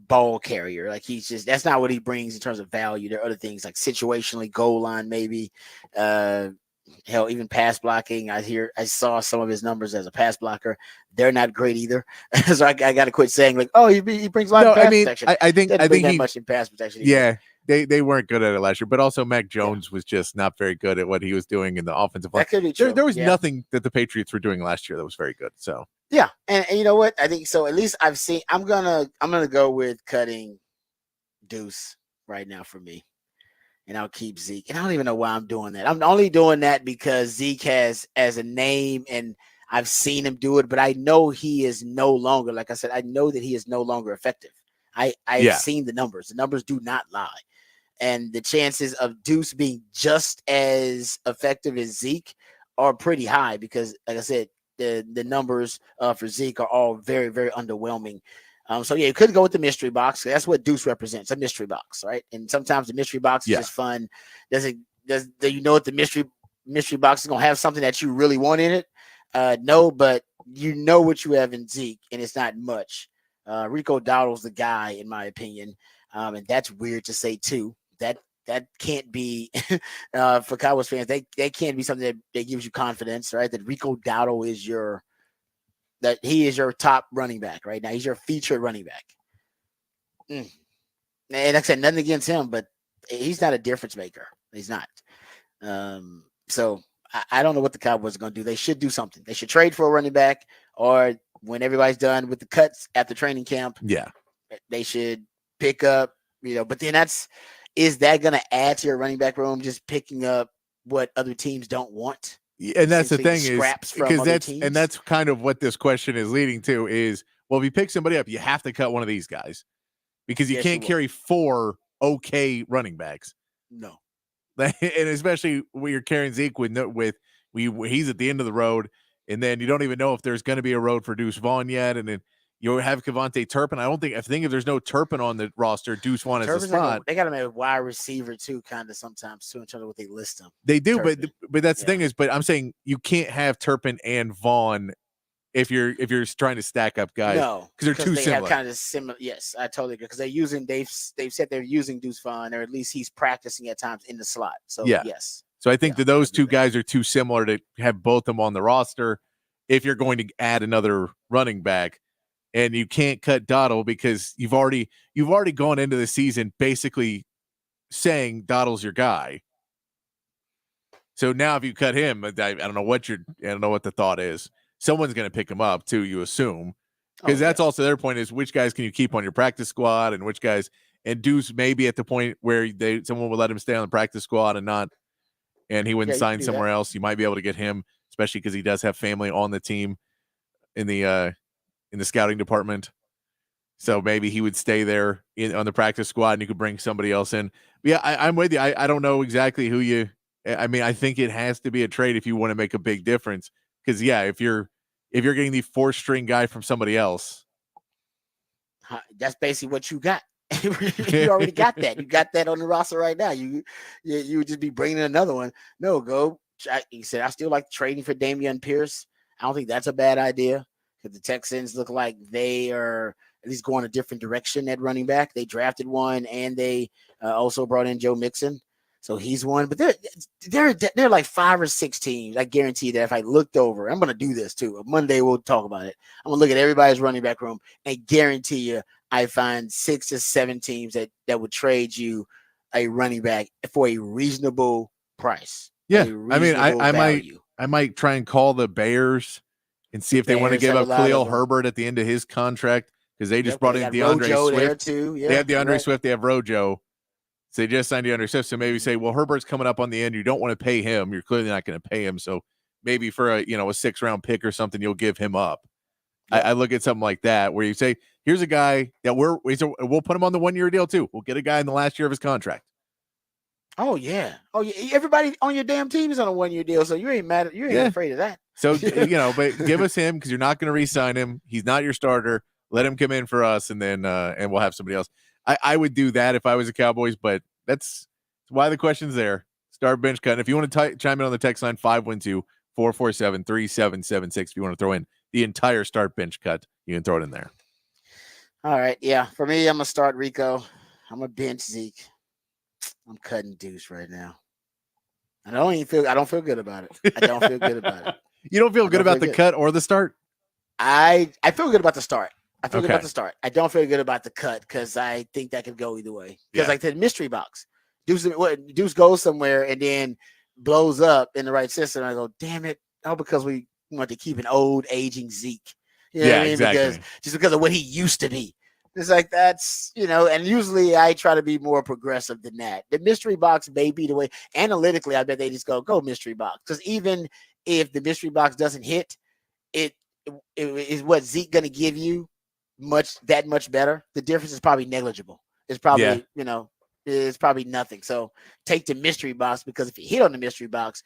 ball carrier. Like that's not what he brings in terms of value. There are other things like situationally, goal line, maybe. Hell, even pass blocking. I saw some of his numbers as a pass blocker. They're not great either. So I got to quit saying like, oh, he brings a lot of pass protection. I think that much in pass protection. Either. Yeah, they weren't good at it last year. But also Mac Jones was just not very good at what he was doing in the offensive line. That could be true. There was nothing that the Patriots were doing last year that was very good. So yeah, and you know what? I think so. At least I've seen. I'm gonna go with cutting Deuce right now for me. And I'll keep Zeke. And I don't even know why I'm doing that. I'm only doing that because Zeke has as a name and I've seen him do it, but I know he is no longer, like I said, I know that he is no longer effective. I've seen the numbers. The numbers do not lie. And the chances of Deuce being just as effective as Zeke are pretty high because, like I said, the numbers for Zeke are all very, very underwhelming. So you could go with the mystery box. That's what Deuce represents, a mystery box, right? And sometimes the mystery box is just fun. Do you know what the mystery box is gonna have something that you really want in it? No, but you know what you have in Zeke, and it's not much. Rico Dowdle's the guy, in my opinion, and that's weird to say too. That can't be for Cowboys fans. That can't be something that gives you confidence, right? That Rico Dowdle is he is your top running back right now. He's your featured running back. And like I said, nothing against him, but he's not a difference maker. He's not. So I don't know what the Cowboys are going to do. They should do something. They should trade for a running back, or when everybody's done with the cuts after training camp, they should pick up, but then is that going to add to your running back room, just picking up what other teams don't want? And that's the thing is because that's kind of what this question is leading to is, well, if you pick somebody up, you have to cut one of these guys because you can't carry 4 okay running backs. No. And especially when you're carrying Zeke he's at the end of the road, and then you don't even know if there's going to be a road for Deuce Vaughn yet, and then you have Kevontae Turpin. I think if there's no Turpin on the roster, Deuce Vaughn is the spot. They got him a wide receiver too, kind of sometimes too, in terms of what they list him. They do, Turpin. but that's the thing is, but I'm saying you can't have Turpin and Vaughn if you're trying to stack up guys. No, because they're too similar. Have kind of similar. Yes, I totally agree. Because they've said they're using Deuce Vaughn, or at least he's practicing at times in the slot. So yes. So I think that those two guys are too similar to have both of them on the roster if you're going to add another running back. And you can't cut Dottle because you've already gone into the season basically saying Dottle's your guy. So now if you cut him, I don't know what the thought is. Someone's going to pick him up too, you assume, because that's also their point is which guys can you keep on your practice squad and which guys. And Deuce may be at the point where someone will let him stay on the practice squad and he wouldn't sign somewhere else. You might be able to get him, especially because he does have family on the team in the scouting department. So maybe he would stay there on the practice squad and you could bring somebody else in. But yeah, I'm with you. I don't know exactly who you I mean, I think it has to be a trade if you want to make a big difference. Because yeah, if you're getting the fourth string guy from somebody else. That's basically what you got. You already got that. You got that on the roster right now. You would just be bringing another one. No, go. He said, I still like trading for Damian Pierce. I don't think that's a bad idea because the Texans look like they are at least going a different direction at running back. They drafted one and they also brought in Joe Mixon. So he's one, but they're like 5 or 6 teams. I guarantee that if I looked over, I'm going to do this too. Monday we'll talk about it. I'm going to look at everybody's running back room and guarantee you I find 6 to 7 teams that would trade you a running back for a reasonable price. Yeah, I mean, Value. I might try and call the Bears and see if they want to Bears give have a up lot of Khalil them. Herbert at the end of his contract because they just Yep, brought they in got DeAndre Rojo there Swift. too. Yeah, They have DeAndre right. Swift. They have Rojo. So they just signed DeAndre Swift. So maybe say, well, Herbert's coming up on the end. You don't want to pay him. You're clearly not going to pay him. So maybe for a 6-round pick or something, you'll give him up. Yep. I look at something like that where you say, here's a guy that we'll put him on the 1-year deal too. We'll get a guy in the last year of his contract. Oh yeah. Everybody on your damn team is on a 1-year deal, so you ain't mad. You ain't afraid of that. So but give us him because you're not going to re-sign him. He's not your starter. Let him come in for us, and then and we'll have somebody else. I would do that if I was a Cowboys, but that's why the question's there. Start bench cut. And if you want to chime in on the text line 512-447-3776, if you want to throw in the entire start bench cut, you can throw it in there. All right, yeah. For me, I'm gonna start Rico. I'm gonna bench Zeke. I'm cutting Deuce right now. I don't feel good about it. I don't feel good about it. You don't feel good about the cut or the start? I feel good about the start. I feel good about the start. I don't feel good about the cut because I think that could go either way. Because like the mystery box, Deuce goes somewhere and then blows up in the right system. I go, damn it! Oh, because we want to keep an old aging Zeke. You know what I mean? Exactly. Because of what he used to be. It's like that's and usually I try to be more progressive than that. The mystery box may be the way. Analytically, I bet they just go mystery box because even if the mystery box doesn't hit, it is what Zeke going to give you much better. The difference is probably negligible. It's probably it's probably nothing. So take the mystery box because if you hit on the mystery box,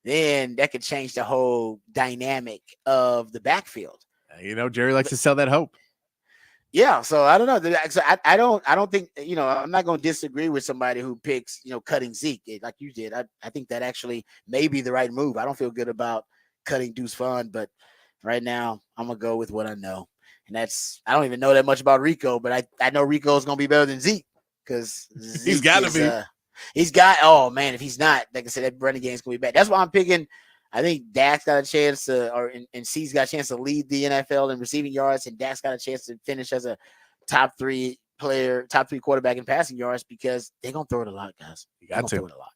then that could change the whole dynamic of the backfield. Jerry likes to sell that hope. Yeah, so I don't know. So I don't think I'm not going to disagree with somebody who picks cutting Zeke like you did. I think that actually may be the right move. I don't feel good about cutting Deuce Vaughn, but right now I'm gonna go with what I know, and that's I don't even know that much about Rico, but I know Rico is gonna be better than Zeke because he's got to be. He's got. Oh man, if he's not, like I said, that running game's gonna be bad. That's why I'm picking. I think Dak's got a chance to, and C's got a chance to lead the NFL in receiving yards, and Dak's got a chance to finish as a top 3 quarterback in passing yards because they're gonna throw it a lot, guys. You got to throw it a lot.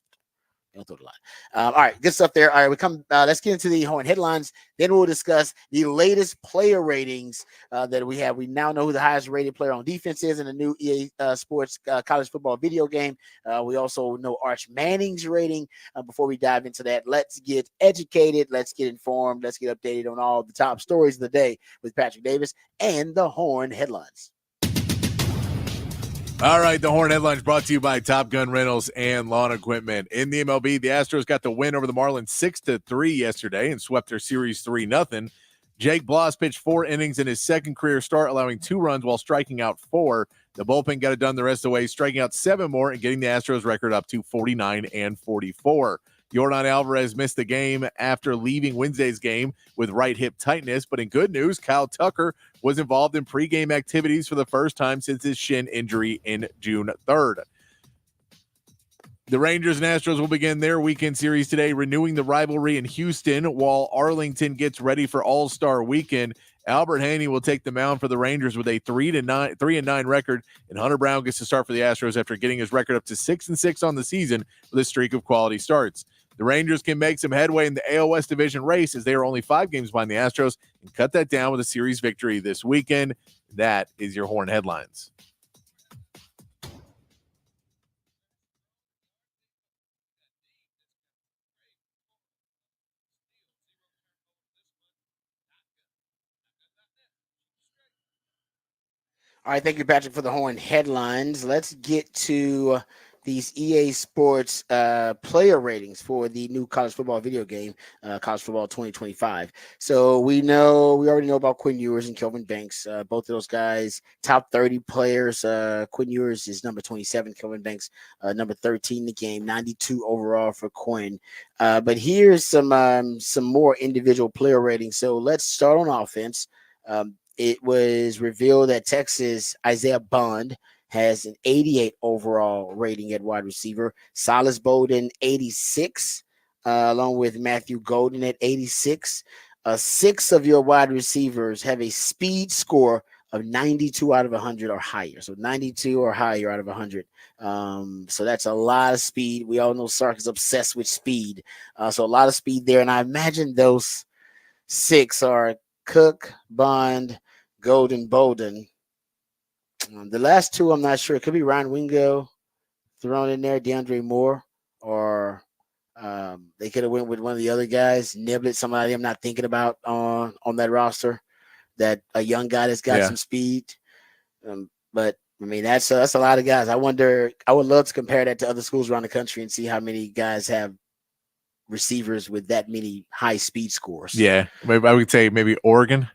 They'll throw it a lot. All right, good stuff there. All right, we come. Let's get into the Horn headlines. Then we'll discuss the latest player ratings that we have. We now know who the highest rated player on defense is in the new EA Sports college football video game. We also know Arch Manning's rating. Before we dive into that, let's get educated. Let's get informed. Let's get updated on all the top stories of the day with Patrick Davis and the Horn headlines. All right, the Horn headlines brought to you by Top Gun Rentals and Lawn Equipment. In the MLB, the Astros got the win over the Marlins 6-3 yesterday and swept their series 3-0. Jake Bloss pitched 4 innings in his second career start, allowing 2 runs while striking out 4. The bullpen got it done the rest of the way, striking out 7 more and getting the Astros record up to 49-44. Yordan Alvarez missed the game after leaving Wednesday's game with right hip tightness. But in good news, Kyle Tucker was involved in pregame activities for the first time since his shin injury in June 3rd. The Rangers and Astros will begin their weekend series today, renewing the rivalry in Houston while Arlington gets ready for All-Star Weekend. Albert Haney will take the mound for the Rangers with a 3-9 record, and Hunter Brown gets to start for the Astros after getting his record up to 6-6 on the season with a streak of quality starts. The Rangers can make some headway in the AL West division race as they are only 5 games behind the Astros and cut that down with a series victory this weekend. That is your Horn headlines. All right, thank you, Patrick, for the horn headlines. Let's get to these EA Sports player ratings for the new college football video game, College Football 2025. So we already know about Quinn Ewers and Kelvin Banks. Both of those guys, top 30 players. Quinn Ewers is number 27, Kelvin Banks number 13 in the game, 92 overall for Quinn. But here's some more individual player ratings. So let's start on offense. It was revealed that Texas Isaiah Bond has an 88 overall rating at wide receiver. Silas Bowden, 86, along with Matthew Golden at 86. 6 of your wide receivers have a speed score of 92 out of 100 or higher. So 92 or higher out of 100. So that's a lot of speed. We all know Sark is obsessed with speed. So a lot of speed there. And I imagine those 6 are Cook, Bond, Golden, Bowden. The last 2, I'm not sure. It could be Ryan Wingo thrown in there, DeAndre Moore, or they could have went with one of the other guys, Niblett, somebody I'm not thinking about on that roster. That a young guy that's got some speed. But I mean, that's a lot of guys. I wonder. I would love to compare that to other schools around the country and see how many guys have receivers with that many high speed scores. Yeah, maybe I would say maybe Oregon.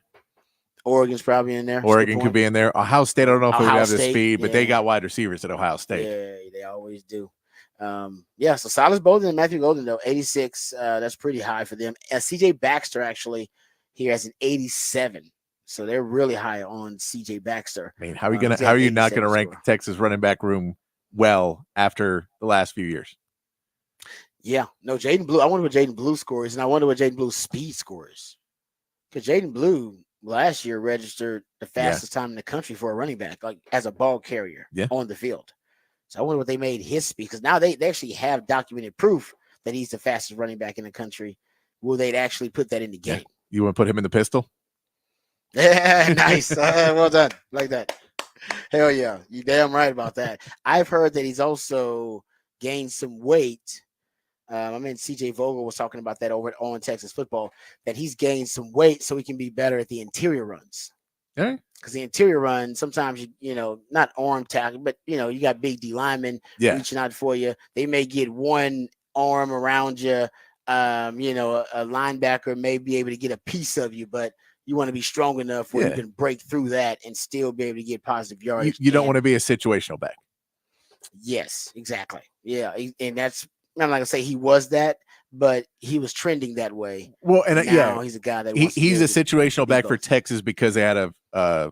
Oregon's probably in there. Oregon could be in there. Ohio State, I don't know if they would have the speed, but they got wide receivers at Ohio State. Yeah, they always do. So Silas Bowden and Matthew Golden, though, 86. That's pretty high for them. CJ Baxter, actually, he has an 87. So they're really high on CJ Baxter. I mean, how are you not gonna rank Texas running back room well after the last few years? Yeah, no, Jaden Blue. I wonder what Jaden Blue scores, and I wonder what Jaden Blue's speed scores. Because Jaden Blue last year registered the fastest time in the country for a running back, like as a ball carrier on the field. So I wonder what they made his speed, because now they actually have documented proof that he's the fastest running back in the country. Will they actually put that in the game? You want to put him in the pistol? Yeah, nice. Well done. Like that. Hell yeah. You damn right about that. I've heard that he's also gained some weight. CJ Vogel was talking about that over on Texas football, that he's gained some weight so he can be better at the interior runs. Because the interior run, sometimes you not arm tackle, but you got big D linemen reaching out for you. They may get one arm around you. A linebacker may be able to get a piece of you, but you want to be strong enough where you can break through that and still be able to get positive yards. You don't want to be a situational back. Yes, exactly. Yeah, and that's, I'm not gonna say he was that, but he was trending that way. Well, and now he's a guy that he's a situational back for Texas because they had a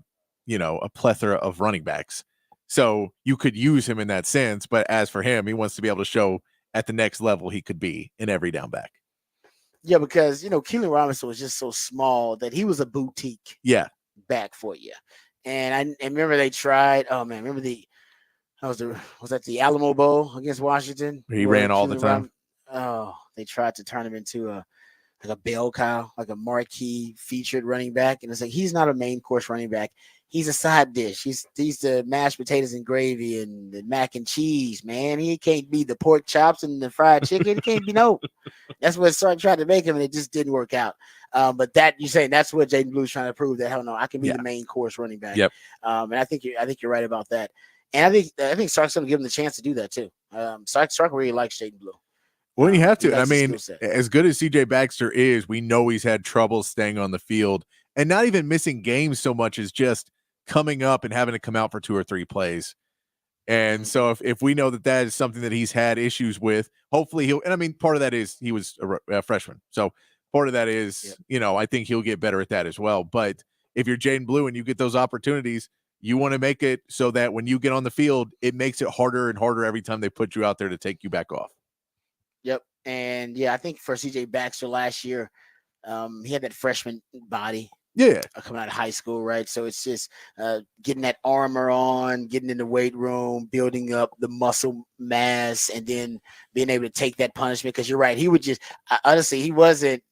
plethora of running backs, so you could use him in that sense. But as for him, he wants to be able to show at the next level he could be in every down back. Yeah, because Keelan Robinson was just so small that he was a boutique back for you. And I remember they tried. Oh man, remember was that the Alamo Bowl against Washington? He ran all the time. They tried to turn him into a bell cow, like a marquee featured running back, and it's like he's not a main course running back. He's a side dish. He's the mashed potatoes and gravy and the mac and cheese, man. He can't be the pork chops and the fried chicken. It can't be That's what Sark tried to make him, and it just didn't work out. But that you're saying that's what Jaden Blue's trying to prove, that hell no, I can be the main course running back. Yep. And I think you're right about that. And I think Sark's going to give him the chance to do that too. Sark really likes Jaden Blue. Well, you have to. I mean, as good as CJ Baxter is, we know he's had trouble staying on the field, and not even missing games so much as just coming up and having to come out for 2 or 3 plays. And so if we know that is something that he's had issues with, hopefully he'll, and I mean, part of that is he was a freshman. So part of that is, I think he'll get better at that as well. But if you're Jaden Blue and you get those opportunities, you want to make it so that when you get on the field, it makes it harder and harder every time they put you out there to take you back off. Yep. And I think for CJ Baxter last year, he had that freshman body. Yeah. Coming out of high school, right? So it's just getting that armor on, getting in the weight room, building up the muscle mass, and then being able to take that punishment. Because you're right, he would just honestly, he wasn't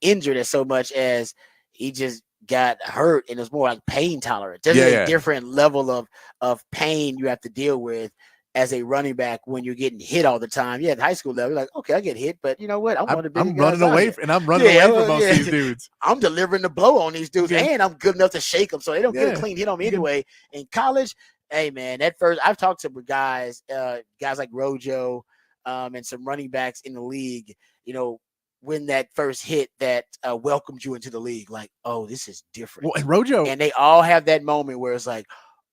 injured as so much as he just got hurt, and it was more like pain tolerant. There's a different level of pain you have to deal with as a running back when you're getting hit all the time. Yeah, at high school level, you're like, okay, I get hit, but you know what? I'm one of the bigger I'm guys running out away here. and I'm running away from most of these dudes. I'm delivering the blow on these dudes, Yeah. and I'm good enough to shake them so they don't get a Yeah. clean hit on me anyway. In college, hey man, that first I've talked to guys like Rojo, and some running backs in the league. You know, when that first hit that welcomed you into the league, like, oh, this is different. Well, and Rojo, And they all have that moment where it's like,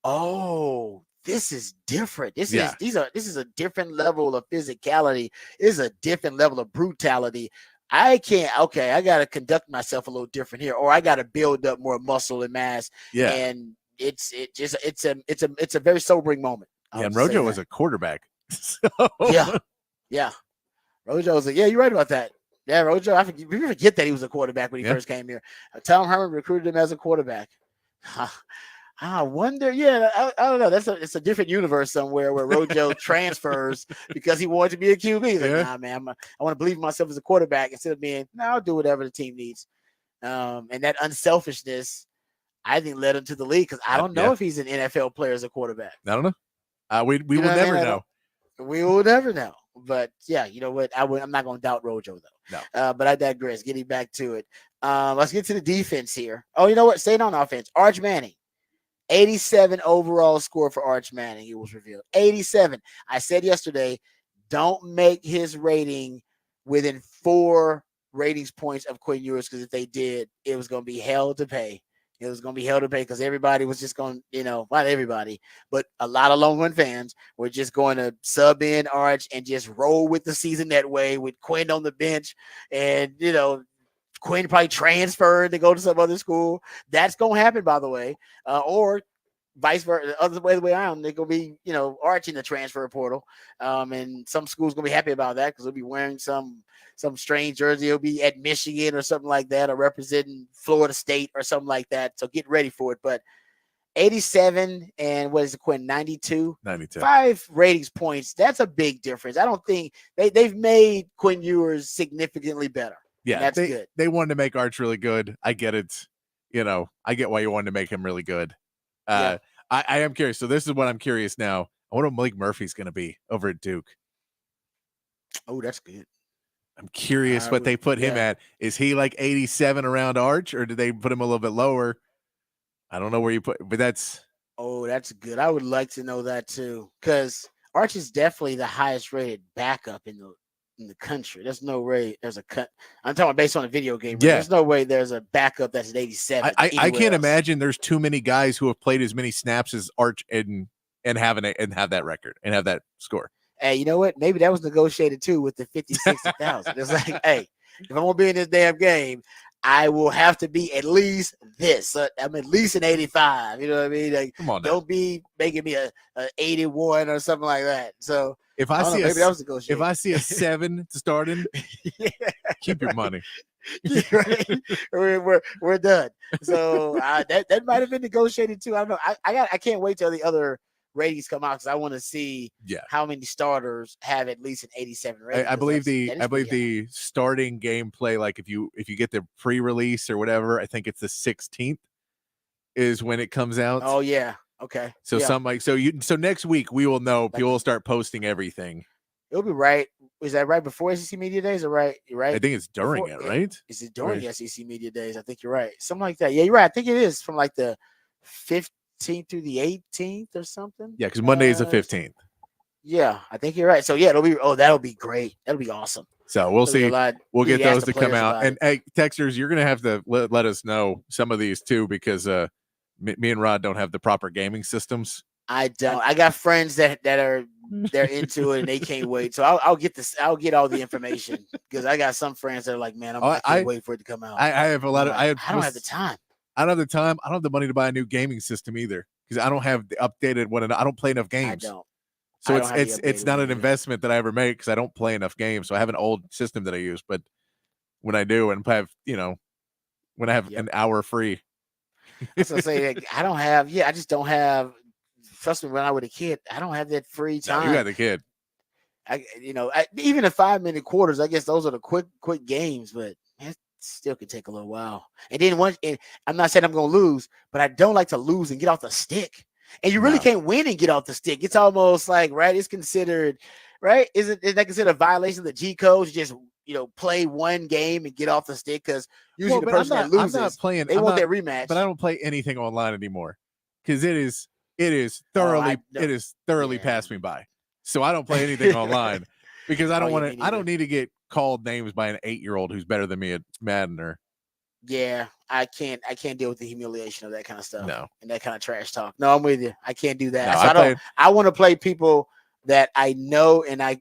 oh, this is different. This is a different level of physicality. This is a different level of brutality. I gotta conduct myself a little different here, or I gotta build up more muscle and mass. yeah. And it's a very sobering moment. Yeah, and Rojo was a quarterback. So. Yeah. Rojo was like, yeah, you're right about that. Yeah, Rojo, we forget that he was a quarterback when he first came here. Tom Herman recruited him as a quarterback. I wonder. Yeah, I don't know. It's a different universe somewhere where Rojo transfers because he wanted to be a QB. He's like, nah, man, I want to believe in myself as a quarterback instead of being, I'll do whatever the team needs. And that unselfishness, I think, led him to the league because I don't know if he's an NFL player as a quarterback. I don't know. We will never know. We will never know. But yeah, you know what? I'm not going to doubt Rojo though. No. But I digress. Getting back to it. Let's get to the defense here. Oh, you know what? Staying on offense. Arch Manning. 87 overall score for Arch Manning. It was revealed. 87. I said yesterday, don't make his rating within 4 ratings points of Quinn Ewers, because if they did, it was going to be hell to pay. It was going to be hell to pay because everybody was just going, not everybody, but a lot of Longhorn fans were just going to sub in Arch and just roll with the season that way with Quinn on the bench. And, Quinn probably transferred to go to some other school. That's going to happen, by the way. Or vice versa, the other way around. They're going to be, Arch in the transfer portal. And some schools going to be happy about that because they'll be wearing some strange jersey. He'll be at Michigan or something like that, or representing Florida State or something like that. So get ready for it. But 87 and what is it, Quinn? 92? 92. 5 ratings points. That's a big difference. I don't think they've made Quinn Ewers significantly better. Yeah, that's good. They wanted to make Arch really good. I get it. I get why you wanted to make him really good. I am curious. So this is what I'm curious now. I wonder what Malik Murphy's going to be over at Duke. Oh, that's good. I'm curious what they put him at. Is he like 87 around Arch, or did they put him a little bit lower? I don't know where you put, but that's. Oh, that's good. I would like to know that too, because Arch is definitely the highest rated backup in the country. There's no way there's a cut. I'm talking based on a video game. Yeah. There's no way there's a backup that's at 87. I can't imagine there's too many guys who have played as many snaps as Arch and have that record and have that score. Hey, you know what? Maybe that was negotiated too with the 50, 60,000. It's like, hey, if I'm gonna be in this damn game, I will have to be at least this. I'm at least an 85. You know what I mean? Like, come on, don't be making me a 81 or something like that. So if I see a 7 to start in, keep your money. Right? We're done. So that might have been negotiated too. I don't know. I can't wait till the other ratings come out because I want to see how many starters have at least an 87 rating. I believe the starting gameplay, like if you get the pre-release or whatever, I think it's the 16th is when it comes out. Oh yeah. Okay. So so next week we will know. People will start posting everything. It'll be right. Is that right before SEC Media Days or right? You're right. I think it's during it, right? Is it during the SEC Media Days? I think you're right. Something like that. Yeah, you're right. I think it is from like the 15th through the 18th or something. Yeah, because Monday is the 15th. Yeah, I think you're right. So yeah, that'll be great. That'll be awesome. So we'll see. We'll get those to come out. And hey, texters, you're gonna have to let us know some of these too, because me and Rod don't have the proper gaming systems. I don't. I got friends that are they're into it and they can't wait. So I'll get this. I'll get all the information because I got some friends that are like, man, I can't wait for it to come out. I have a lot of. I don't have the time. I don't have the time. I don't have the money to buy a new gaming system either because I don't have the updated one, and I don't play enough games. I don't. So it's not an investment that I ever make because I don't play enough games. So I have an old system that I use, but when I do and have when I have an hour free. So say I don't have. Yeah, I just don't have. Trust me, when I was a kid, I don't have that free time. No, you got the kid. Even the 5-minute quarters, I guess those are the quick games, but it still could take a little while. And then I'm not saying I'm going to lose, but I don't like to lose and get off the stick. And you really can't win and get off the stick. It's almost like, right? It's considered, right? Is that considered a violation of the G codes? Just play one game and get off the stick, because usually the person that loses, they want that rematch. But I don't play anything online anymore because it is thoroughly passed me by. So I don't play anything online because I don't need to get called names by an 8-year-old who's better than me at Madden or. Yeah, I can't deal with the humiliation of that kind of stuff. No. And that kind of trash talk. No, I'm with you. I can't do that. No, So I want to play people that I know and I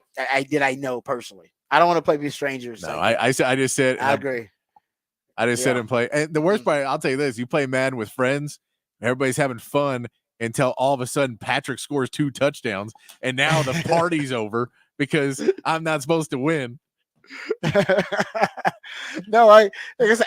know personally. I don't want to play with strangers. No, I just said I agree. I just sit and play. And the worst part, I'll tell you this: you play Madden with friends, everybody's having fun until all of a sudden Patrick scores 2 touchdowns, and now the party's over because I'm not supposed to win. No, like I said,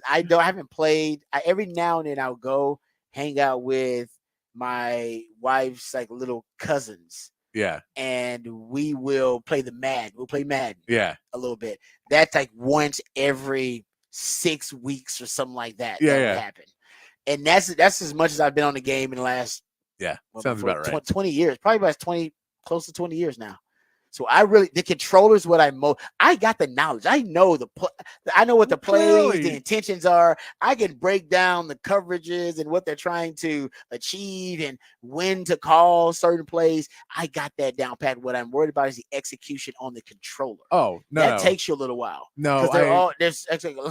I haven't played. Every now and then I'll go hang out with my wife's like little cousins. Yeah. And we will play Madden. We'll play Madden. Yeah. A little bit. That's like once every 6 weeks or something like that. Yeah. That will happen. And that's as much as I've been on the game in the last. Yeah. Sounds about right. 20 years. Probably about close to 20 years now. So the controllers, I got the knowledge. I know what the plays, the intentions are. I can break down the coverages and what they're trying to achieve and when to call certain plays. I got that down pat. What I'm worried about is the execution on the controller. Oh, no. That takes you a little while. No, there's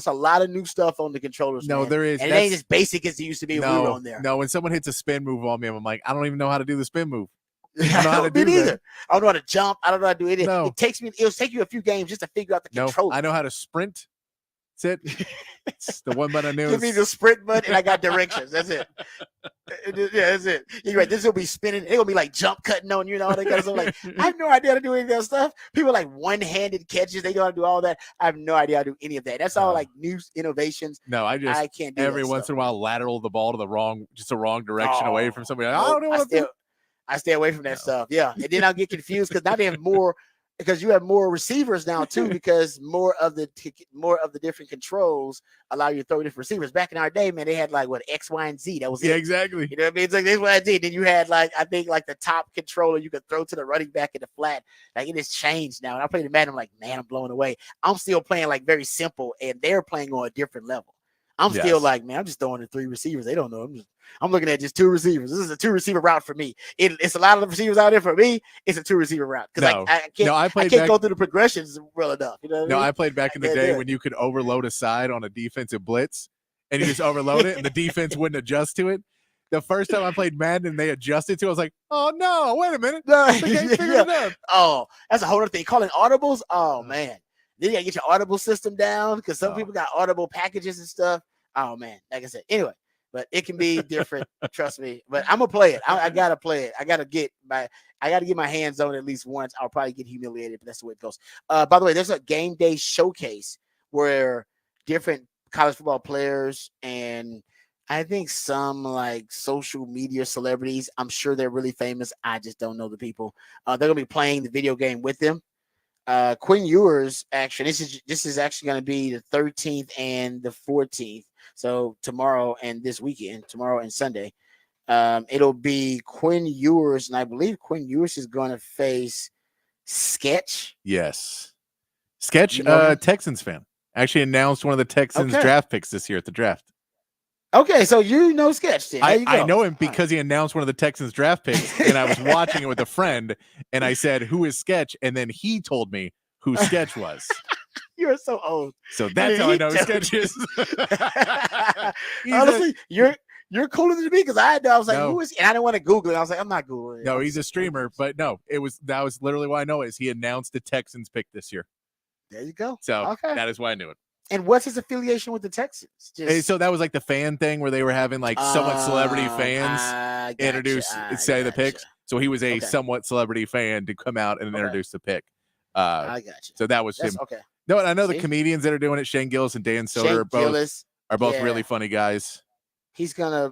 a lot of new stuff on the controllers. No, man. there is. And it ain't as basic as it used to be when we were on there. No, when someone hits a spin move on me, I'm like, I don't even know how to do the spin move. I don't know how to do that. I don't know how to jump. I don't know how to do anything. No. It'll take you a few games just to figure out the control. I know how to sprint. That's it. It's the one button I knew. Give me the sprint button and I got directions. That's it. Yeah, that's it. You're right. This will be spinning. It'll be like jump cutting on you and all that kind of stuff. Like, I have no idea how to do any of that stuff. People like one-handed catches. They know how to do all that. I have no idea how to do any of that. That's all like new innovations. No, I can't do every once in a while lateral the ball to the wrong direction away from somebody. I don't know what to do. I stay away from that stuff. Yeah. And then I'll get confused because now they have more, because you have more receivers now too, because more of the different controls allow you to throw different receivers. Back in our day, man, they had like X, Y, and Z. That was it. Yeah, exactly. You know what I mean? It's like X, Y, and Z. Then you had I think the top controller you could throw to the running back in the flat. Like it has changed now. And I play the Madden, I'm like, man, I'm blown away. I'm still playing like very simple, and they're playing on a different level. I'm still like, man, I'm just throwing the 3 receivers. They don't know. I'm looking at just 2 receivers. This is a 2 receiver route for me. It's a lot of the receivers out there. For me, it's a 2 receiver route because I can't go through the progressions well enough. You know what I mean? I played back in the day when you could overload a side on a defensive blitz, and you just overload it, and the defense wouldn't adjust to it. The first time I played Madden and they adjusted to it, I was like, oh no, wait a minute. No, they can't figure it out. Oh, that's a whole other thing. Calling audibles. Oh man. Then you gotta get your audible system down because some people got audible packages and stuff. Oh man, like I said, anyway, but it can be different. Trust me. But I'm gonna play it. I gotta play it. I gotta get my hands on it at least once. I'll probably get humiliated, but that's the way it goes. By the way, there's a game day showcase where different college football players and I think some like social media celebrities. I'm sure they're really famous. I just don't know the people. They're gonna be playing the video game with them. Quinn Ewers, actually, this is actually going to be the 13th and the 14th. So tomorrow and this weekend, tomorrow and Sunday, it'll be Quinn Ewers, and I believe Quinn Ewers is going to face Sketch. Yes, Sketch, Texans fan, actually announced one of the Texans draft picks this year at the draft. Okay, so you know Sketch then. I know him because he announced one of the Texans draft picks, and I was watching it with a friend, and I said, "Who is Sketch?" And then he told me who Sketch was. You're so old. So that's how I know who Sketch is. Honestly, you're cooler than me because I was like, who is he? And I didn't want to Google it. I was like, I'm not Googling it. No, he's a streamer, but no, that was literally why I know is he announced the Texans pick this year. There you go. So that is why I knew it. And what's his affiliation with the Texans? So that was like the fan thing where they were having like somewhat celebrity fans say the picks. So he was a somewhat celebrity fan to come out and introduce the pick. I got you. So that was him. Okay. No, and I know the comedians that are doing it, Shane Gillis and Dan Soder, are both really funny guys. He's gonna,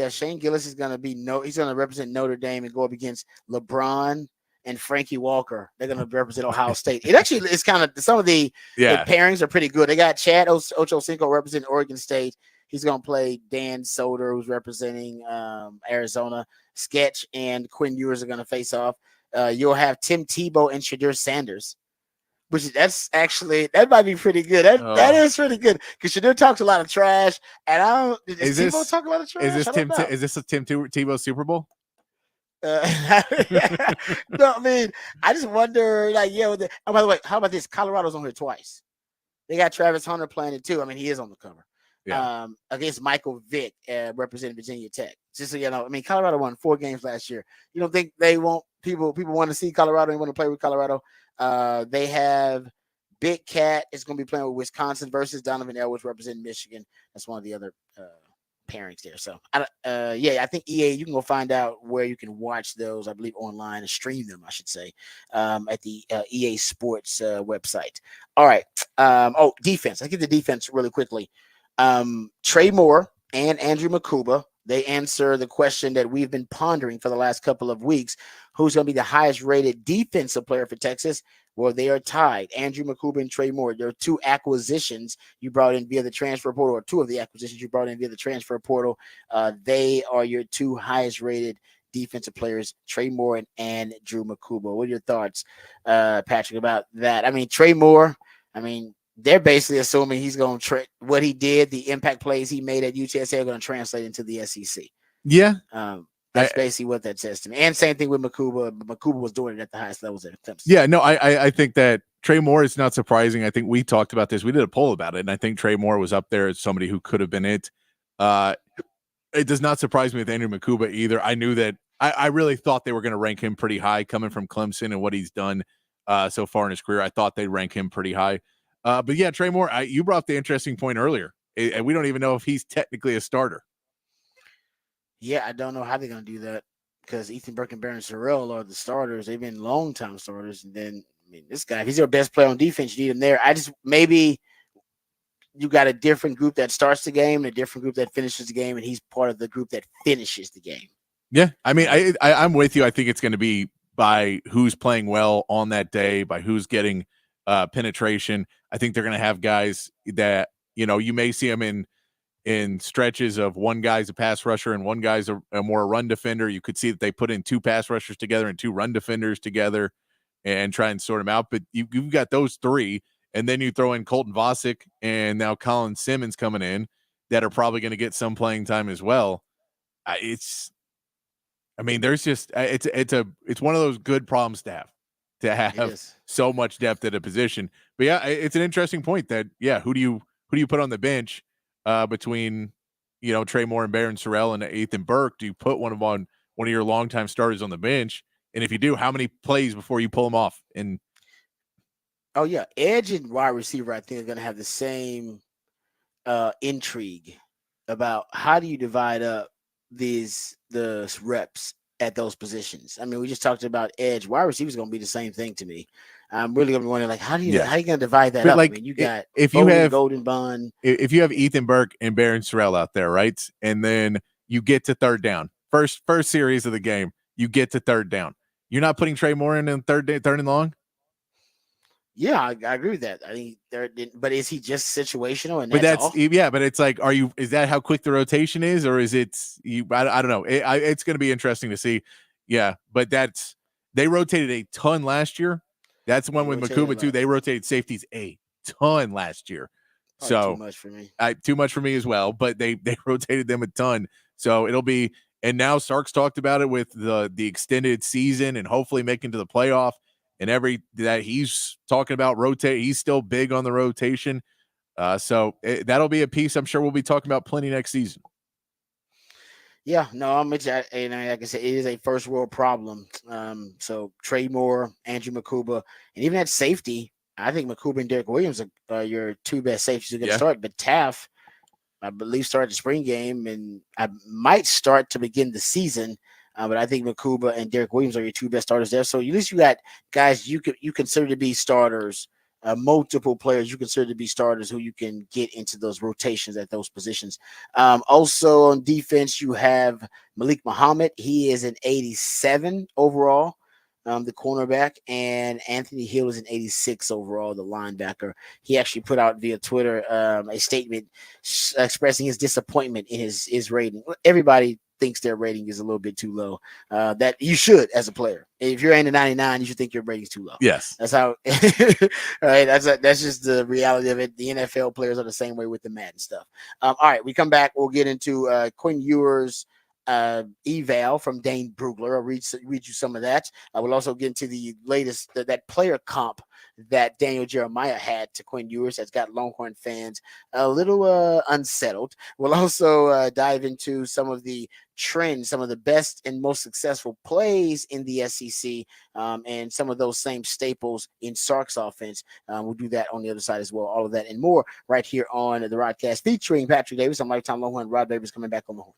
Shane Gillis is gonna he's gonna represent Notre Dame and go up against LeBron and Frankie Walker. They're going to represent Ohio State. It actually is kind of some of the pairings are pretty good. They got Chad Ochocinco representing Oregon State, He's going to play Dan Soder, who's representing Arizona. Sketch and Quinn Ewers are going to face off. You'll have Tim Tebow and Shadur Sanders, that might be pretty good. That is pretty good because Shadur talks a lot of trash, and I don't. Does Tebow talk a lot of trash? Is this a Tim Tebow Super Bowl? No, I mean, I just wonder, like, oh, by the way, how about this? Colorado's on here twice. They got Travis Hunter playing it too. I mean, he is on the cover. Yeah. Against Michael Vick, representing Virginia Tech. Just so you know, I mean, Colorado won 4 games last year. You don't think they won't? People want to see Colorado and want to play with Colorado. They have Big Cat is going to be playing with Wisconsin versus Donovan Edwards representing Michigan. That's one of the other pairings there. So, I think EA, you can go find out where you can watch those, I believe, online and stream them, I should say, at the EA Sports website. All right. Defense. I'll get the defense really quickly. Trey Moore and Andrew Makuba, they answer the question that we've been pondering for the last couple of weeks. Who's going to be the highest rated defensive player for Texas? Well, they are tied. Andrew Makuba and Trey Moore. There are 2 acquisitions you brought in via the transfer portal, or 2 of the acquisitions you brought in via the transfer portal. They are your 2 highest rated defensive players, Trey Moore and Andrew Makuba. What are your thoughts, Patrick, about that? I mean, Trey Moore, they're basically assuming he's going to what he did, the impact plays he made at UTSA are going to translate into the SEC. Yeah. That's basically what that says to me. And same thing with Makuba. Makuba was doing it at the highest levels at Clemson. Yeah, no, I think that Trey Moore is not surprising. I think we talked about this. We did a poll about it, and I think Trey Moore was up there as somebody who could have been it. It does not surprise me with Andrew Makuba either. I knew that I really thought they were going to rank him pretty high coming from Clemson and what he's done so far in his career. I thought they'd rank him pretty high. But yeah, Trey Moore, you brought up the interesting point earlier, and we don't even know if he's technically a starter. Yeah, I don't know how they're going to do that because Ethan Burke and Barron Sorrell are the starters. They've been long-time starters. And then, this guy, if he's your best player on defense, you need him there. Maybe you got a different group that starts the game and a different group that finishes the game, and he's part of the group that finishes the game. Yeah, I'm with you. I think it's going to be by who's playing well on that day, by who's getting penetration. I think they're going to have guys that, you may see them in stretches of one guy's a pass rusher and one guy's a more run defender. You could see that they put in 2 pass rushers together and 2 run defenders together and try and sort them out. But you've got those 3, and then you throw in Colton Vosick and now Colin Simmons coming in that are probably going to get some playing time as well. There's just it's one of those good problems to have so much depth at a position. But yeah, it's an interesting point that, who do you put on the bench between, Trey Moore and Barron Sorrell and Ethan Burke? Do you put one of your longtime starters on the bench? And if you do, how many plays before you pull them off? And edge and wide receiver, I think, are going to have the same intrigue about how do you divide up the reps at those positions. We just talked about edge. Wide receiver is going to be the same thing to me. I'm really going to be wondering, how are you going to divide that up? Like, you got if you have Golden Bond, if you have Ethan Burke and Barron Sorrell out there, right, and then you get to third down, first series of the game, you get to third down. You're not putting Trey Moore in third and long. Yeah, I agree with that. I think but is he just situational? And but it's like, is that how quick the rotation is, or is it you? I don't know. It's going to be interesting to see. Yeah, but they rotated a ton last year. That's the one with Makuba too. They rotated safeties a ton last year. So too much for me. Too much for me as well. But they rotated them a ton. So it'll be. And now Sark's talked about it with the extended season and hopefully making to the playoff. And that he's talking about rotate, he's still big on the rotation. So that'll be a piece I'm sure we'll be talking about plenty next season. Yeah, no, I'm with you. And like I said, it is a first world problem. So Trey Moore, Andrew Makuba, and even at safety, I think Makuba and Derek Williams are your 2 best safeties who are going to start. But Taft, I believe, started the spring game, and I might start to begin the season. But I think Makuba and Derek Williams are your 2 best starters there. So at least you got guys you consider to be starters, multiple players you consider to be starters who you can get into those rotations at those positions. Also on defense, you have Malik Muhammad. He is an 87 overall. the cornerback, and Anthony Hill is an 86 overall, the linebacker. He actually put out via Twitter a statement expressing his disappointment in his rating. Everybody thinks their rating is a little bit too low. That you should, as a player, if you're in the 99, you should think your rating's too low. Yes. That's how. Right. That's just the reality of it. The NFL players are the same way with the Madden stuff. All right, we come back. We'll get into Quinn Ewers eval from Dane Brugler. I'll read you some of that. I will also get into the latest that player comp that Daniel Jeremiah had to Quinn Ewers that's got Longhorn fans a little unsettled. We'll also dive into some of the trends, some of the best and most successful plays in the SEC, and some of those same staples in Sark's offense. We'll do that on the other side as well. All of that and more right here on the Rodcast featuring Patrick Davis. I'm Lifetime Longhorn. Rod Davis coming back on the horn.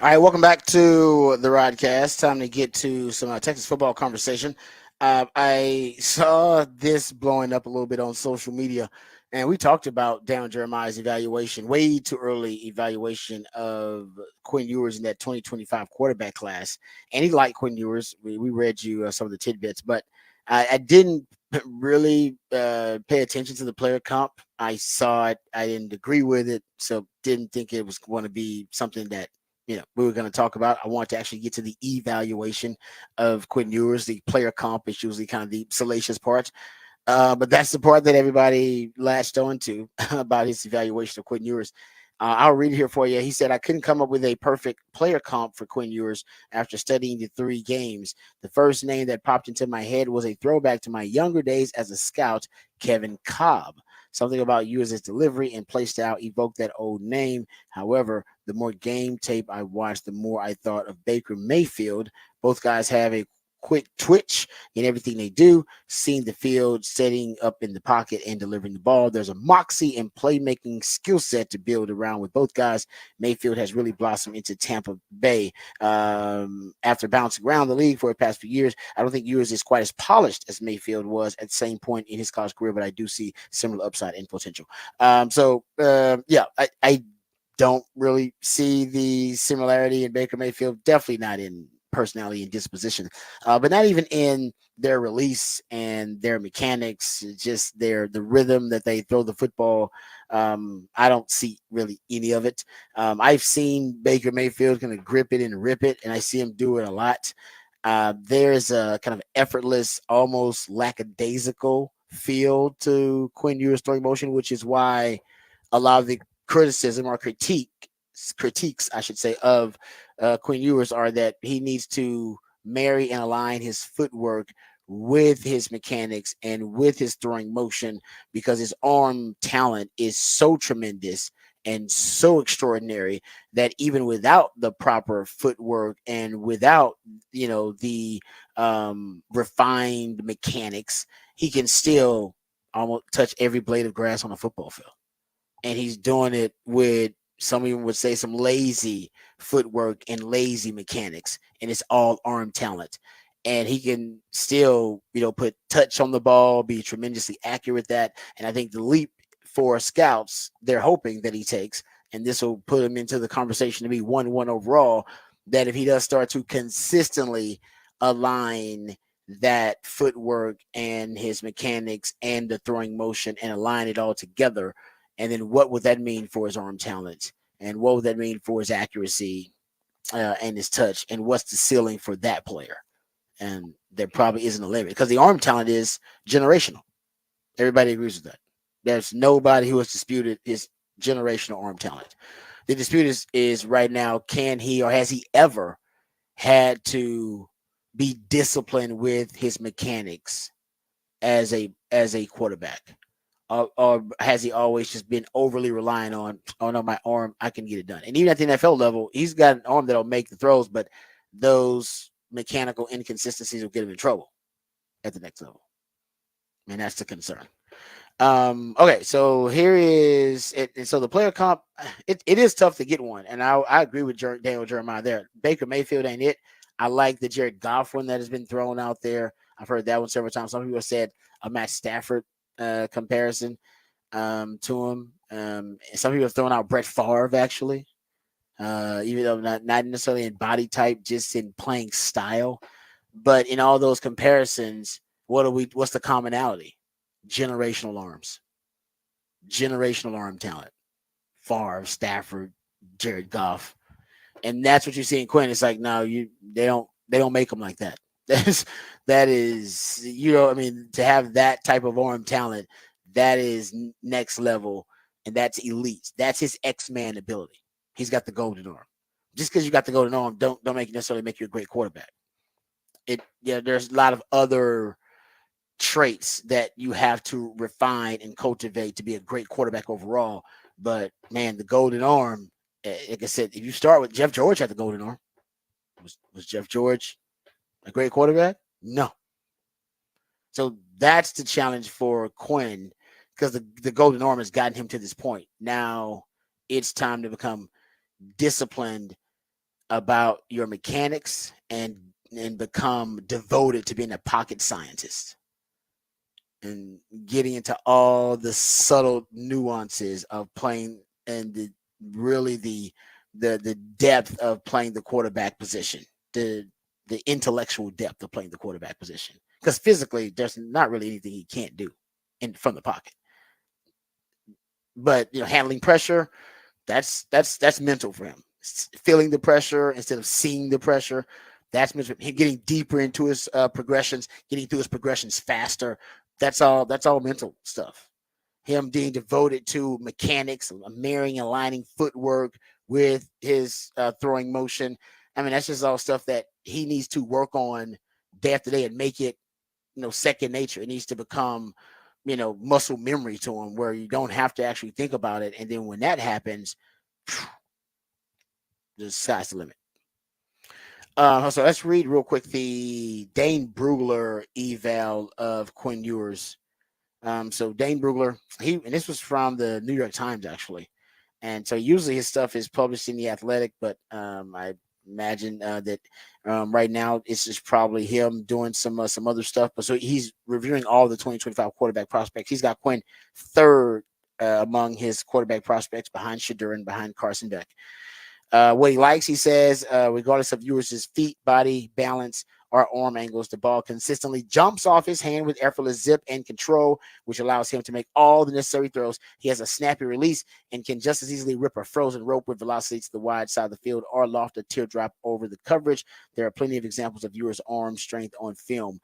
All right, welcome back to the Rodcast. Time to get to some Texas football conversation. I saw this blowing up a little bit on social media, and we talked about Daniel Jeremiah's evaluation, way too early evaluation of Quinn Ewers in that 2025 quarterback class. And he liked Quinn Ewers. We read you some of the tidbits, but I didn't really pay attention to the player comp. I saw it. I didn't agree with it, so didn't think it was going to be something that we were going to talk about. I want to actually get to the evaluation of Quinn Ewers. The player comp is usually kind of the salacious part. But that's the part that everybody latched on to about his evaluation of Quinn Ewers. I'll read it here for you. He said, I couldn't come up with a perfect player comp for Quinn Ewers after studying the 3 games. The first name that popped into my head was a throwback to my younger days as a scout, Kevin Cobb. Something about Ewers' delivery and play style evoked that old name. However, the more game tape I watched, the more I thought of Baker Mayfield. Both guys have a quick twitch in everything they do, seeing the field, setting up in the pocket, and delivering the ball. There's a moxie and playmaking skill set to build around with both guys. Mayfield has really blossomed into Tampa Bay. After bouncing around the league for the past few years, I don't think Ewers is quite as polished as Mayfield was at the same point in his college career, but I do see similar upside and potential. I don't really see the similarity in Baker Mayfield. Definitely not in personality and disposition, but not even in their release and their mechanics, just the rhythm that they throw the football. I don't see really any of it. I've seen Baker Mayfield kind of grip it and rip it, and I see him do it a lot. There's a kind of effortless, almost lackadaisical feel to Quinn Ewers' throwing motion, which is why a lot of the criticism or critiques, I should say, of Quinn Ewers are that he needs to marry and align his footwork with his mechanics and with his throwing motion, because his arm talent is so tremendous and so extraordinary that even without the proper footwork and without the refined mechanics, he can still almost touch every blade of grass on a football field. And he's doing it with, some even would say, some lazy footwork and lazy mechanics, and it's all arm talent. And he can still, put touch on the ball, be tremendously accurate with that. And I think the leap for scouts, they're hoping that he takes, and this will put him into the conversation to be 1-1 overall, that if he does start to consistently align that footwork and his mechanics and the throwing motion and align it all together, and then what would that mean for his arm talent? And what would that mean for his accuracy and his touch? And what's the ceiling for that player? And there probably isn't a limit, because the arm talent is generational. Everybody agrees with that. There's nobody who has disputed his generational arm talent. The dispute is right now, can he, or has he ever had to be disciplined with his mechanics as a quarterback? Or has he always just been overly reliant on, oh no, my arm, I can get it done? And even at the NFL level, he's got an arm that'll make the throws, but those mechanical inconsistencies will get him in trouble at the next level. And that's the concern. Okay, so here is it. And so the player comp, it is tough to get one. And I agree with Daniel Jeremiah there. Baker Mayfield ain't it. I like the Jared Goff one that has been thrown out there. I've heard that one several times. Some people have said a Matt Stafford comparison to him. Some people have thrown out Brett Favre, actually, even though not necessarily in body type, just in playing style. But in all those comparisons, what's the commonality? Generational arms, generational arm talent. Favre, Stafford, Jared Goff, and that's what you see in Quinn. It's like, no, they don't make them like that. That is, to have that type of arm talent, that is next level, and that's elite. That's his X-Man ability. He's got the golden arm. Just because you got the golden arm, don't necessarily make you a great quarterback. There's a lot of other traits that you have to refine and cultivate to be a great quarterback overall. But man, the golden arm, like I said, if you start with Jeff George had the golden arm. Was Jeff George a great quarterback? No. So that's the challenge for Quinn, because the golden arm has gotten him to this point. Now it's time to become disciplined about your mechanics and become devoted to being a pocket scientist and getting into all the subtle nuances of playing, and the depth of playing the quarterback position, the intellectual depth of playing the quarterback position. Because physically, there's not really anything he can't do from the pocket. But handling pressure, that's mental for him. Feeling the pressure instead of seeing the pressure, that's mental. Him getting deeper into his progressions, getting through his progressions faster. That's all mental stuff. Him being devoted to mechanics, marrying and aligning footwork with his throwing motion. I mean, that's just all stuff that he needs to work on day after day and make it, second nature. It needs to become, muscle memory to him, where you don't have to actually think about it. And then when that happens, the sky's the limit. So let's read real quick the Dane Brugler eval of Quinn Ewers. So Dane Brugler, and this was from the New York Times actually, and so usually his stuff is published in the Athletic, but I imagine that right now it's just probably him doing some other stuff. But so he's reviewing all the 2025 quarterback prospects. He's got Quinn third among his quarterback prospects, behind Shadur and behind Carson Beck. What he likes, he says, regardless of Ewers' feet, body, balance, or arm angles, the ball consistently jumps off his hand with effortless zip and control, which allows him to make all the necessary throws. He has a snappy release and can just as easily rip a frozen rope with velocity to the wide side of the field or loft a teardrop over the coverage. There are plenty of examples of Ewers' arm strength on film.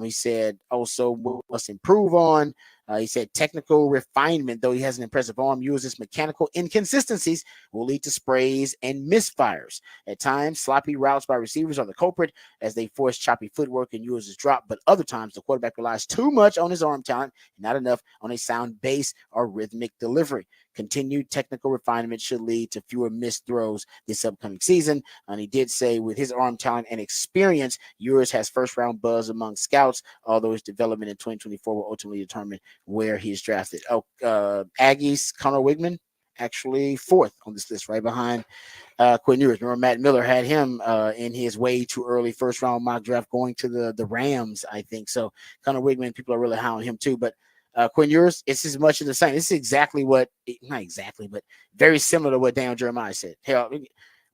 He said also must improve on. He said technical refinement, though he has an impressive arm, Ewers' mechanical inconsistencies will lead to sprays and misfires. At times, sloppy routes by receivers are the culprit as they force choppy footwork and Ewers' drop, but other times the quarterback relies too much on his arm talent and not enough on a sound base or rhythmic delivery. Continued technical refinement should lead to fewer missed throws this upcoming season. And he did say with his arm talent and experience, Ewers has first-round buzz among scouts, although his development in 2024 will ultimately determine where he is drafted. Aggies, Connor Wigman, actually fourth on this list, right behind Quinn Ewers. Remember, Matt Miller had him in his way too early first-round mock draft going to the Rams, I think. So Connor Wigman, people are really high on him too, but Quinn Ewers, it's as much of the same. This is exactly what, not exactly, but very similar to what Daniel Jeremiah said. Hell,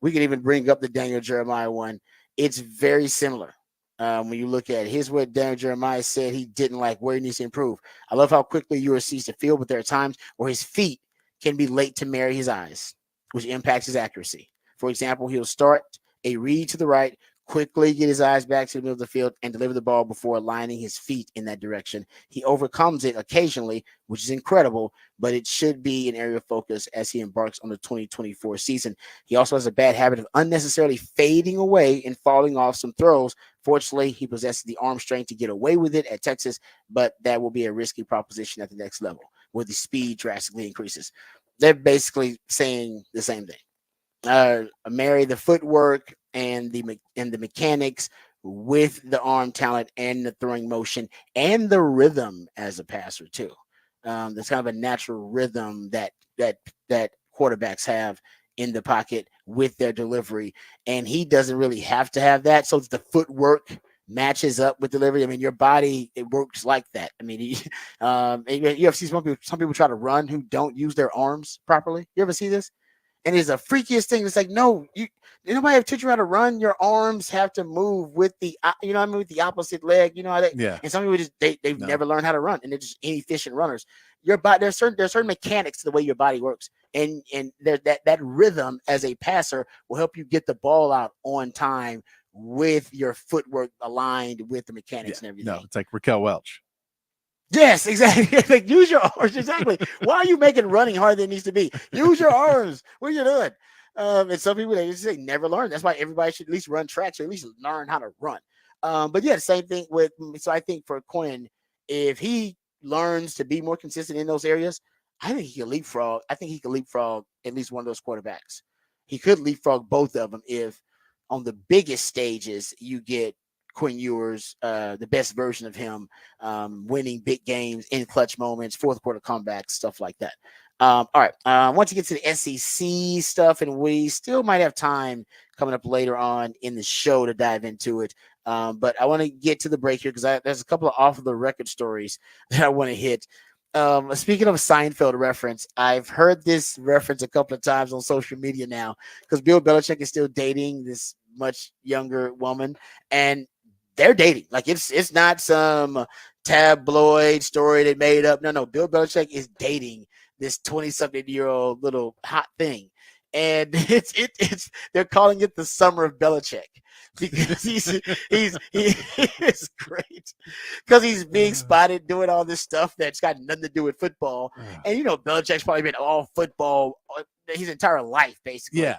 we could even bring up the Daniel Jeremiah one. It's very similar. When you look at it, here's what Daniel Jeremiah said he didn't like, where he needs to improve. I love how quickly Ewers sees the field, but there are times where his feet can be late to marry his eyes, which impacts his accuracy. For example, he'll start a read to the right, quickly get his eyes back to the middle of the field and deliver the ball before aligning his feet in that direction. He overcomes it occasionally, which is incredible, but it should be an area of focus as he embarks on the 2024 season. He also has a bad habit of unnecessarily fading away and falling off some throws. Fortunately, he possesses the arm strength to get away with it at Texas, but that will be a risky proposition at the next level where the speed drastically increases. They're basically saying the same thing. Marry the footwork and the mechanics with the arm talent and the throwing motion and the rhythm as a passer too. There's kind of a natural rhythm that quarterbacks have in the pocket with their delivery, and he doesn't really have to have that. So the footwork matches up with delivery. I mean, your body, it works like that. I mean, you have seen some people try to run who don't use their arms properly. You ever see this? And it's a freakiest thing. It's like, no, nobody have taught you how to run. Your arms have to move with the, with the opposite leg. You know how they, Yeah. And some people just they've never learned how to run, and they're just inefficient runners. Your body, there's certain mechanics to the way your body works, and there's that rhythm as a passer will help you get the ball out on time with your footwork aligned with the mechanics and everything. No, it's like Raquel Welch. Yes, exactly. Like, use your arms. Exactly. Why are you making running harder than it needs to be? Use your arms. What are you doing? And some people, they just say never learn. That's why everybody should at least run tracks or at least learn how to run. But yeah, the same thing with. So I think for Quinn, if he learns to be more consistent in those areas, I think he can leapfrog. I think he can leapfrog at least one of those quarterbacks. He could leapfrog both of them if on the biggest stages you get Quinn Ewers, the best version of him, winning big games in clutch moments, fourth quarter comebacks, stuff like that. All right. Once you get to the SEC stuff, and we still might have time coming up later on in the show to dive into it. But I want to get to the break here because there's a couple of off of the record stories that I want to hit. Speaking of Seinfeld reference, I've heard this reference a couple of times on social media now because Bill Belichick is still dating this much younger woman, and they're dating. Like it's not some tabloid story they made up. No, Bill Belichick is dating this 20-something-year-old little hot thing. And it's they're calling it the summer of Belichick. because he is great because he's being spotted doing all this stuff that's got nothing to do with football. And Belichick's probably been all football his entire life, basically. Yeah.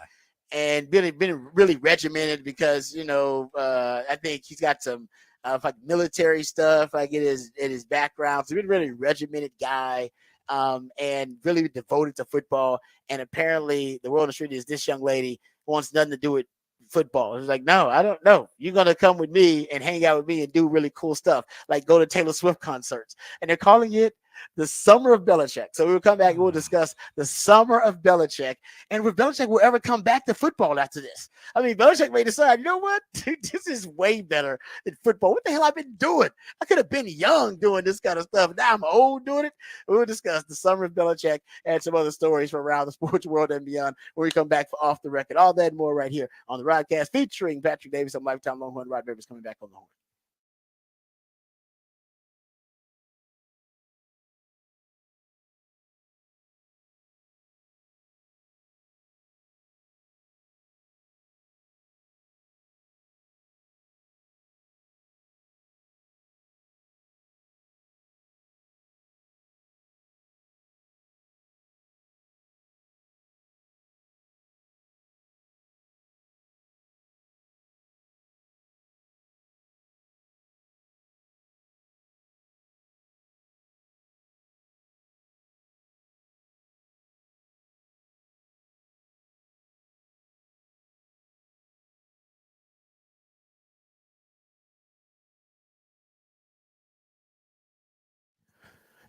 And been really regimented because I think he's got some like military stuff like in his background. So he's been a really regimented guy, and really devoted to football. And apparently, the world of the street is this young lady wants nothing to do with football. It's like, no, I don't know. You're gonna come with me and hang out with me and do really cool stuff, like go to Taylor Swift concerts. And they're calling it the summer of Belichick. So we'll come back and we'll discuss the summer of Belichick, and if Belichick will ever come back to football after this. I mean, Belichick may decide, you know what? This is way better than football. What the hell I've been doing? I could have been young doing this kind of stuff. Now I'm old doing it. We'll discuss the summer of Belichick and some other stories from around the sports world and beyond when we come back for Off the Record. All that and more right here on the Rodcast featuring Patrick Davis and Lifetime Longhorn. Rod Rivers coming back on the horn.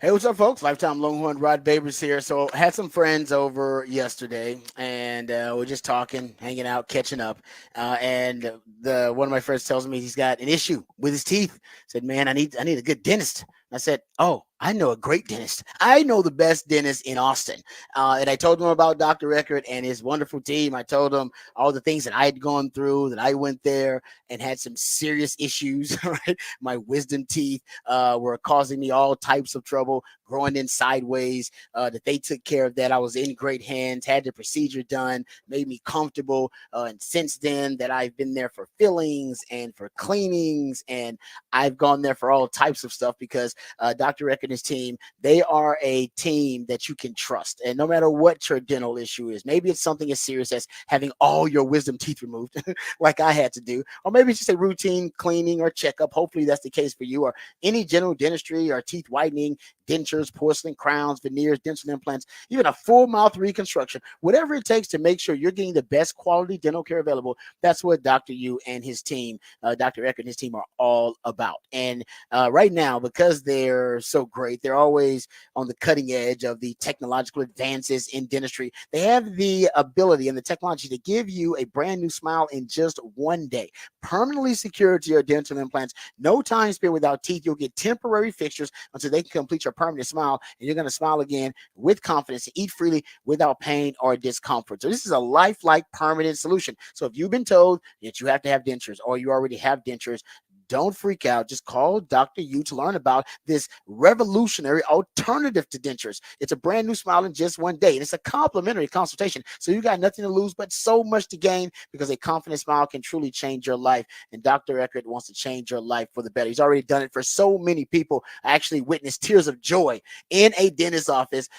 Hey, what's up, folks? Lifetime Longhorn Rod Babers here. So, had some friends over yesterday, and we're just talking, hanging out, catching up. And the one of my friends tells me he's got an issue with his teeth. Said, "Man, I need a good dentist." I said, "Oh, I know a great dentist. I know the best dentist in Austin." And I told him about Dr. Record and his wonderful team. I told him all the things that I had gone through, that I went there and had some serious issues. Right, my wisdom teeth were causing me all types of trouble, growing in sideways. That they took care of that. I was in great hands, had the procedure done, made me comfortable. And since then, that I've been there for fillings and for cleanings, and I've gone there for all types of stuff because Dr. Reck and his team, they are a team that you can trust. And no matter what your dental issue is, maybe it's something as serious as having all your wisdom teeth removed, like I had to do, or maybe it's just a routine cleaning or checkup. Hopefully, that's the case for you, or any general dentistry or teeth whitening, dentures, porcelain crowns, veneers, dental implants, even a full mouth reconstruction, whatever it takes to make sure you're getting the best quality dental care available. That's what Dr. U and his team, Dr. Eckert and his team, are all about. And right now, because they're so great, they're always on the cutting edge of the technological advances in dentistry. They have the ability and the technology to give you a brand new smile in just one day, permanently secured to your dental implants. No time spent without teeth. You'll get temporary fixtures until they can complete your permanent smile, and you're going to smile again with confidence and eat freely without pain or discomfort. So this is a lifelike permanent solution. So if you've been told that you have to have dentures, or you already have dentures, don't freak out. Just call Dr. U to learn about this revolutionary alternative to dentures. It's a brand new smile in just one day, and it's a complimentary consultation. So you got nothing to lose, but so much to gain, because a confident smile can truly change your life. And Dr. Eckert wants to change your life for the better. He's already done it for so many people. I actually witnessed tears of joy in a dentist's office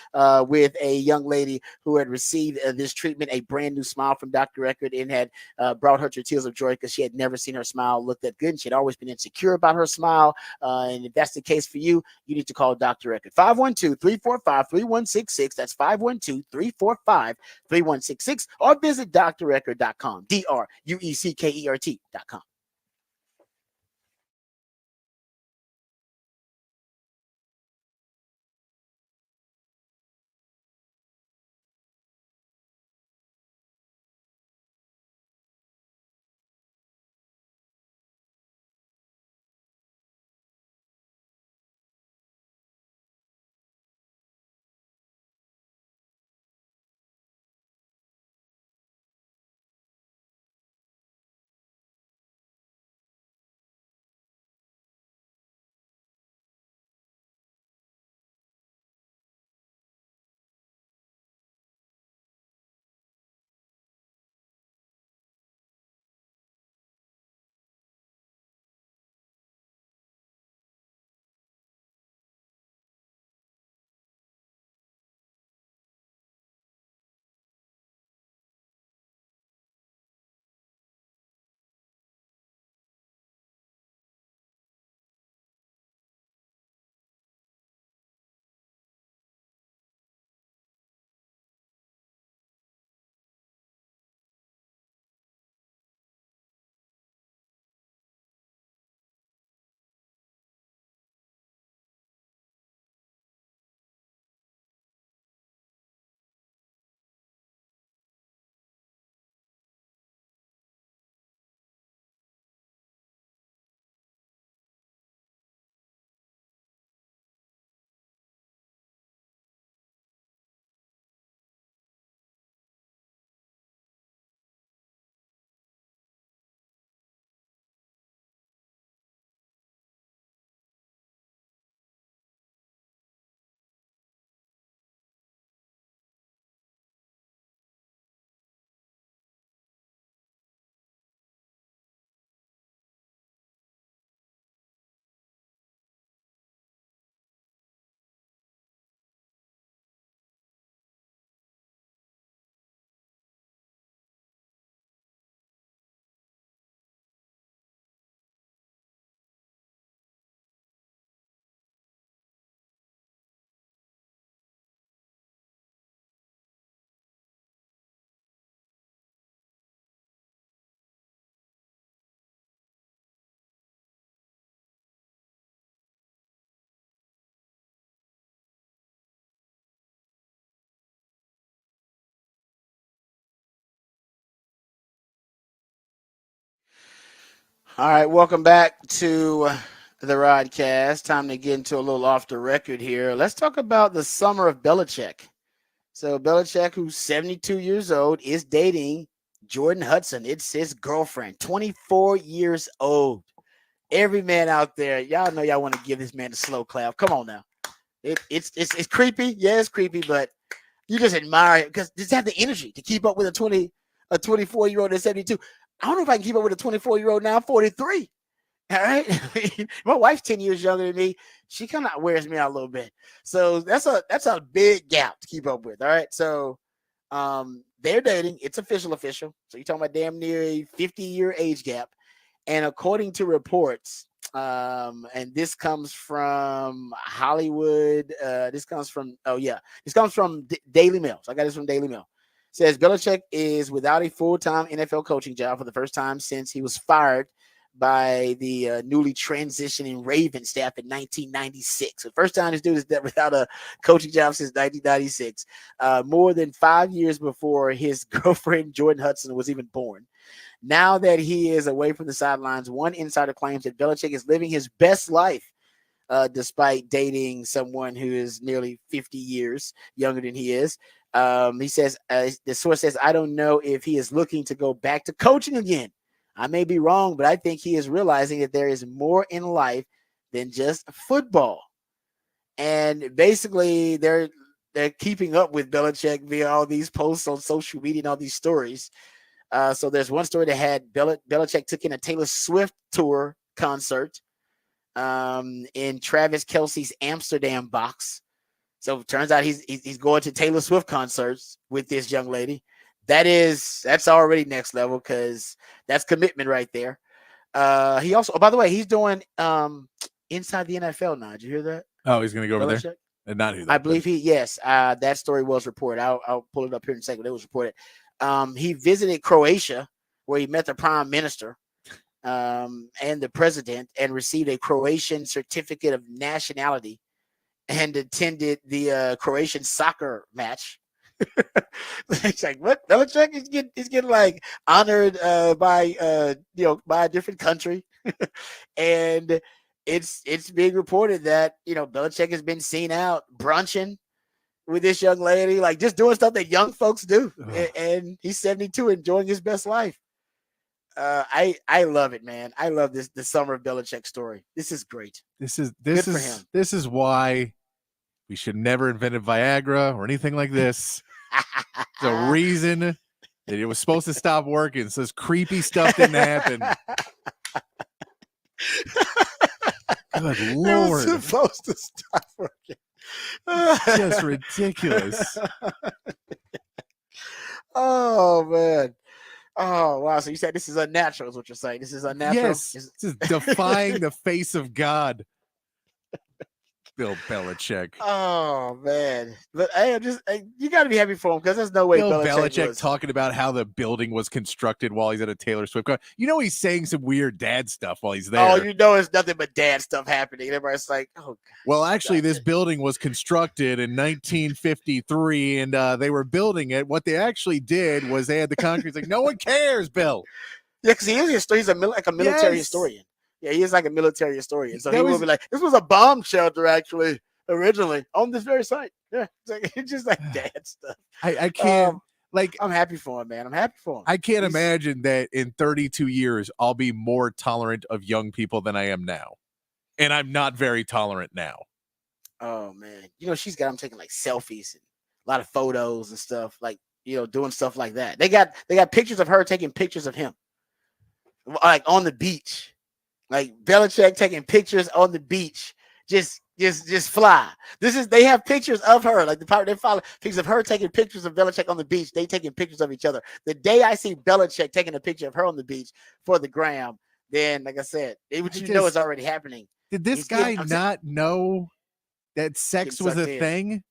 with a young lady who had received this treatment, a brand new smile from Dr. Eckert, and had brought her to tears of joy because she had never seen her smile look that good, and she had always been insecure about her smile. And if that's the case for you, you need to call Dr. Eckert. 512-345-3166. That's 512-345-3166. Or visit drueckert.com. drueckert.com. All right, welcome back to the Rodcast. Time to get into a little off the record here. Let's talk about the summer of Belichick. So Belichick, who's 72 years old, is dating Jordan Hudson. It's his girlfriend, 24 years old. Every man out there, y'all know y'all want to give this man a slow clap. Come on now. It's creepy. Yeah, it's creepy, but you just admire it because just have the energy to keep up with a 24-year-old at 72. I don't know if I can keep up with a 24-year-old now. I'm 43. All right. My wife's 10 years younger than me. She kind of wears me out a little bit. So that's a big gap to keep up with. All right. So they're dating. It's official. So you're talking about damn near a 50-year age gap. And according to reports, and this comes from Hollywood. This comes from Daily Mail. So I got this from Daily Mail. It says Belichick is without a full-time NFL coaching job for the first time since he was fired by the newly transitioning Ravens staff in 1996. The first time this dude is without a coaching job since 1996, more than 5 years before his girlfriend Jordan Hudson was even born. Now that he is away from the sidelines, one insider claims that Belichick is living his best life, despite dating someone who is nearly 50 years younger than he is. He says, the source says, I don't know if he is looking to go back to coaching again. I may be wrong, but I think he is realizing that there is more in life than just football. And basically, they're keeping up with Belichick via all these posts on social media and all these stories. So there's one story that had Belichick took in a Taylor Swift tour concert in Travis Kelce's Amsterdam box. So it turns out he's going to Taylor Swift concerts with this young lady. That's already next level because that's commitment right there. He also, by the way, he's doing Inside the NFL now. Did you hear that? Oh, he's going to go over Belichick? there? And not who that I believe that story was reported. I'll pull it up here in a second. It was reported. He visited Croatia where he met the prime minister and the president and received a Croatian certificate of nationality and attended the Croatian soccer match. It's like, what? Belichick is getting like honored by a different country. And it's being reported that Belichick has been seen out brunching with this young lady, like just doing stuff that young folks do. And he's 72, enjoying his best life. I love it, man. I love the summer of Belichick story. This is great. This is why we should never invented Viagra or anything like this. The reason that it was supposed to stop working, so this creepy stuff didn't happen. Good Lord. It was supposed to stop working. Just ridiculous. Oh, man. Oh, wow. So you said this is unnatural is what you're saying. This is unnatural? Yes. This is defying the face of God. Bill Belichick. Oh, man. But hey, you got to be happy for him because there's no way Bill Belichick was talking about how the building was constructed while he's at a Taylor Swift concert. He's saying some weird dad stuff while he's there. Oh, it's nothing but dad stuff happening. Everybody's like, oh, God. Well, actually, this building was constructed in 1953, and they were building it. What they actually did was they had the concrete. It's like, no one cares, Bill. Yeah, because he's a military historian. Yeah, he is like a military historian. So he will be like, this was a bomb shelter, actually, originally, on this very site. Yeah, it's just like dad stuff. I can't, I'm happy for him, man. I'm happy for him. I can't imagine that in 32 years, I'll be more tolerant of young people than I am now. And I'm not very tolerant now. Oh, man. She's got him taking like selfies and a lot of photos and stuff, like, doing stuff like that. They got pictures of her taking pictures of him, like on the beach. Like Belichick taking pictures on the beach, just fly. They have pictures of her, like they follow pictures of her taking pictures of Belichick on the beach. They taking pictures of each other. The day I see Belichick taking a picture of her on the beach for the gram, then like I said, it's already happening. Did this guy not know that sex was a thing?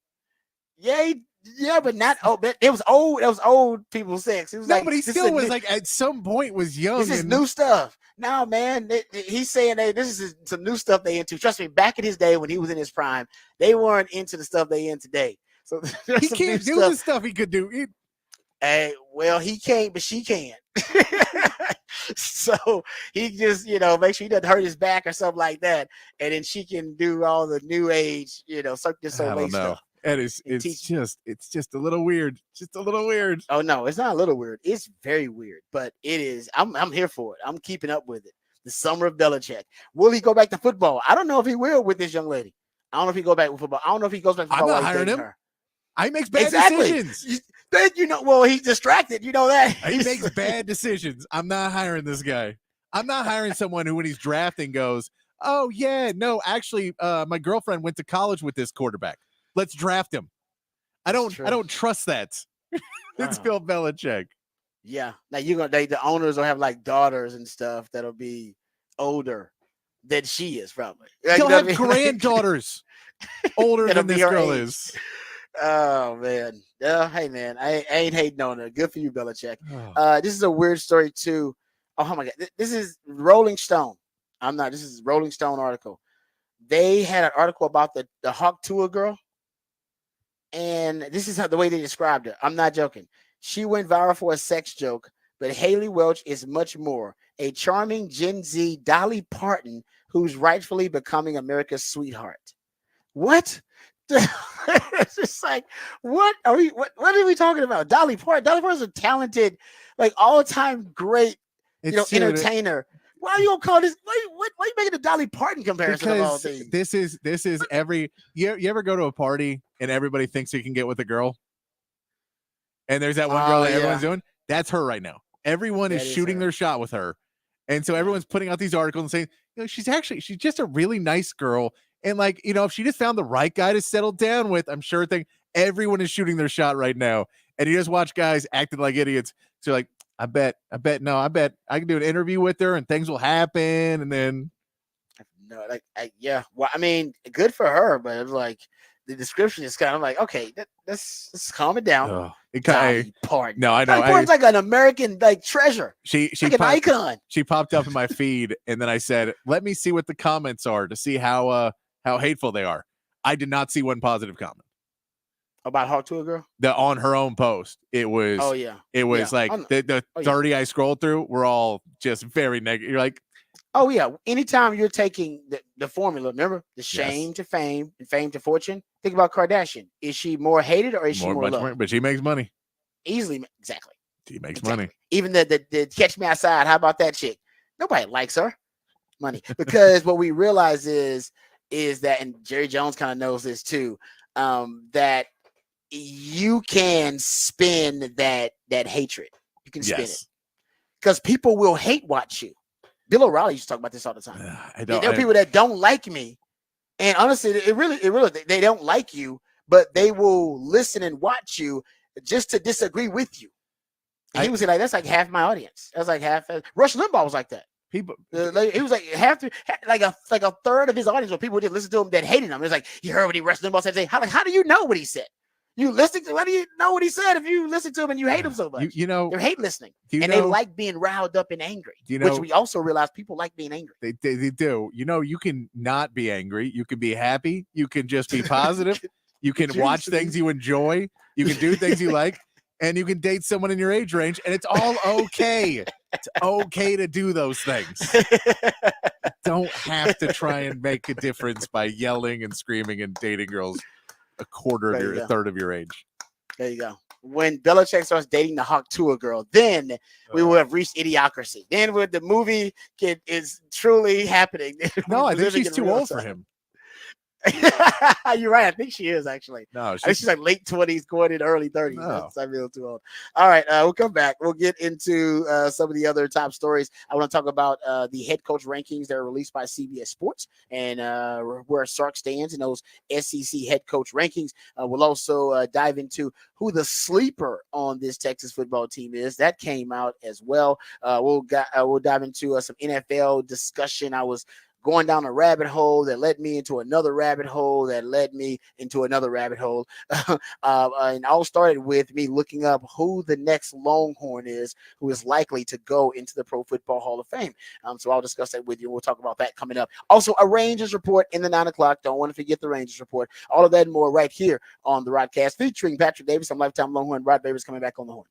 Yeah, but not but it was old. It was old people sex. It was but he still was like at some point was young. This is new stuff. No, man, he's saying that this is some new stuff they into. Trust me, back in his day when he was in his prime, they weren't into the stuff they in today. So he can't do the stuff he could do. Well, he can't, but she can. So he just, make sure he doesn't hurt his back or something like that. And then she can do all the new age, Cirque du I Soleil don't know. stuff. And It's teach. just a little weird. Just a little weird. Oh no, it's not a little weird. It's very weird, but it is. I'm here for it. I'm keeping up with it. The summer of Belichick. Will he go back to football? I don't know if he will with this young lady. I don't know if he go back with football. I don't know if he goes back to I'm football not while he's hiring dating him. her. He makes bad Exactly. decisions. Well, he's distracted. You know that. He makes bad decisions. I'm not hiring this guy. I'm not hiring someone who, when he's drafting, goes, "Oh yeah, no, actually, my girlfriend went to college with this quarterback. Let's draft him." I don't trust that. It's Bill Belichick. Yeah. Now the owners will have like daughters and stuff that'll be older than she is probably. Like, He'll have I mean? granddaughters older That'll than be this her girl age. is. Oh man. Hey man, I ain't hating on her. Good for you, Belichick. This is a weird story too. Oh my god. This is Rolling Stone. This is Rolling Stone article. They had an article about the Hawk Tua girl. And this is the way they described her. I'm not joking. She went viral for a sex joke, but Haley Welch is much more. A charming Gen Z Dolly Parton who's rightfully becoming America's sweetheart. What? It's just like, what are we talking about? Dolly Parton. Dolly Parton's a talented, like all-time great, entertainer. Why are you gonna call this? Why you making a Dolly Parton comparison of all things? This is every you ever go to a party and everybody thinks you can get with a girl, and there's that one girl that everyone's doing. That's her right now. Everyone is shooting their shot with her, and so everyone's putting out these articles and saying, she's just a really nice girl, and if she just found the right guy to settle down with, I'm sure everyone is shooting their shot right now, and you just watch guys acting like idiots. So you're like, I bet I can do an interview with her and things will happen. And then, no, yeah. Well, I mean, good for her, but it's like the description is kind of like, okay, let's calm it down. Dolly Parton. No, I know. Dolly Parton's like an American treasure. She like an icon. She popped up in my feed, and then I said, "Let me see what the comments are to see how hateful they are." I did not see one positive comment. About Hawk Tua girl? On her own post. It was the 30 I scrolled through were all just very negative. You're like, oh yeah. Anytime you're taking the formula, remember the shame to fame and fame to fortune. Think about Kardashian. Is she more hated or is she more loved? But she makes money. Easily, exactly. She makes money. Even the Catch Me Outside, how about that chick? Nobody likes her. Money. Because what we realize is that, and Jerry Jones kind of knows this too, that you can spin that hatred. You can spin it because people will hate watch you. Bill O'Reilly used to talk about this all the time. There are people that don't like me, and honestly, it really they don't like you, but they will listen and watch you just to disagree with you. And he was like, "That's like half my audience." That's like half. Rush Limbaugh was like that. People, he was like like a third of his audience, where people didn't listen to him that hated him. It's like, you heard what Rush Limbaugh said. How do you know what he said? You listen to, how do you know what he said if you listen to him and you hate him so much? They're hate listening, and they like being riled up and angry. Which we also realize people like being angry. They do. You can not be angry. You can be happy. You can just be positive. You can watch things you enjoy. You can do things you like, and you can date someone in your age range, and it's all okay. It's okay to do those things. You don't have to try and make a difference by yelling and screaming and dating girls a third of your age. There you go. When Belichick starts dating the Hawk Tua girl, then we will have reached idiocracy. Then when the movie is truly happening. No, I think she's too old for him. You're right. I think she is actually. No, I think she's like late 20s, going in early 30s. No. That's a little too old. All right, we'll come back. We'll get into some of the other top stories. I want to talk about the head coach rankings that are released by CBS Sports and where Sark stands in those SEC head coach rankings. We'll also dive into who the sleeper on this Texas football team is. That came out as well. We'll dive into some NFL discussion. I was going down a rabbit hole that led me into another rabbit hole that led me into another rabbit hole. And all started with me looking up who the next Longhorn is who is likely to go into the Pro Football Hall of Fame. So I'll discuss that with you. We'll talk about that coming up. Also, a Rangers report in the 9 o'clock. Don't want to forget the Rangers report. All of that and more right here on the Rodcast featuring Patrick Davis. I'm lifetime Longhorn. Rod Davis coming back on the horn.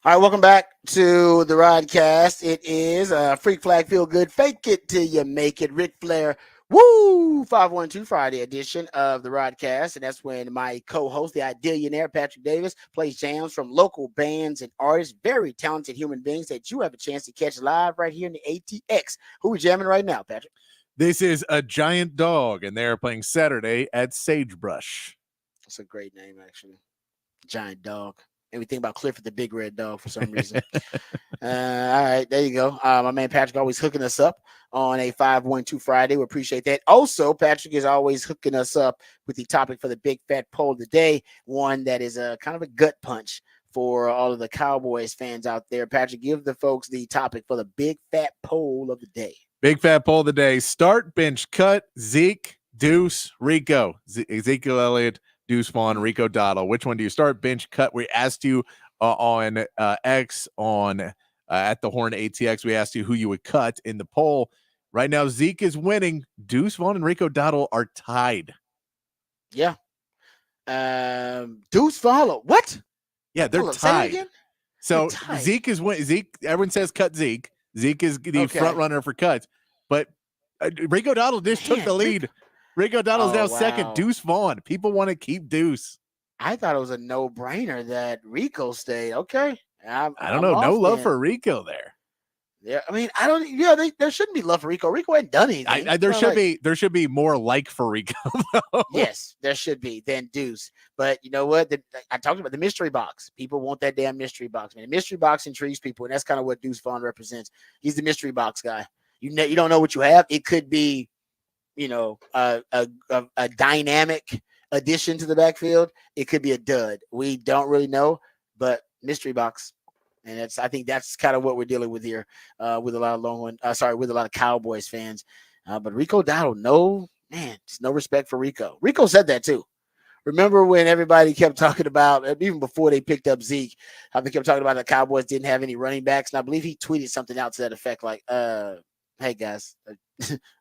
All right, welcome back to the Rodcast. It is Freak Flag Feel Good. Fake it till you make it. Ric Flair, woo! 512 Friday edition of the Rodcast. And that's when my co-host, the Idealionaire, Patrick Davis, plays jams from local bands and artists, very talented human beings that you have a chance to catch live right here in the ATX. Who are we jamming right now, Patrick? This is A Giant Dog, and they're playing Saturday at Sagebrush. That's a great name, actually. Giant Dog. And we think about Clifford the Big Red Dog for some reason. All right, there you go. My man Patrick always hooking us up on a 512 Friday. We appreciate that. Also, Patrick is always hooking us up with the topic for the big fat poll of the day, one that is a kind of a gut punch for all of the Cowboys fans out there. Patrick, give the folks the topic for the big fat poll of the day. Big fat poll of the day: start, bench, cut, Zeke, Deuce, Rico, Ezekiel Elliott, Deuce Vaughn, Rico Dottle. Which one do you start, bench, cut? We asked you on X on at the Horn ATX. We asked you who you would cut in the poll. Right now, Zeke is winning. Deuce Vaughn and Rico Dottle are tied. Yeah. Deuce follow. What? Yeah, they're tied. So tied. Zeke is winning. Zeke, everyone says cut Zeke. Zeke is the front runner for cuts. But Rico Dottle just took the lead. Rico Dottle is now second. Deuce Vaughn. People want to keep Deuce. I thought it was a no-brainer that Rico stayed. Okay. I don't know. No love for Rico there. Yeah, I mean, I don't. Yeah, there shouldn't be love for Rico. Rico hadn't done anything. There should be more like for Rico. Though. Yes, there should be than Deuce. But you know what? I talked about the mystery box. People want that damn mystery box, man. The mystery box intrigues people, and that's kind of what Deuce Vaughn represents. He's the mystery box guy. You don't know what you have. It could be, a dynamic addition to the backfield. It could be a dud. We don't really know, but mystery box. And I think that's kind of what we're dealing with here with a lot of with a lot of Cowboys fans. But Rico Dowdle, just no respect for Rico. Rico said that too. Remember when everybody kept talking about, even before they picked up Zeke, how they kept talking about the Cowboys didn't have any running backs? And I believe he tweeted something out to that effect, like, hey guys,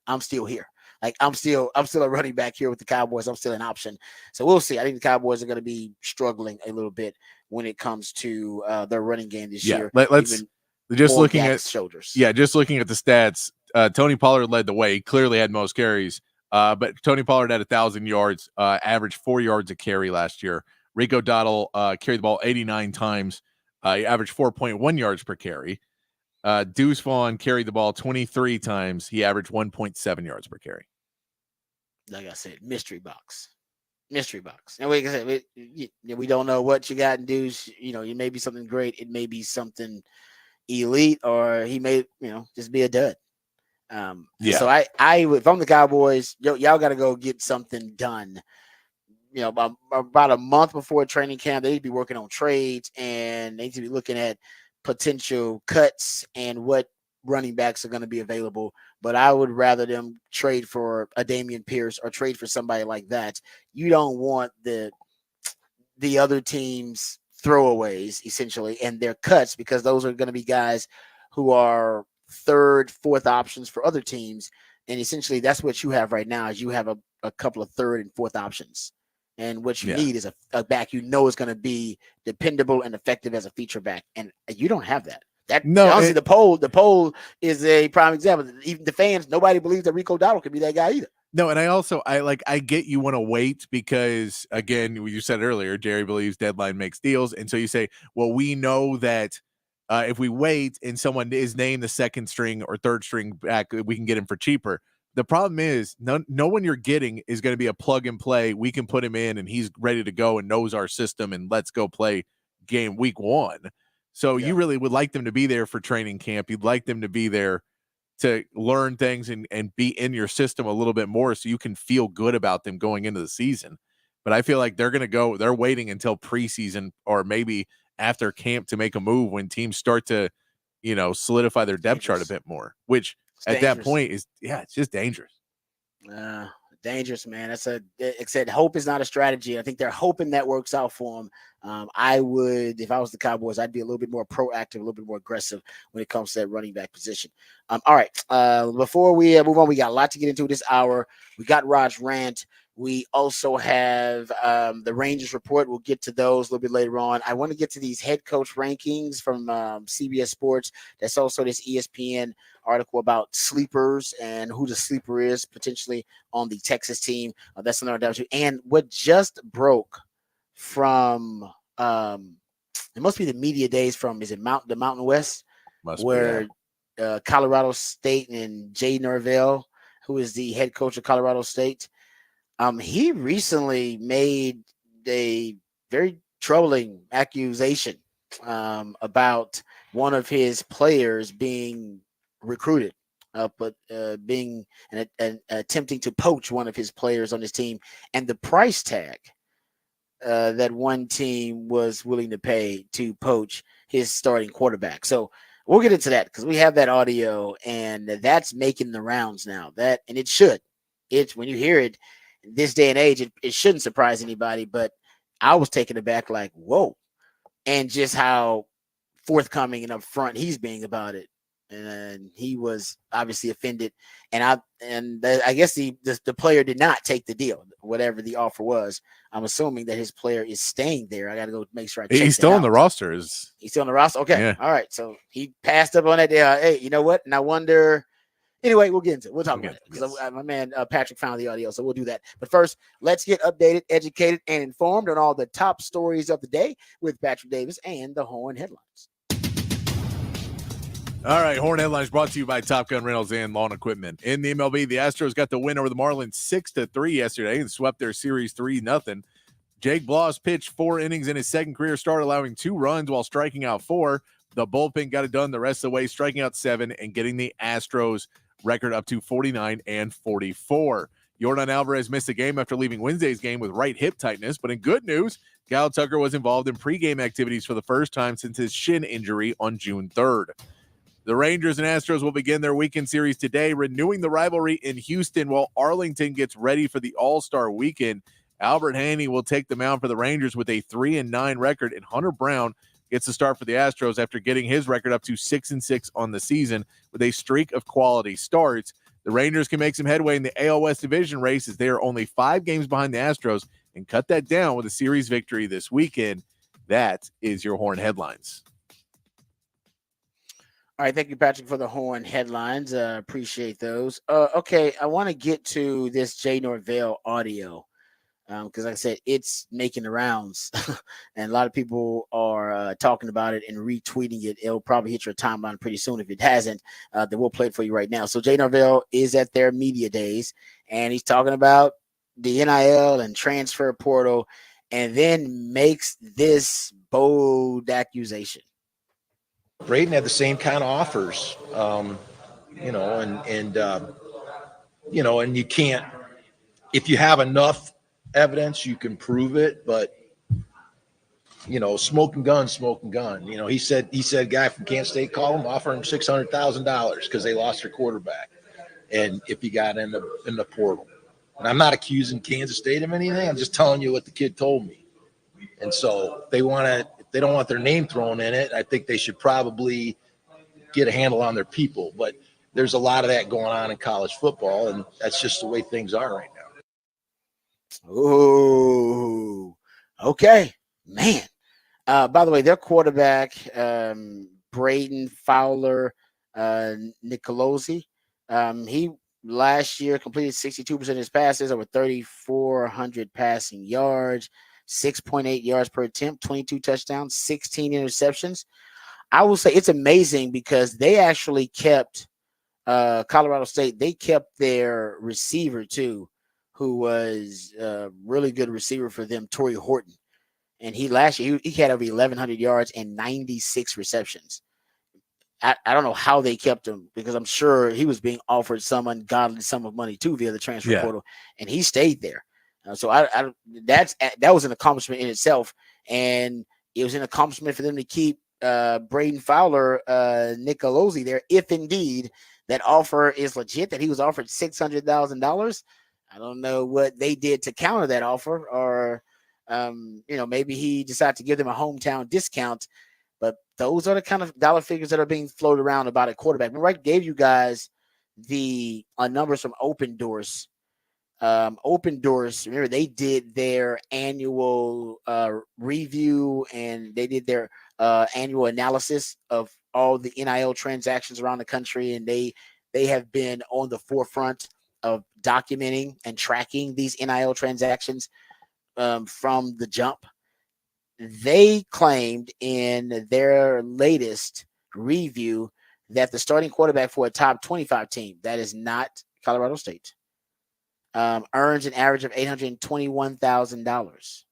I'm still here. Like I'm still a running back here with the Cowboys. I'm still an option. So we'll see. I think the Cowboys are going to be struggling a little bit when it comes to their running game this year. Let's just looking at shoulders. Yeah, just looking at the stats. Tony Pollard led the way. He clearly had most carries. But Tony Pollard had 1,000 yards, averaged 4 yards a carry last year. Rico Dottle carried the ball 89 times. He averaged 4.1 yards per carry. Deuce Vaughn carried the ball 23 times. He averaged 1.7 yards per carry. Like I said, mystery box. And like I said, we don't know what you got in Deuce. It may be something great. It may be something elite, or he may, just be a dud. So I if I'm the Cowboys, y'all got to go get something done. About a month before training camp, they need to be working on trades, and they need to be looking at potential cuts and what running backs are going to be available. But I would rather them trade for a Damian Pierce or trade for somebody like that. You don't want the other team's throwaways essentially and their cuts, because those are going to be guys who are third, fourth options for other teams. And essentially that's what you have right now, is you have a couple of third and fourth options. And what you need is a back is going to be dependable and effective as a feature back. And you don't have that. Honestly, the poll is a prime example. Even the fans, nobody believes that Rico Dowdle could be that guy either. No, and I get you want to wait because, again, you said earlier, Jerry believes deadline makes deals. And so you say, well, we know that if we wait and someone is named the second string or third string back, we can get him for cheaper. The problem is no one you're getting is going to be a plug and play. We can put him in and he's ready to go and knows our system and let's go play game week one. So you really would like them to be there for training camp. You'd like them to be there to learn things and be in your system a little bit more so you can feel good about them going into the season. But I feel like they're waiting until preseason or maybe after camp to make a move when teams start to, solidify their depth chart a bit more, which at that point is, it's just dangerous. Dangerous, man. Except hope is not a strategy. I think they're hoping that works out for them. I would, if I was the Cowboys, I'd be a little bit more proactive, a little bit more aggressive when it comes to that running back position. All right. Before we move on, we got a lot to get into this hour. We got Rod's rant. We also have the Rangers report. We'll get to those a little bit later on. I want to get to these head coach rankings from CBS Sports. That's also this ESPN article about sleepers and who the sleeper is potentially on the Texas team. That's another down. And what just broke from it must be the media days from, is it the Mountain West, Must be, where Colorado State and Jay Norvell, who is the head coach of Colorado State, he recently made a very troubling accusation about one of his players being recruited, but being and attempting to poach one of his players on his team, and the price tag that one team was willing to pay to poach his starting quarterback. So we'll get into that because we have that audio, and that's making the rounds now. That, and it should. It's, when you hear it this day and age, it shouldn't surprise anybody. But I was taken aback, like, whoa, and just how forthcoming and upfront he's being about it. And he was obviously offended, and I guess the player did not take the deal, whatever the offer was. I'm assuming that his player is staying there. I got to go make sure I check. He's still on the roster. He's still on the roster. Okay, yeah. All right. So he passed up on that. Hey, you know what? And I wonder. Anyway, we'll get into it. We'll talk about it because my man Patrick found the audio, so we'll do that. But first, let's get updated, educated, and informed on all the top stories of the day with Patrick Davis and the Horn Headlines. All right, Horn Headlines brought to you by Top Gun Rentals and Lawn Equipment. In the MLB, the Astros got the win over the Marlins 6-3 yesterday and swept their series 3-0. Jake Bloss pitched 4 innings in his second career start, allowing 2 runs while striking out 4. The bullpen got it done the rest of the way, striking out 7 and getting the Astros record up to 49-44. Yordan Alvarez missed a game after leaving Wednesday's game with right hip tightness, but in good news, Kyle Tucker was involved in pregame activities for the first time since his shin injury on June 3rd. The Rangers and Astros will begin their weekend series today, renewing the rivalry in Houston while Arlington gets ready for the All-Star weekend. Albert Haney will take the mound for the Rangers with a 3-9 record, and Hunter Brown gets the start for the Astros after getting his record up to 6-6 on the season with a streak of quality starts. The Rangers can make some headway in the AL West division race as they are only 5 games behind the Astros and cut that down with a series victory this weekend. That is your Horn Headlines. All right, thank you, Patrick, for the Horn Headlines. Appreciate those. Okay, I want to get to this Jay Norvell audio because, like I said, it's making the rounds, and a lot of people are talking about it and retweeting it. It'll probably hit your timeline pretty soon. If it hasn't, then we'll play it for you right now. So Jay Norvell is at their media days, and he's talking about the NIL and transfer portal, and then makes this bold accusation. Braden had the same kind of offers, and you can't, if you have enough evidence, you can prove it, but smoking gun. He said guy from Kansas State called him, offering him $600,000 because they lost their quarterback. And if he got in the portal, and I'm not accusing Kansas State of anything, I'm just telling you what the kid told me. And so if they don't want their name thrown in it, I think they should probably get a handle on their people. But there's a lot of that going on in college football, and that's just the way things are right now. Oh, okay, man. By the way, their quarterback, Braden Fowler Nicolosi, he last year completed 62% of his passes, over 3,400 passing yards, 6.8 yards per attempt, 22 touchdowns, 16 interceptions. I will say it's amazing because they actually kept Colorado State. They kept their receiver too, who was a really good receiver for them, Torrey Horton. And he last year he had over 1,100 yards and 96 receptions. I don't know how they kept him because I'm sure he was being offered some ungodly sum of money too via the transfer portal, and he stayed there. So that was an accomplishment in itself, and it was an accomplishment for them to keep Braden Fowler Nicolosi there, if indeed that offer is legit, that he was offered $600,000. I don't know what they did to counter that offer, or maybe he decided to give them a hometown discount. But those are the kind of dollar figures that are being floated around about a quarterback. Remember, I gave you guys the numbers from Open Doors Open Doors, remember they did their annual review, and they did their annual analysis of all the NIL transactions around the country, and they have been on the forefront of documenting and tracking these NIL transactions from the jump. They claimed in their latest review that the starting quarterback for a top 25 team, that is not Colorado State, earns an average of $821,000.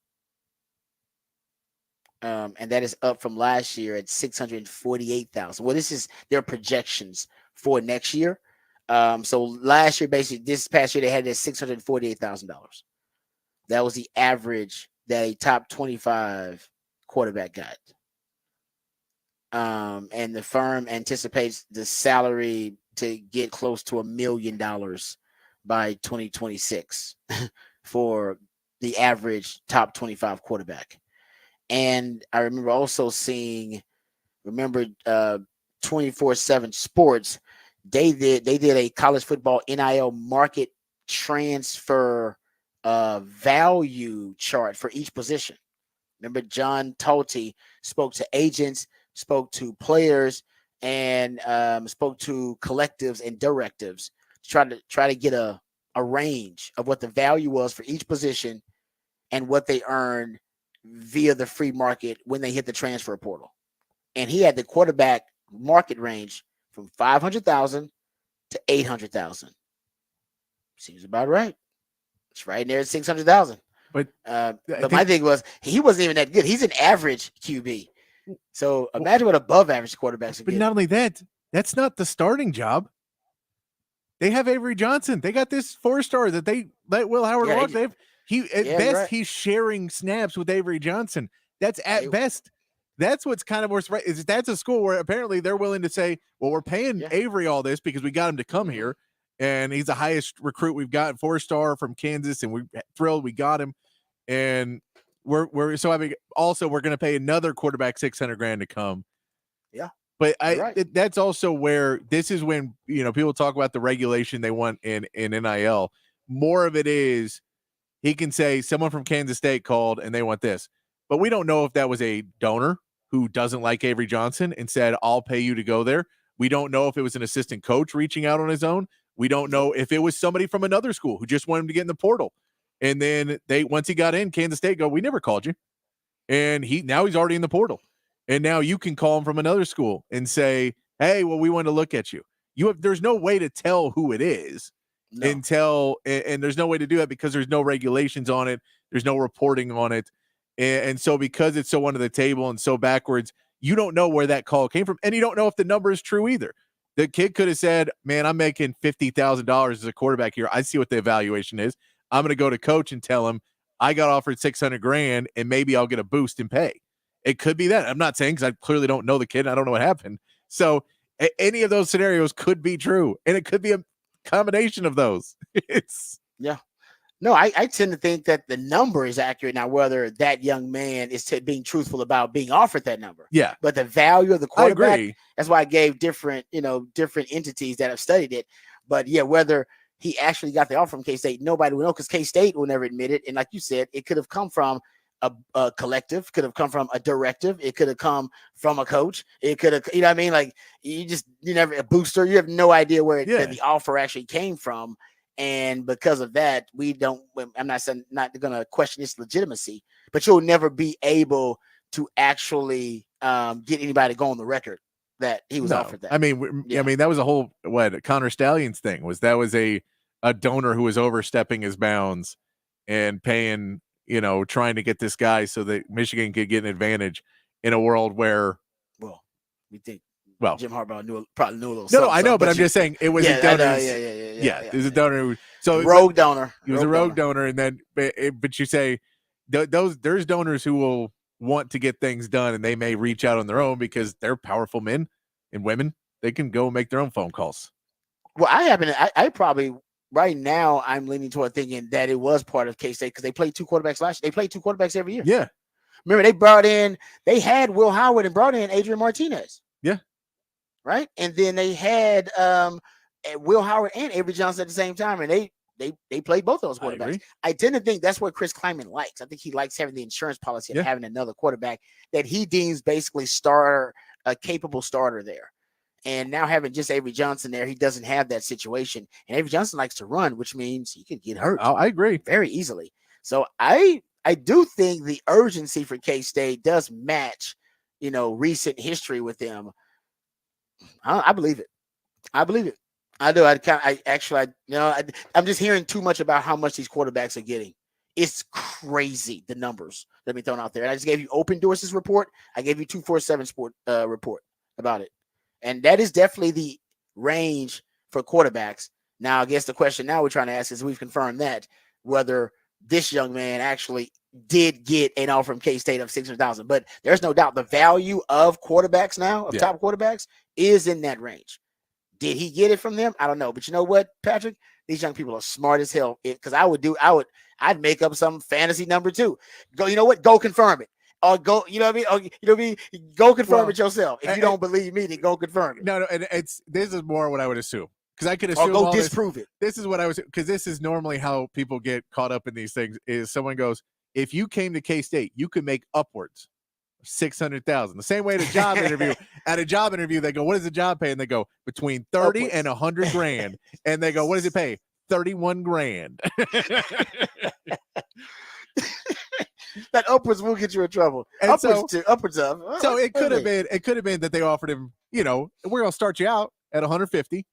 And that is up from last year at $648,000. Well, this is their projections for next year. So last year, basically, this past year, they had it at $648,000. That was the average that a top 25 quarterback got. And the firm anticipates the salary to get close to $1 million by 2026 for the average top 25 quarterback. And I remember also seeing, 24/7 Sports, they did a college football NIL market transfer value chart for each position. Remember, John Talty spoke to agents, spoke to players, and spoke to collectives and directives to try to get a range of what the value was for each position and what they earned via the free market when they hit the transfer portal. And he had the quarterback market range from 500,000 to 800,000. Seems about right. It's right there at 600,000. But my thing was, he wasn't even that good. He's an average QB. So imagine what above average quarterbacks are But getting. not only that, that's not the starting job. They have Avery Johnson. They got this 4-star that they let Will Howard walk. He's sharing snaps with Avery Johnson. That's at best. That's what's kind of worse. Right? Is that's a school where apparently they're willing to say, well, we're paying Avery all this because we got him to come here, and he's the highest recruit we've got, 4-star from Kansas, and we're thrilled we got him. And we're so having also we're going to pay another quarterback $600,000 to come. Yeah. But that's also where this is when, people talk about the regulation they want in NIL. More of it is he can say someone from Kansas State called and they want this. But we don't know if that was a donor who doesn't like Avery Johnson and said, I'll pay you to go there. We don't know if it was an assistant coach reaching out on his own. We don't know if it was somebody from another school who just wanted him to get in the portal. And then once he got in, Kansas State we never called you. And now he's already in the portal. And now you can call him from another school and say, hey, well, we want to look at you. There's no way to tell who it is and there's no way to do that because there's no regulations on it. There's no reporting on it. And so because it's so under the table and so backwards, you don't know where that call came from. And you don't know if the number is true either. The kid could have said, man, I'm making $50,000 as a quarterback here. I see what the evaluation is. I'm going to go to coach and tell him I got offered $600,000 and maybe I'll get a boost in pay. It could be that. I'm not saying because I clearly don't know the kid. I don't know what happened. So any of those scenarios could be true. And it could be a combination of those. No, I tend to think that the number is accurate. Now, whether that young man is being truthful about being offered that number. Yeah. But the value of the quarterback, I agree. That's why I gave different entities that have studied it. But whether he actually got the offer from K-State, nobody will know because K-State will never admit it. And like you said, it could have come from a collective, could have come from a directive. It could have come from a coach. It could have, like you never, a booster, you have no idea where the offer actually came from. And because of that, I'm not going to question its legitimacy, but you'll never be able to actually get anybody to go on the record that he was offered that. I mean, that was a whole, Connor Stalions thing was a donor who was overstepping his bounds and paying, trying to get this guy so that Michigan could get an advantage in a world where, we think, Jim Harbaugh probably knew a little. No, I know, but I'm just saying it was a donor. It was a donor. So rogue donor. He was a rogue donor, and then, but you say there's donors who will want to get things done, and they may reach out on their own because they're powerful men and women. They can go make their own phone calls. Well, I probably right now I'm leaning toward thinking that it was part of K-State because they played two quarterbacks last year. They played two quarterbacks every year. Yeah. Remember, they had Will Howard and brought in Adrian Martinez. Yeah. Right. And then they had Will Howard and Avery Johnson at the same time. And they they played both of those I quarterbacks. agree. I tend to think that's what Chris Kleiman likes. I think he likes having the insurance policy of Yeah. having another quarterback that he deems basically a capable starter there. And now having just Avery Johnson there, he doesn't have that situation. And Avery Johnson likes to run, which means he could get hurt I agree. very easily. So I do think the urgency for K-State does match, recent history with them. I believe it. I believe it. I do. I'm just hearing too much about how much these quarterbacks are getting. It's crazy, the numbers that have been thrown out there. And I just gave you Open Doors' report. I gave you 247 Sport report about it. And that is definitely the range for quarterbacks. Now, I guess the question now we're trying to ask is, we've confirmed that, whether this young man actually did get an offer from K-State of 600,000. But there's no doubt the value of quarterbacks now, of top quarterbacks, is in that range. Did he get it from them? I don't know. But you know what, Patrick? These young people are smart as hell. Because I'd make up some fantasy number too. Go, you know what? Go confirm it. Or go, you know what I mean? Or, you know what I mean? Go confirm it yourself. If you don't believe me, then go confirm it. No, and this is more what I would assume. Because I could Or assume go all disprove it. This is what I was, because this is normally how people get caught up in these things, is someone goes, if you came to K-State, you could make upwards 600,000. The same way at a job interview. At a job interview, they go, "What does the job pay?" And they go, "Between 30 and 100 grand." And they go, "What does it pay?" 31 grand. That upwards will get you in trouble. And Upwards of. So it could have been that they offered him, we're gonna start you out at 150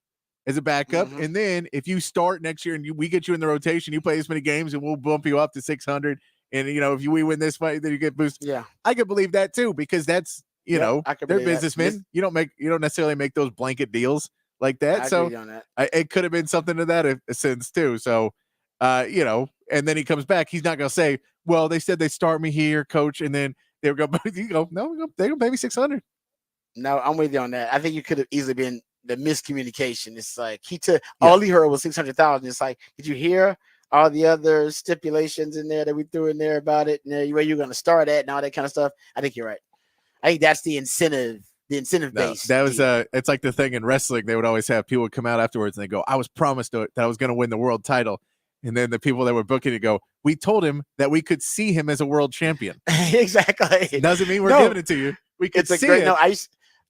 as a backup, and then if you start next year and we get you in the rotation, you play this many games, and we'll bump you up to 600. And if we win this fight, then you get boosted. Yeah, I could believe that too, because that's they're businessmen. You don't necessarily make those blanket deals like that. I agree on that. It could have been something to that sense too. So, and then he comes back. He's not gonna say, "Well, they said they start me here, coach," and then they're going. No, they're gonna pay me 600. No, I'm with you on that. I think you could have easily been the miscommunication. It's like all he heard was 600,000. It's like, did you hear all the other stipulations in there that we threw in there about it, and where you're going to start at, and all that kind of stuff? I think you're right. I think that's the incentive. The incentive base. That was it's like the thing in wrestling. They would always have people would come out afterwards and they go, "I was promised that I was going to win the world title," and then the people that were booking it go, "We told him that we could see him as a world champion." Exactly. Doesn't mean we're giving it to you. We could see it. No,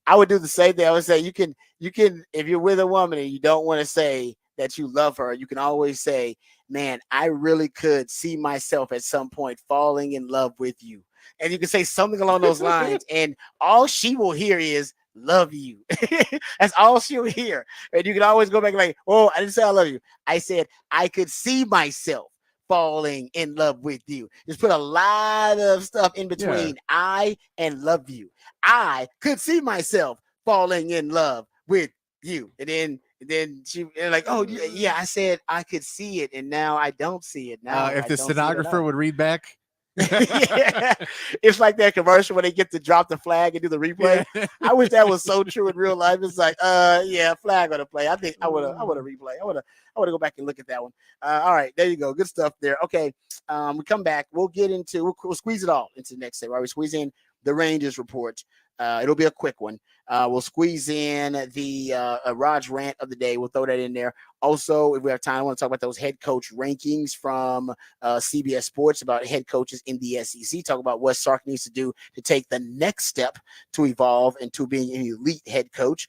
I would do the same thing. I would say you can if you're with a woman and you don't want to say that you love her, you can always say, "Man, I really could see myself at some point falling in love with you." And you can say something along those lines, and all she will hear is "love you." That's all she'll hear. And you can always go back like, "Oh, I didn't say I love you. I said I could see myself falling in love with you." Just put a lot of stuff in between I and love you. I could see myself falling in love with you. And then she like, "Oh yeah, I said I could see it, and now I don't see it now." If the stenographer would read back. Yeah. It's like that commercial where they get to drop the flag and do the replay. Yeah. I wish that was so true in real life. It's like, flag on the play. I think I would have replay. I would have go back and look at that one. All right, there you go. Good stuff there. Okay, we come back. We'll squeeze it all into the next day. Right, we squeeze in the Rangers report. It'll be a quick one. We'll squeeze in the Raj rant of the day. We'll throw that in there. Also, if we have time, I want to talk about those head coach rankings from CBS Sports about head coaches in the SEC. Talk about what Sark needs to do to take the next step to evolve into being an elite head coach,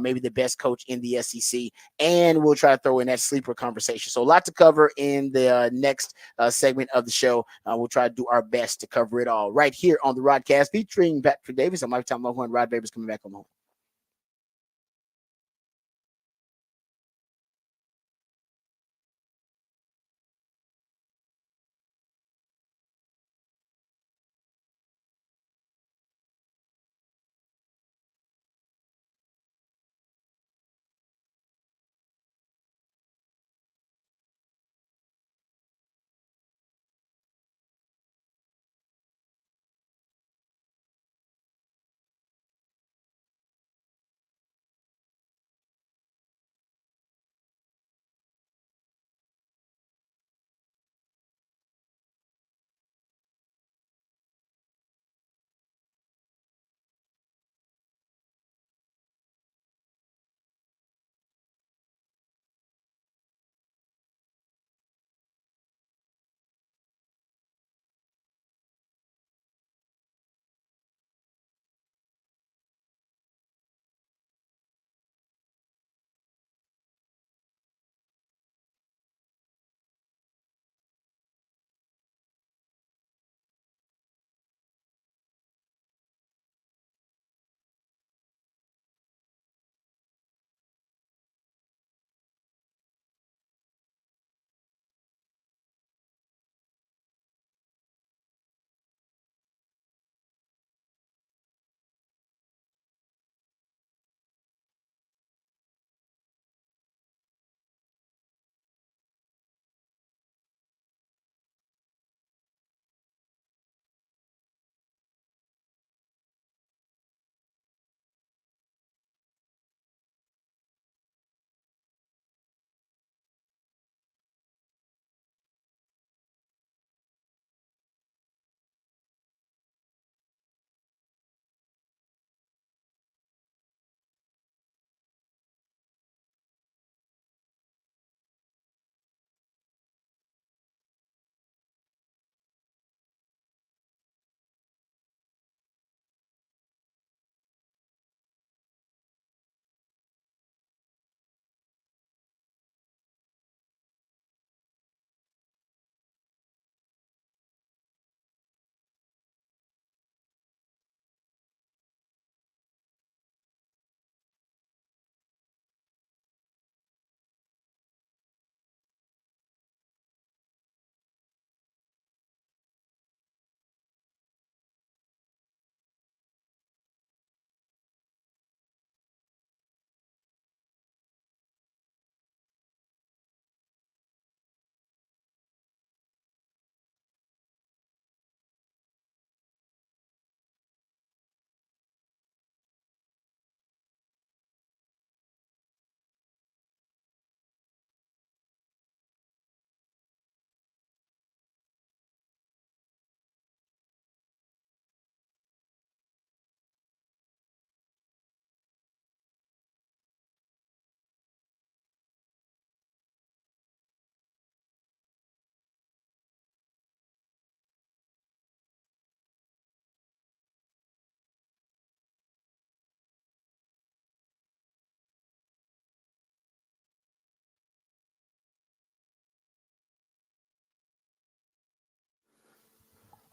maybe the best coach in the SEC. And we'll try to throw in that sleeper conversation. So a lot to cover in the next segment of the show. We'll try to do our best to cover it all right here on the Rodcast featuring Patrick Davis. I'm Lifetime Longhorn. Rod Babers coming back on home.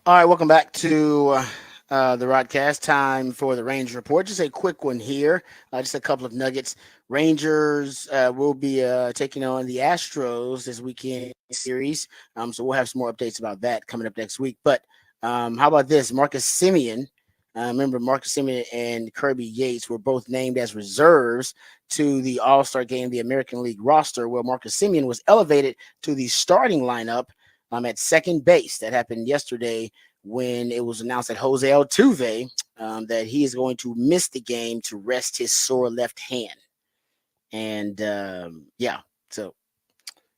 All right, welcome back to the Rodcast. Time for the Ranger report. Just a quick one here. Just a couple of nuggets. Rangers will be taking on the Astros this weekend series. So we'll have some more updates about that coming up next week. But how about this? Marcus Simeon. Remember, Marcus Simeon and Kirby Yates were both named as reserves to the All-Star game, the American League roster, where Marcus Simeon was elevated to the starting lineup at second base. That happened yesterday when it was announced that Jose Altuve that he is going to miss the game to rest his sore left hand. And yeah, so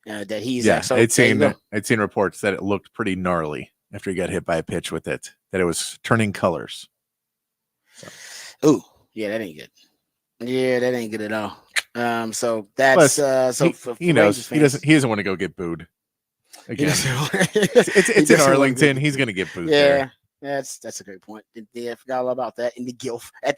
that he's Yeah, so there you go. I'd seen reports that it looked pretty gnarly after he got hit by a pitch with it, that it was turning colors. So. Ooh, yeah, that ain't good. Yeah, that ain't good at all. So that's Plus, so he knows he doesn't want to go get booed again. It's in Arlington. He's going to get booed there. That's a great point. Yeah, I forgot all about that in the Gilf I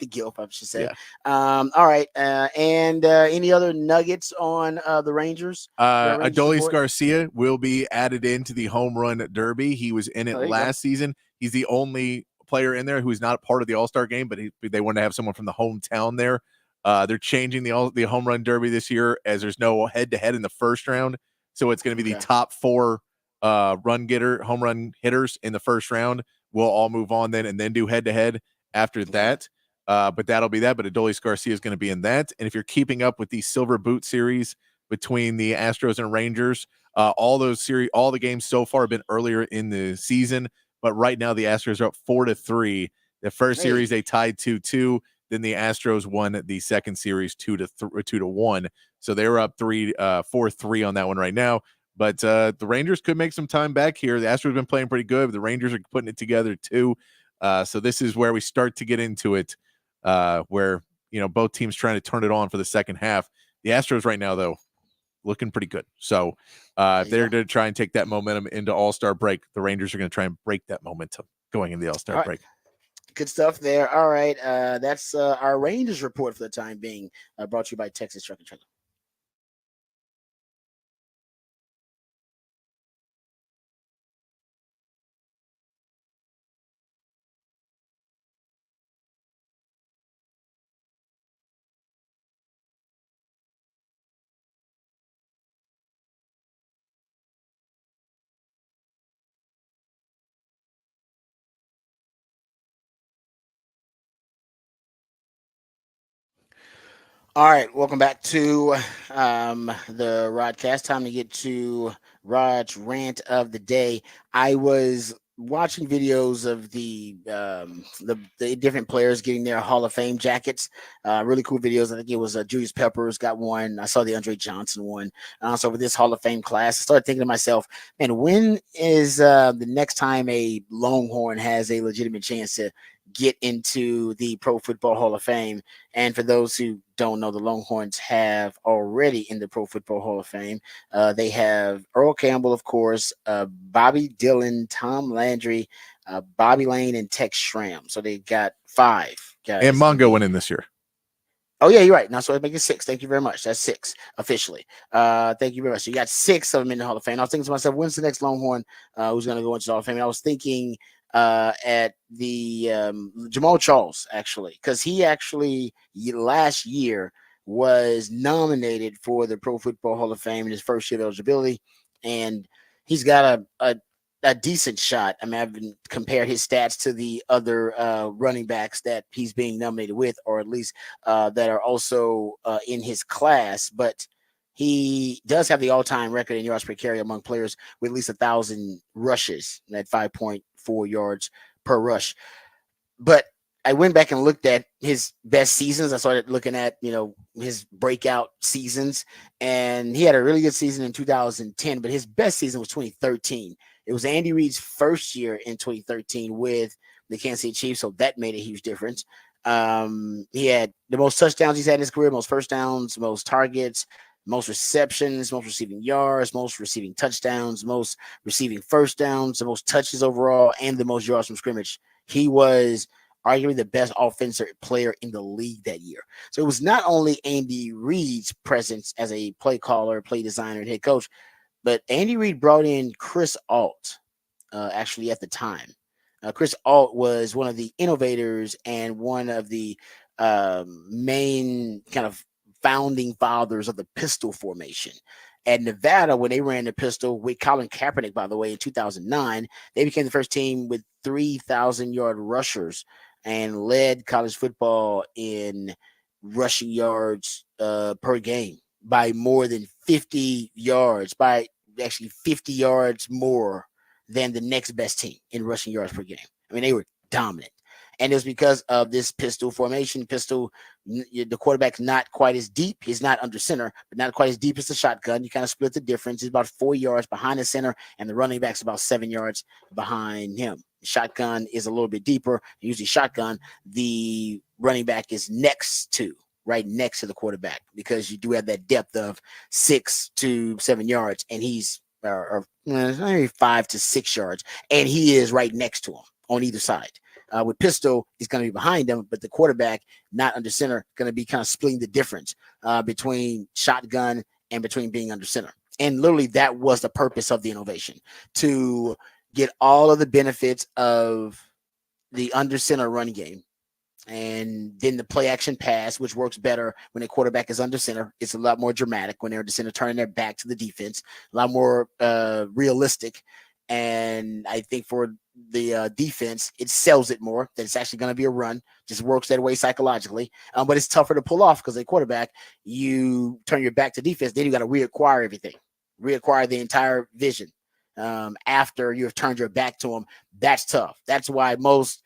should say. Yeah. All right. And any other nuggets on the Rangers? Adolis Garcia will be added into the home run derby. He was in it last season. He's the only player in there who's not part of the All-Star game, but they want to have someone from the hometown there. They're changing the home run derby this year as there's no head-to-head in the first round. So it's going to be the top 4 home run hitters in the first round. We'll all move on then and then do head-to-head after that. But that'll be that. But Adolis Garcia is going to be in that. And if you're keeping up with the Silver Boot series between the Astros and Rangers, all the games so far have been earlier in the season. But right now the Astros are up 4-3. The first series they tied 2-2. Then the Astros won the second series 2-1. So they were up 4-3 on that one right now. But the Rangers could make some time back here. The Astros have been playing pretty good, but the Rangers are putting it together too. So this is where we start to get into it, where both teams trying to turn it on for the second half. The Astros right now, though, looking pretty good. So if they're going to try and take that momentum into All-Star break, the Rangers are going to try and break that momentum going into the All-Star break. Good stuff there. All right. That's our Rangers report for the time being, brought to you by Texas Truck and Trailer. All right, welcome back to the Rodcast. Time to get to Rod's rant of the day. I was watching videos of the different players getting their Hall of Fame jackets. Really cool videos. I think it was Julius Peppers got one. I saw the Andre Johnson one. So with this Hall of Fame class, I started thinking to myself, man, when is the next time a Longhorn has a legitimate chance to get into the Pro Football Hall of Fame? And for those who don't know, the Longhorns have already in the Pro Football Hall of Fame. They have Earl Campbell, of course, Bobby Dillon, Tom Landry, Bobby Lane, and Tex Schramm. So they got 5 guys. And Mongo went in this year. Oh, yeah, you're right. Now, so I make it 6. Thank you very much. That's 6 officially. Thank you very much. So you got 6 of them in the Hall of Fame. I was thinking to myself, when's the next Longhorn who's going to go into the Hall of Fame? And I was thinking at the Jamal Charles, actually, because he actually last year was nominated for the Pro Football Hall of Fame in his first year of eligibility, and he's got a decent shot. I mean, I've been compared his stats to the other running backs that he's being nominated with, or at least that are also in his class, but he does have the all-time record in yards per carry among players with at least 1,000 rushes at 5.4 yards per rush. But I went back and looked at his best seasons. I started looking at, his breakout seasons, and he had a really good season in 2010, but his best season was 2013. It was Andy Reid's first year in 2013 with the Kansas City Chiefs, so that made a huge difference. He had the most touchdowns he's had in his career, most first downs, most targets, most receptions, most receiving yards, most receiving touchdowns, most receiving first downs, the most touches overall, and the most yards from scrimmage. He was arguably the best offensive player in the league that year. So it was not only Andy Reid's presence as a play caller, play designer, and head coach, but Andy Reid brought in Chris Alt, actually at the time. Chris Alt was one of the innovators and one of the main kind of founding fathers of the pistol formation. At Nevada, when they ran the pistol with Colin Kaepernick, by the way, in 2009, they became the first team with 3,000-yard rushers and led college football in rushing yards per game by more than 50 yards, by actually 50 yards more than the next best team in rushing yards per game. I mean, they were dominant. And it was because of this pistol formation. The quarterback's not quite as deep. He's not under center, but not quite as deep as the shotgun. You kind of split the difference. He's about 4 yards behind the center, and the running back's about 7 yards behind him. Shotgun is a little bit deeper. Usually, shotgun, the running back is right next to the quarterback, because you do have that depth of 6 to 7 yards, and he's maybe 5 to 6 yards, and he is right next to him on either side. With pistol, he's going to be behind him, but the quarterback, not under center, going to be kind of splitting the difference between shotgun and between being under center. And literally, that was the purpose of the innovation, to get all of the benefits of the under center run game. And then the play action pass, which works better when a quarterback is under center. It's a lot more dramatic when they're under center, turning their back to the defense, a lot more realistic. And I think for the defense, it sells it more that it's actually going to be a run. Just works that way psychologically. But it's tougher to pull off because a quarterback, you turn your back to defense, then you got to reacquire everything, reacquire the entire vision after you have turned your back to them. That's tough. That's why most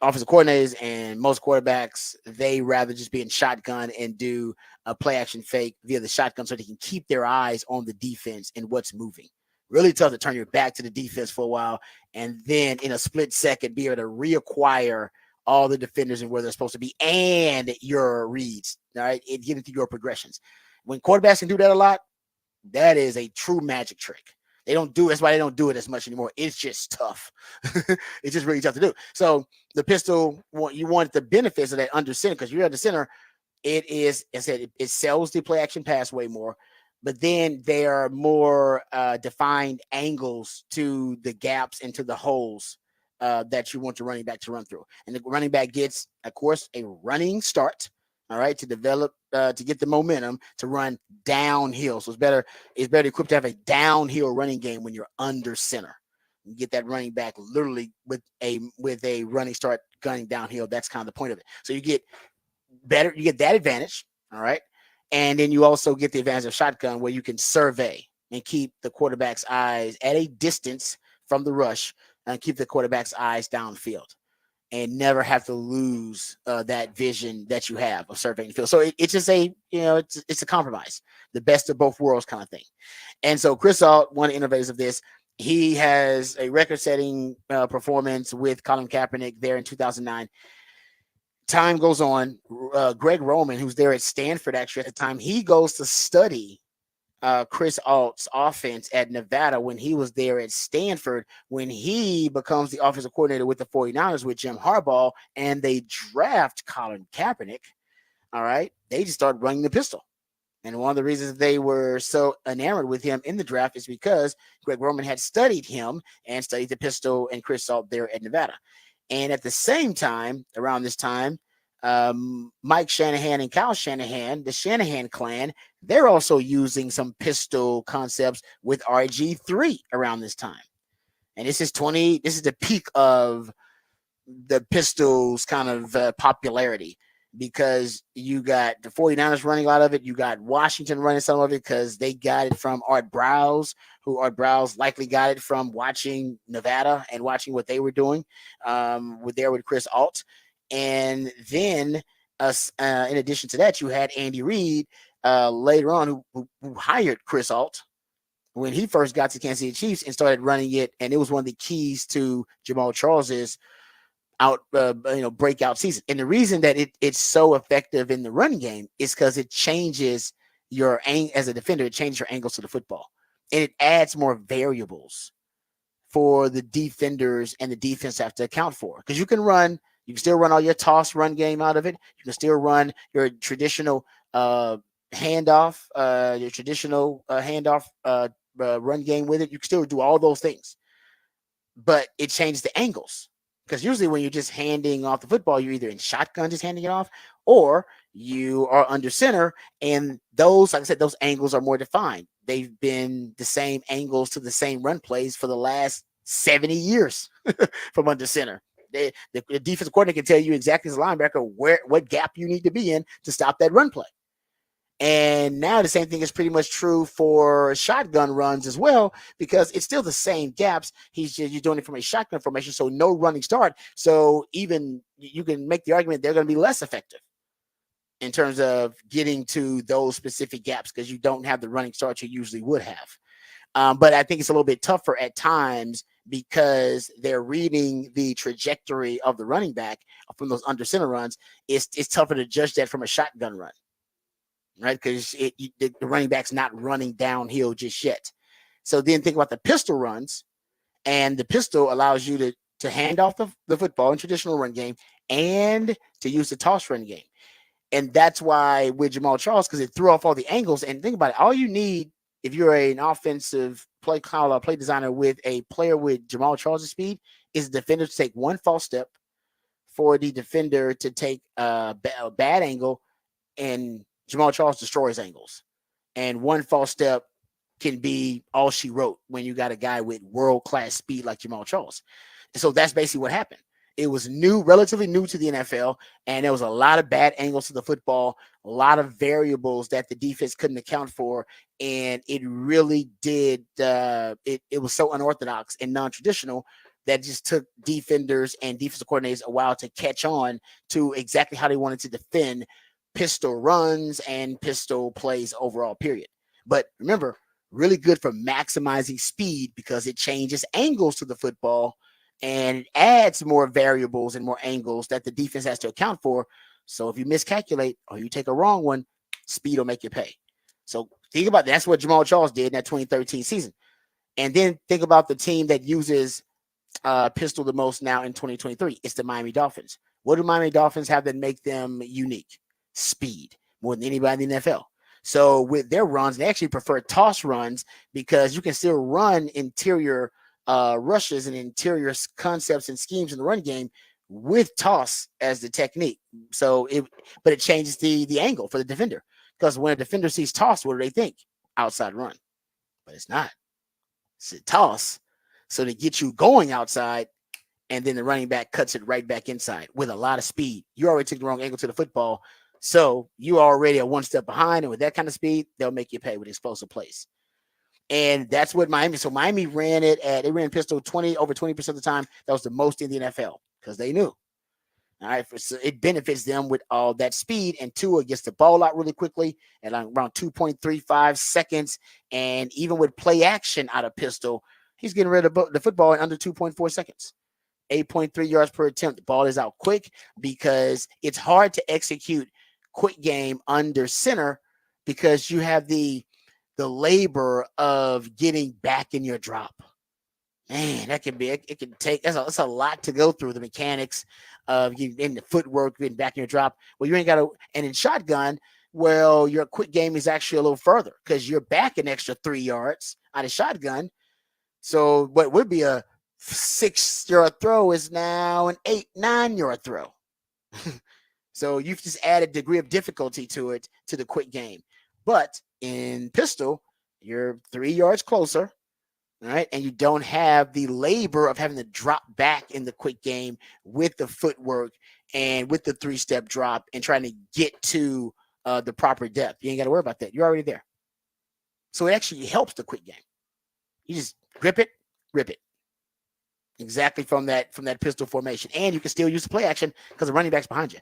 offensive coordinators and most quarterbacks, they rather just be in shotgun and do a play action fake via the shotgun so they can keep their eyes on the defense and what's moving. Really tough to turn your back to the defense for a while and then in a split second be able to reacquire all the defenders and where they're supposed to be and your reads, all right, and get into your progressions. When quarterbacks can do that a lot, that is a true magic trick. They don't do it. That's why they don't do it as much anymore. It's just tough. It's just really tough to do. So the pistol, you want the benefits of that under center, because you're under center. It is, as I said, it sells the play action pass way more, but then there are more defined angles to the gaps and to the holes that you want your running back to run through. And the running back gets, of course, a running start, all right, to develop, to get the momentum to run downhill. So it's better equipped to have a downhill running game when you're under center. You get that running back literally with a running start gunning downhill. That's kind of the point of it. So you get that advantage, all right, and then you also get the advantage of shotgun where you can survey and keep the quarterback's eyes at a distance from the rush and keep the quarterback's eyes downfield, and never have to lose that vision that you have of surveying the field. So it's just it's a compromise, the best of both worlds kind of thing. And so Chris Alt, one of the innovators of this, he has a record-setting performance with Colin Kaepernick there in 2009. Time goes on. Greg Roman, who's there at Stanford actually at the time, he goes to study Chris Alt's offense at Nevada when he was there at Stanford, when he becomes the offensive coordinator with the 49ers with Jim Harbaugh, and they draft Colin Kaepernick. All right. They just start running the pistol. And one of the reasons they were so enamored with him in the draft is because Greg Roman had studied him and studied the pistol and Chris Alt there at Nevada. And at the same time, around this time, Mike Shanahan and Kyle Shanahan, the Shanahan clan, they're also using some pistol concepts with RG3 around this time. And this is the peak of the pistols kind of popularity, because you got the 49ers running a lot of it. You got Washington running some of it because they got it from Art Browse, who Art Browse likely got it from watching Nevada and watching what they were doing with Chris Alt. And then in addition to that, you had Andy Reid later on who hired Chris Alt when he first got to Kansas City Chiefs and started running it. And it was one of the keys to Jamal Charles's breakout season. And the reason that it's so effective in the running game is because it changes your as a defender. It changes your angles to the football, and it adds more variables for the defenders and the defense have to account for. Because you can still run all your toss run game out of it. You can still run your traditional handoff run game with it. You can still do all those things, but it changes the angles. Because usually when you're just handing off the football, you're either in shotgun just handing it off, or you are under center. And those, like I said, those angles are more defined. They've been the same angles to the same run plays for the last 70 years from under center. The defensive coordinator can tell you exactly as a linebacker what gap you need to be in to stop that run play. And now the same thing is pretty much true for shotgun runs as well, because it's still the same gaps. You're doing it from a shotgun formation, so no running start. So even you can make the argument they're going to be less effective in terms of getting to those specific gaps because you don't have the running start you usually would have. But I think it's a little bit tougher at times because they're reading the trajectory of the running back from those under center runs. It's tougher to judge that from a shotgun run, right? Because the running back's not running downhill just yet. So then think about the pistol runs, and the pistol allows you to hand off the football in traditional run game and to use the toss run game. And that's why with Jamal Charles, because it threw off all the angles. And think about it, all you need if you're an offensive play designer with a player with Jamal Charles' speed is the defender to take one false step, for the defender to take a bad angle, and Jamal Charles destroys angles. And one false step can be all she wrote when you got a guy with world-class speed like Jamal Charles. And so that's basically what happened. It was relatively new to the NFL, and there was a lot of bad angles to the football, a lot of variables that the defense couldn't account for, and it really did. It was so unorthodox and non-traditional that just took defenders and defensive coordinators a while to catch on to exactly how they wanted to defend pistol runs and pistol plays overall, period. But remember, really good for maximizing speed because it changes angles to the football and it adds more variables and more angles that the defense has to account for. So if you miscalculate or you take a wrong one, speed will make you pay. So think about that's what Jamal Charles did in that 2013 season. And then think about the team that uses pistol the most now in 2023. It's the Miami Dolphins. What do Miami Dolphins have that make them unique? Speed, more than anybody in the NFL. So with their runs, they actually prefer toss runs because you can still run interior rushes and interior concepts and schemes in the run game with toss as the technique. But it changes the angle for the defender, because when a defender sees toss, what do they think? Outside run. But it's not. It's a toss. So to get you going outside, and then the running back cuts it right back inside with a lot of speed. You already took the wrong angle to the football, so you already are one step behind. And with that kind of speed, they'll make you pay with explosive plays. And that's what Miami. So Miami ran pistol over 20% of the time. That was the most in the NFL because they knew. All right, so it benefits them with all that speed, and Tua gets the ball out really quickly at around 2.35 seconds, and even with play action out of pistol, he's getting rid of the football in under 2.4 seconds. 8.3 yards per attempt. The ball is out quick because it's hard to execute quick game under center because you have the labor of getting back in your drop. Man, that can be it can take that's a lot to go through, the mechanics of getting the footwork, getting back in your drop. Well, you ain't got to, and in shotgun, well, your quick game is actually a little further because you're back an extra 3 yards out of shotgun. So what would be a 6-yard throw is now an 8-9-yard throw. So you've just added a degree of difficulty to it, to the quick game. But in pistol, you're 3 yards closer, right? And you don't have the labor of having to drop back in the quick game with the footwork and with the 3-step drop and trying to get to the proper depth. You ain't got to worry about that. You're already there. So it actually helps the quick game. You just grip it, rip it. Exactly from that pistol formation. And you can still use the play action because the running back's behind you.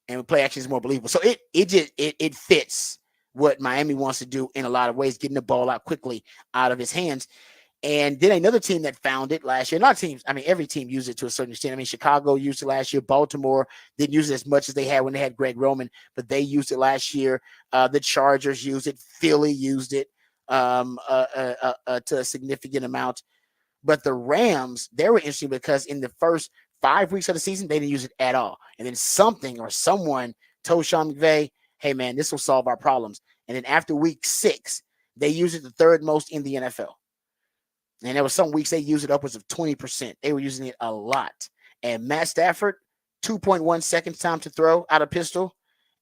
And play action is more believable. So it fits what Miami wants to do in a lot of ways, getting the ball out quickly out of his hands. And then another team that found it last year, not teams, I mean, every team used it to a certain extent. I mean, Chicago used it last year. Baltimore didn't use it as much as they had when they had Greg Roman, but they used it last year. The Chargers used it. Philly used it to a significant amount. But the Rams, they were interesting because in the first 5 weeks of the season, they didn't use it at all. And then something or someone told Sean McVay, hey, man, this will solve our problems. And then after week 6, they used it the third most in the NFL. And there was some weeks they used it upwards of 20%. They were using it a lot. And Matt Stafford, 2.1 seconds time to throw out of pistol,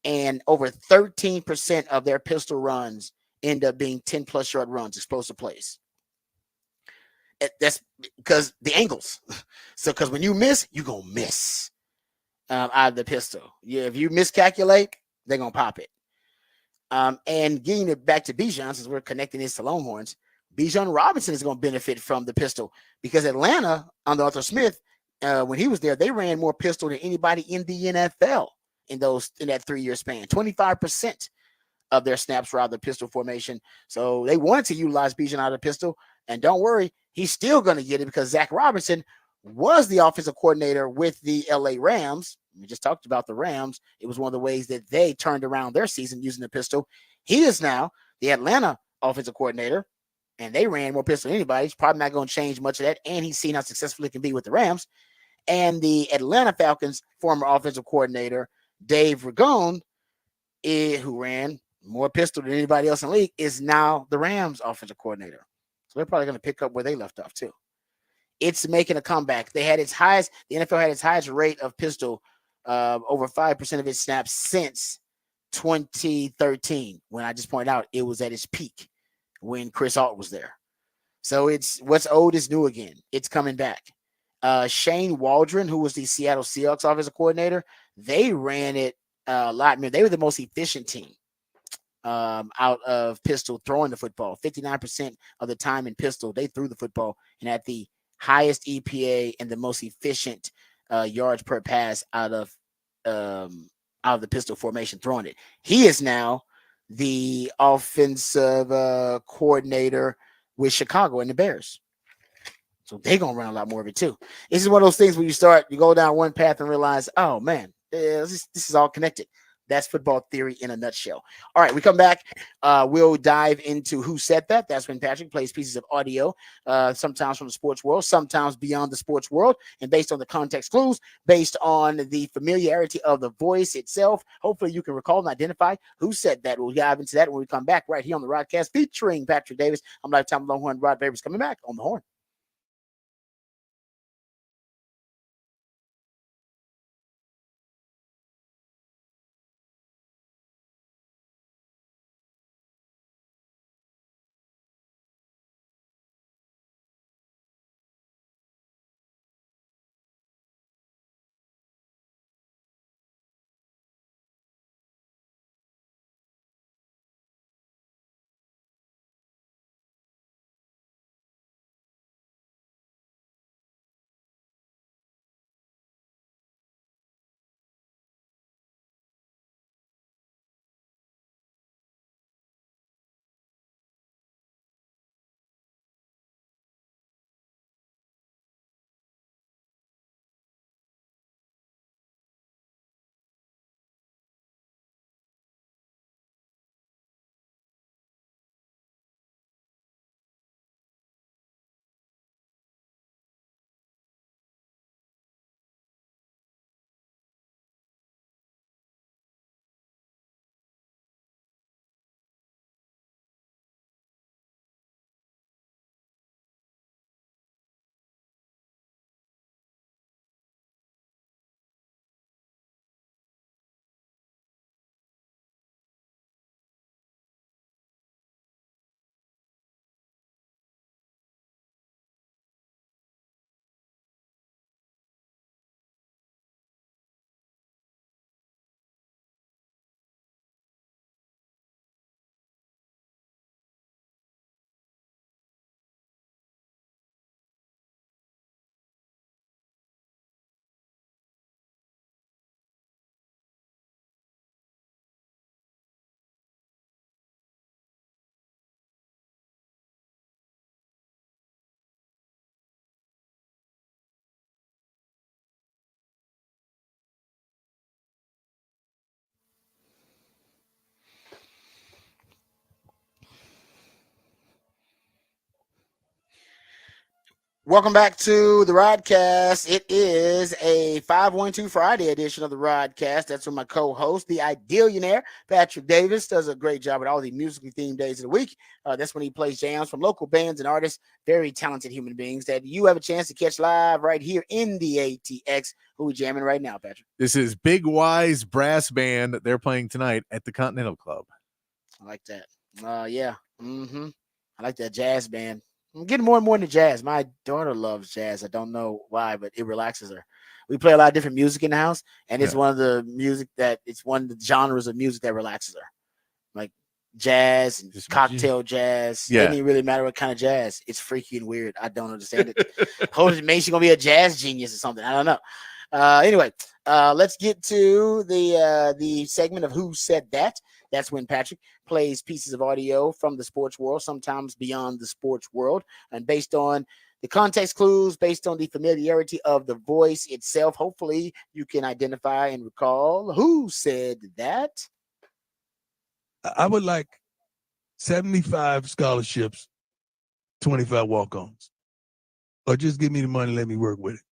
and over 13% of their pistol runs end up being 10 plus yard runs, explosive plays. That's because the angles. So, because when you miss, you're going to miss out of the pistol. Yeah, if you miscalculate, they're going to pop it. And getting it back to Bijan, since we're connecting this to Longhorns, Bijan Robinson is going to benefit from the pistol because Atlanta, under Arthur Smith, when he was there, they ran more pistol than anybody in the NFL in that 3-year span. 25% of their snaps were out of the pistol formation. So they wanted to utilize Bijan out of the pistol. And don't worry, he's still going to get it because Zach Robinson was the offensive coordinator with the LA Rams. We just talked about the Rams. It was one of the ways that they turned around their season using the pistol. He is now the Atlanta offensive coordinator, and they ran more pistol than anybody. He's probably not going to change much of that, and he's seen how successful it can be with the Rams. And the Atlanta Falcons former offensive coordinator, Dave Ragone, who ran more pistol than anybody else in the league, is now the Rams offensive coordinator. So they're probably going to pick up where they left off too. It's making a comeback. The NFL had its highest rate of pistol, over 5% of its snaps since 2013, when I just pointed out it was at its peak when Chris Alt was there. So it's what's old is new again. It's coming back. Shane Waldron, who was the Seattle Seahawks offensive coordinator, they ran it a lot. They were the most efficient team out of pistol throwing the football. 59% of the time in pistol, they threw the football and had the highest EPA and the most efficient yards per pass out of the pistol formation throwing it. He is now the offensive coordinator with Chicago and the Bears. So they're going to run a lot more of it too. This is one of those things where you go down one path and realize, oh man, this is all connected. That's football theory in a nutshell. All right, we come back. We'll dive into who said that. That's when Patrick plays pieces of audio, sometimes from the sports world, sometimes beyond the sports world, and based on the context clues, based on the familiarity of the voice itself. Hopefully you can recall and identify who said that. We'll dive into that when we come back right here on the Rodcast featuring Patrick Davis. I'm Lifetime Longhorn Rod Davis coming back on the Horn. Welcome back to the Rodcast. It is a 512 Friday edition of the Rodcast. That's with my co-host, the Idealionaire, Patrick Davis, does a great job at all the musically themed days of the week. That's when he plays jams from local bands and artists, very talented human beings that you have a chance to catch live right here in the ATX. Who we jamming right now, Patrick? This is Big Wise Brass Band. They're playing tonight at the Continental Club. I like that. Yeah. I like that jazz band. I'm getting more and more into jazz. My daughter loves jazz. I don't know why, but it relaxes her. We play a lot of different music in the house, and it's one of the genres of music that relaxes her. Like jazz and just cocktail jazz. Yeah. It doesn't really matter what kind of jazz. It's freaky and weird. I don't understand it. Maybe she's gonna be a jazz genius or something. I don't know. Anyway, let's get to the segment of Who Said That. That's when Patrick plays pieces of audio from the sports world, sometimes beyond the sports world, and based on the context clues, based on the familiarity of the voice itself, hopefully you can identify and recall who said that. I would like 75 scholarships, 25 walk-ons, or just give me the money, let me work with it.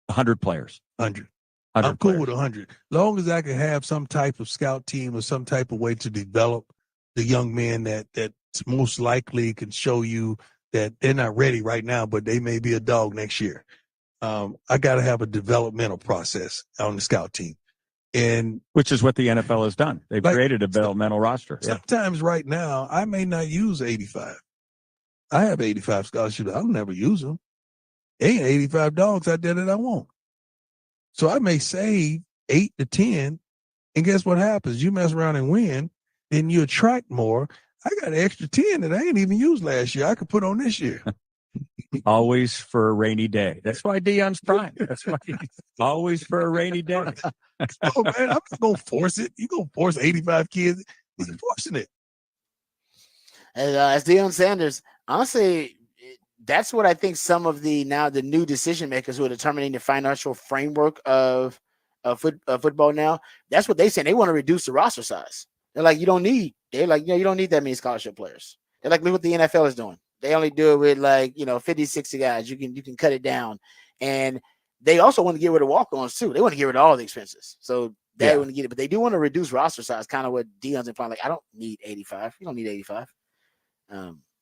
100 players. 100. 100 I'm cool players. with 100. Long as I can have some type of scout team or some type of way to develop the young men that's most likely can show you that they're not ready right now, but they may be a dog next year. I got to have a developmental process on the scout team. And which is what the NFL has done. They've Like, created a developmental roster. Yeah. sometimes right now, I may not use 85. I have 85 scholarships. I'll never use them. There ain't 85 dogs out there that I want. So I may save 8 to 10, and guess what happens? You mess around and win, then you attract more. I got an extra 10 that I ain't even used last year. I could put on this year. Always for a rainy day. That's why Deion's prime. That's why always for a rainy day. Oh, man, I'm not going to force it. You're going to force 85 kids. He's forcing it. As Deion Sanders, honestly, that's what I think some of the new decision makers who are determining the financial framework of football now, that's what they say. They want to reduce the roster size. They're like, you don't need that many scholarship players. They're like, look what the NFL is doing. They only do it with 50, 60 guys. You can cut it down. And they also want to get rid of walk-ons too. They want to get rid of all the expenses. So they want to get it, but they do want to reduce roster size, kind of what Deion's implying. Like, I don't need 85. You don't need 85.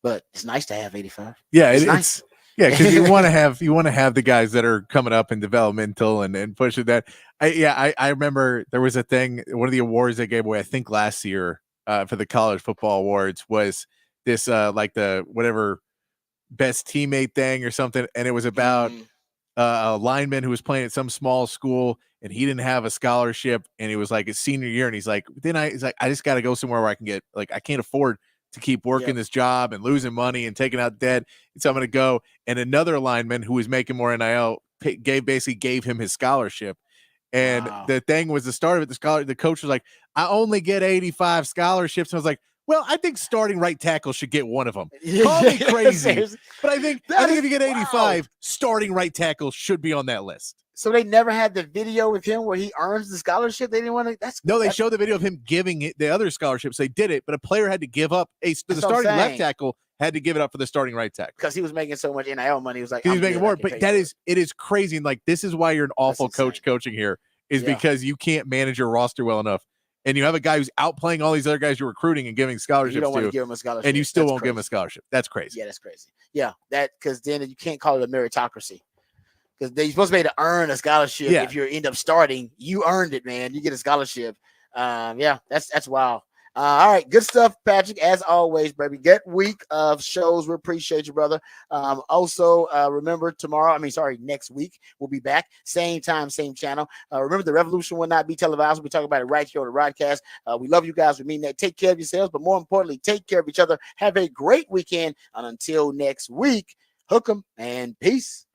But it's nice to have 85. Yeah, it's nice. Yeah, because you want to have the guys that are coming up in developmental and pushing that. I remember there was a thing, one of the awards they gave away, I think last year, for the college football awards was this like the whatever best teammate thing or something, and it was about a lineman who was playing at some small school and he didn't have a scholarship, and he was like his senior year, and he's like, I just got to go somewhere where I can get, like, I can't afford to keep working this job and losing money and taking out debt. So I'm going to go. And another lineman who was making more NIL basically gave him his scholarship. And the thing was, the start of it, the coach was like, I only get 85 scholarships. And I was like, well, I think starting right tackle should get one of them. Call me crazy, but I think if you get 85, starting right tackle should be on that list. So they never had the video with him where he earns the scholarship. They didn't want to. They showed the video of him giving it the other scholarships. They did it, but a player had to give up the starting left tackle had to give it up for the starting right tackle because he was making so much NIL money. He was like, he was making more. But it is crazy. And like, this is why you're an awful coach coaching here, is because you can't manage your roster well enough. And you have a guy who's outplaying all these other guys you're recruiting and giving scholarships you don't want to, to give him a scholarship, and you still won't give him a scholarship. That's crazy. Yeah, that's crazy. Yeah, because then you can't call it a meritocracy. Because you're supposed to be able to earn a scholarship. If you end up starting, you earned it, man. You get a scholarship. That's wild. All right, good stuff, Patrick. As always, baby. Good week of shows. We appreciate you, brother. Also, remember next week we'll be back, same time, same channel. Remember, the revolution will not be televised. We'll be talking about it right here on the Rodcast. We love you guys. We mean that. Take care of yourselves, but more importantly, take care of each other. Have a great weekend, and until next week, hook 'em and peace.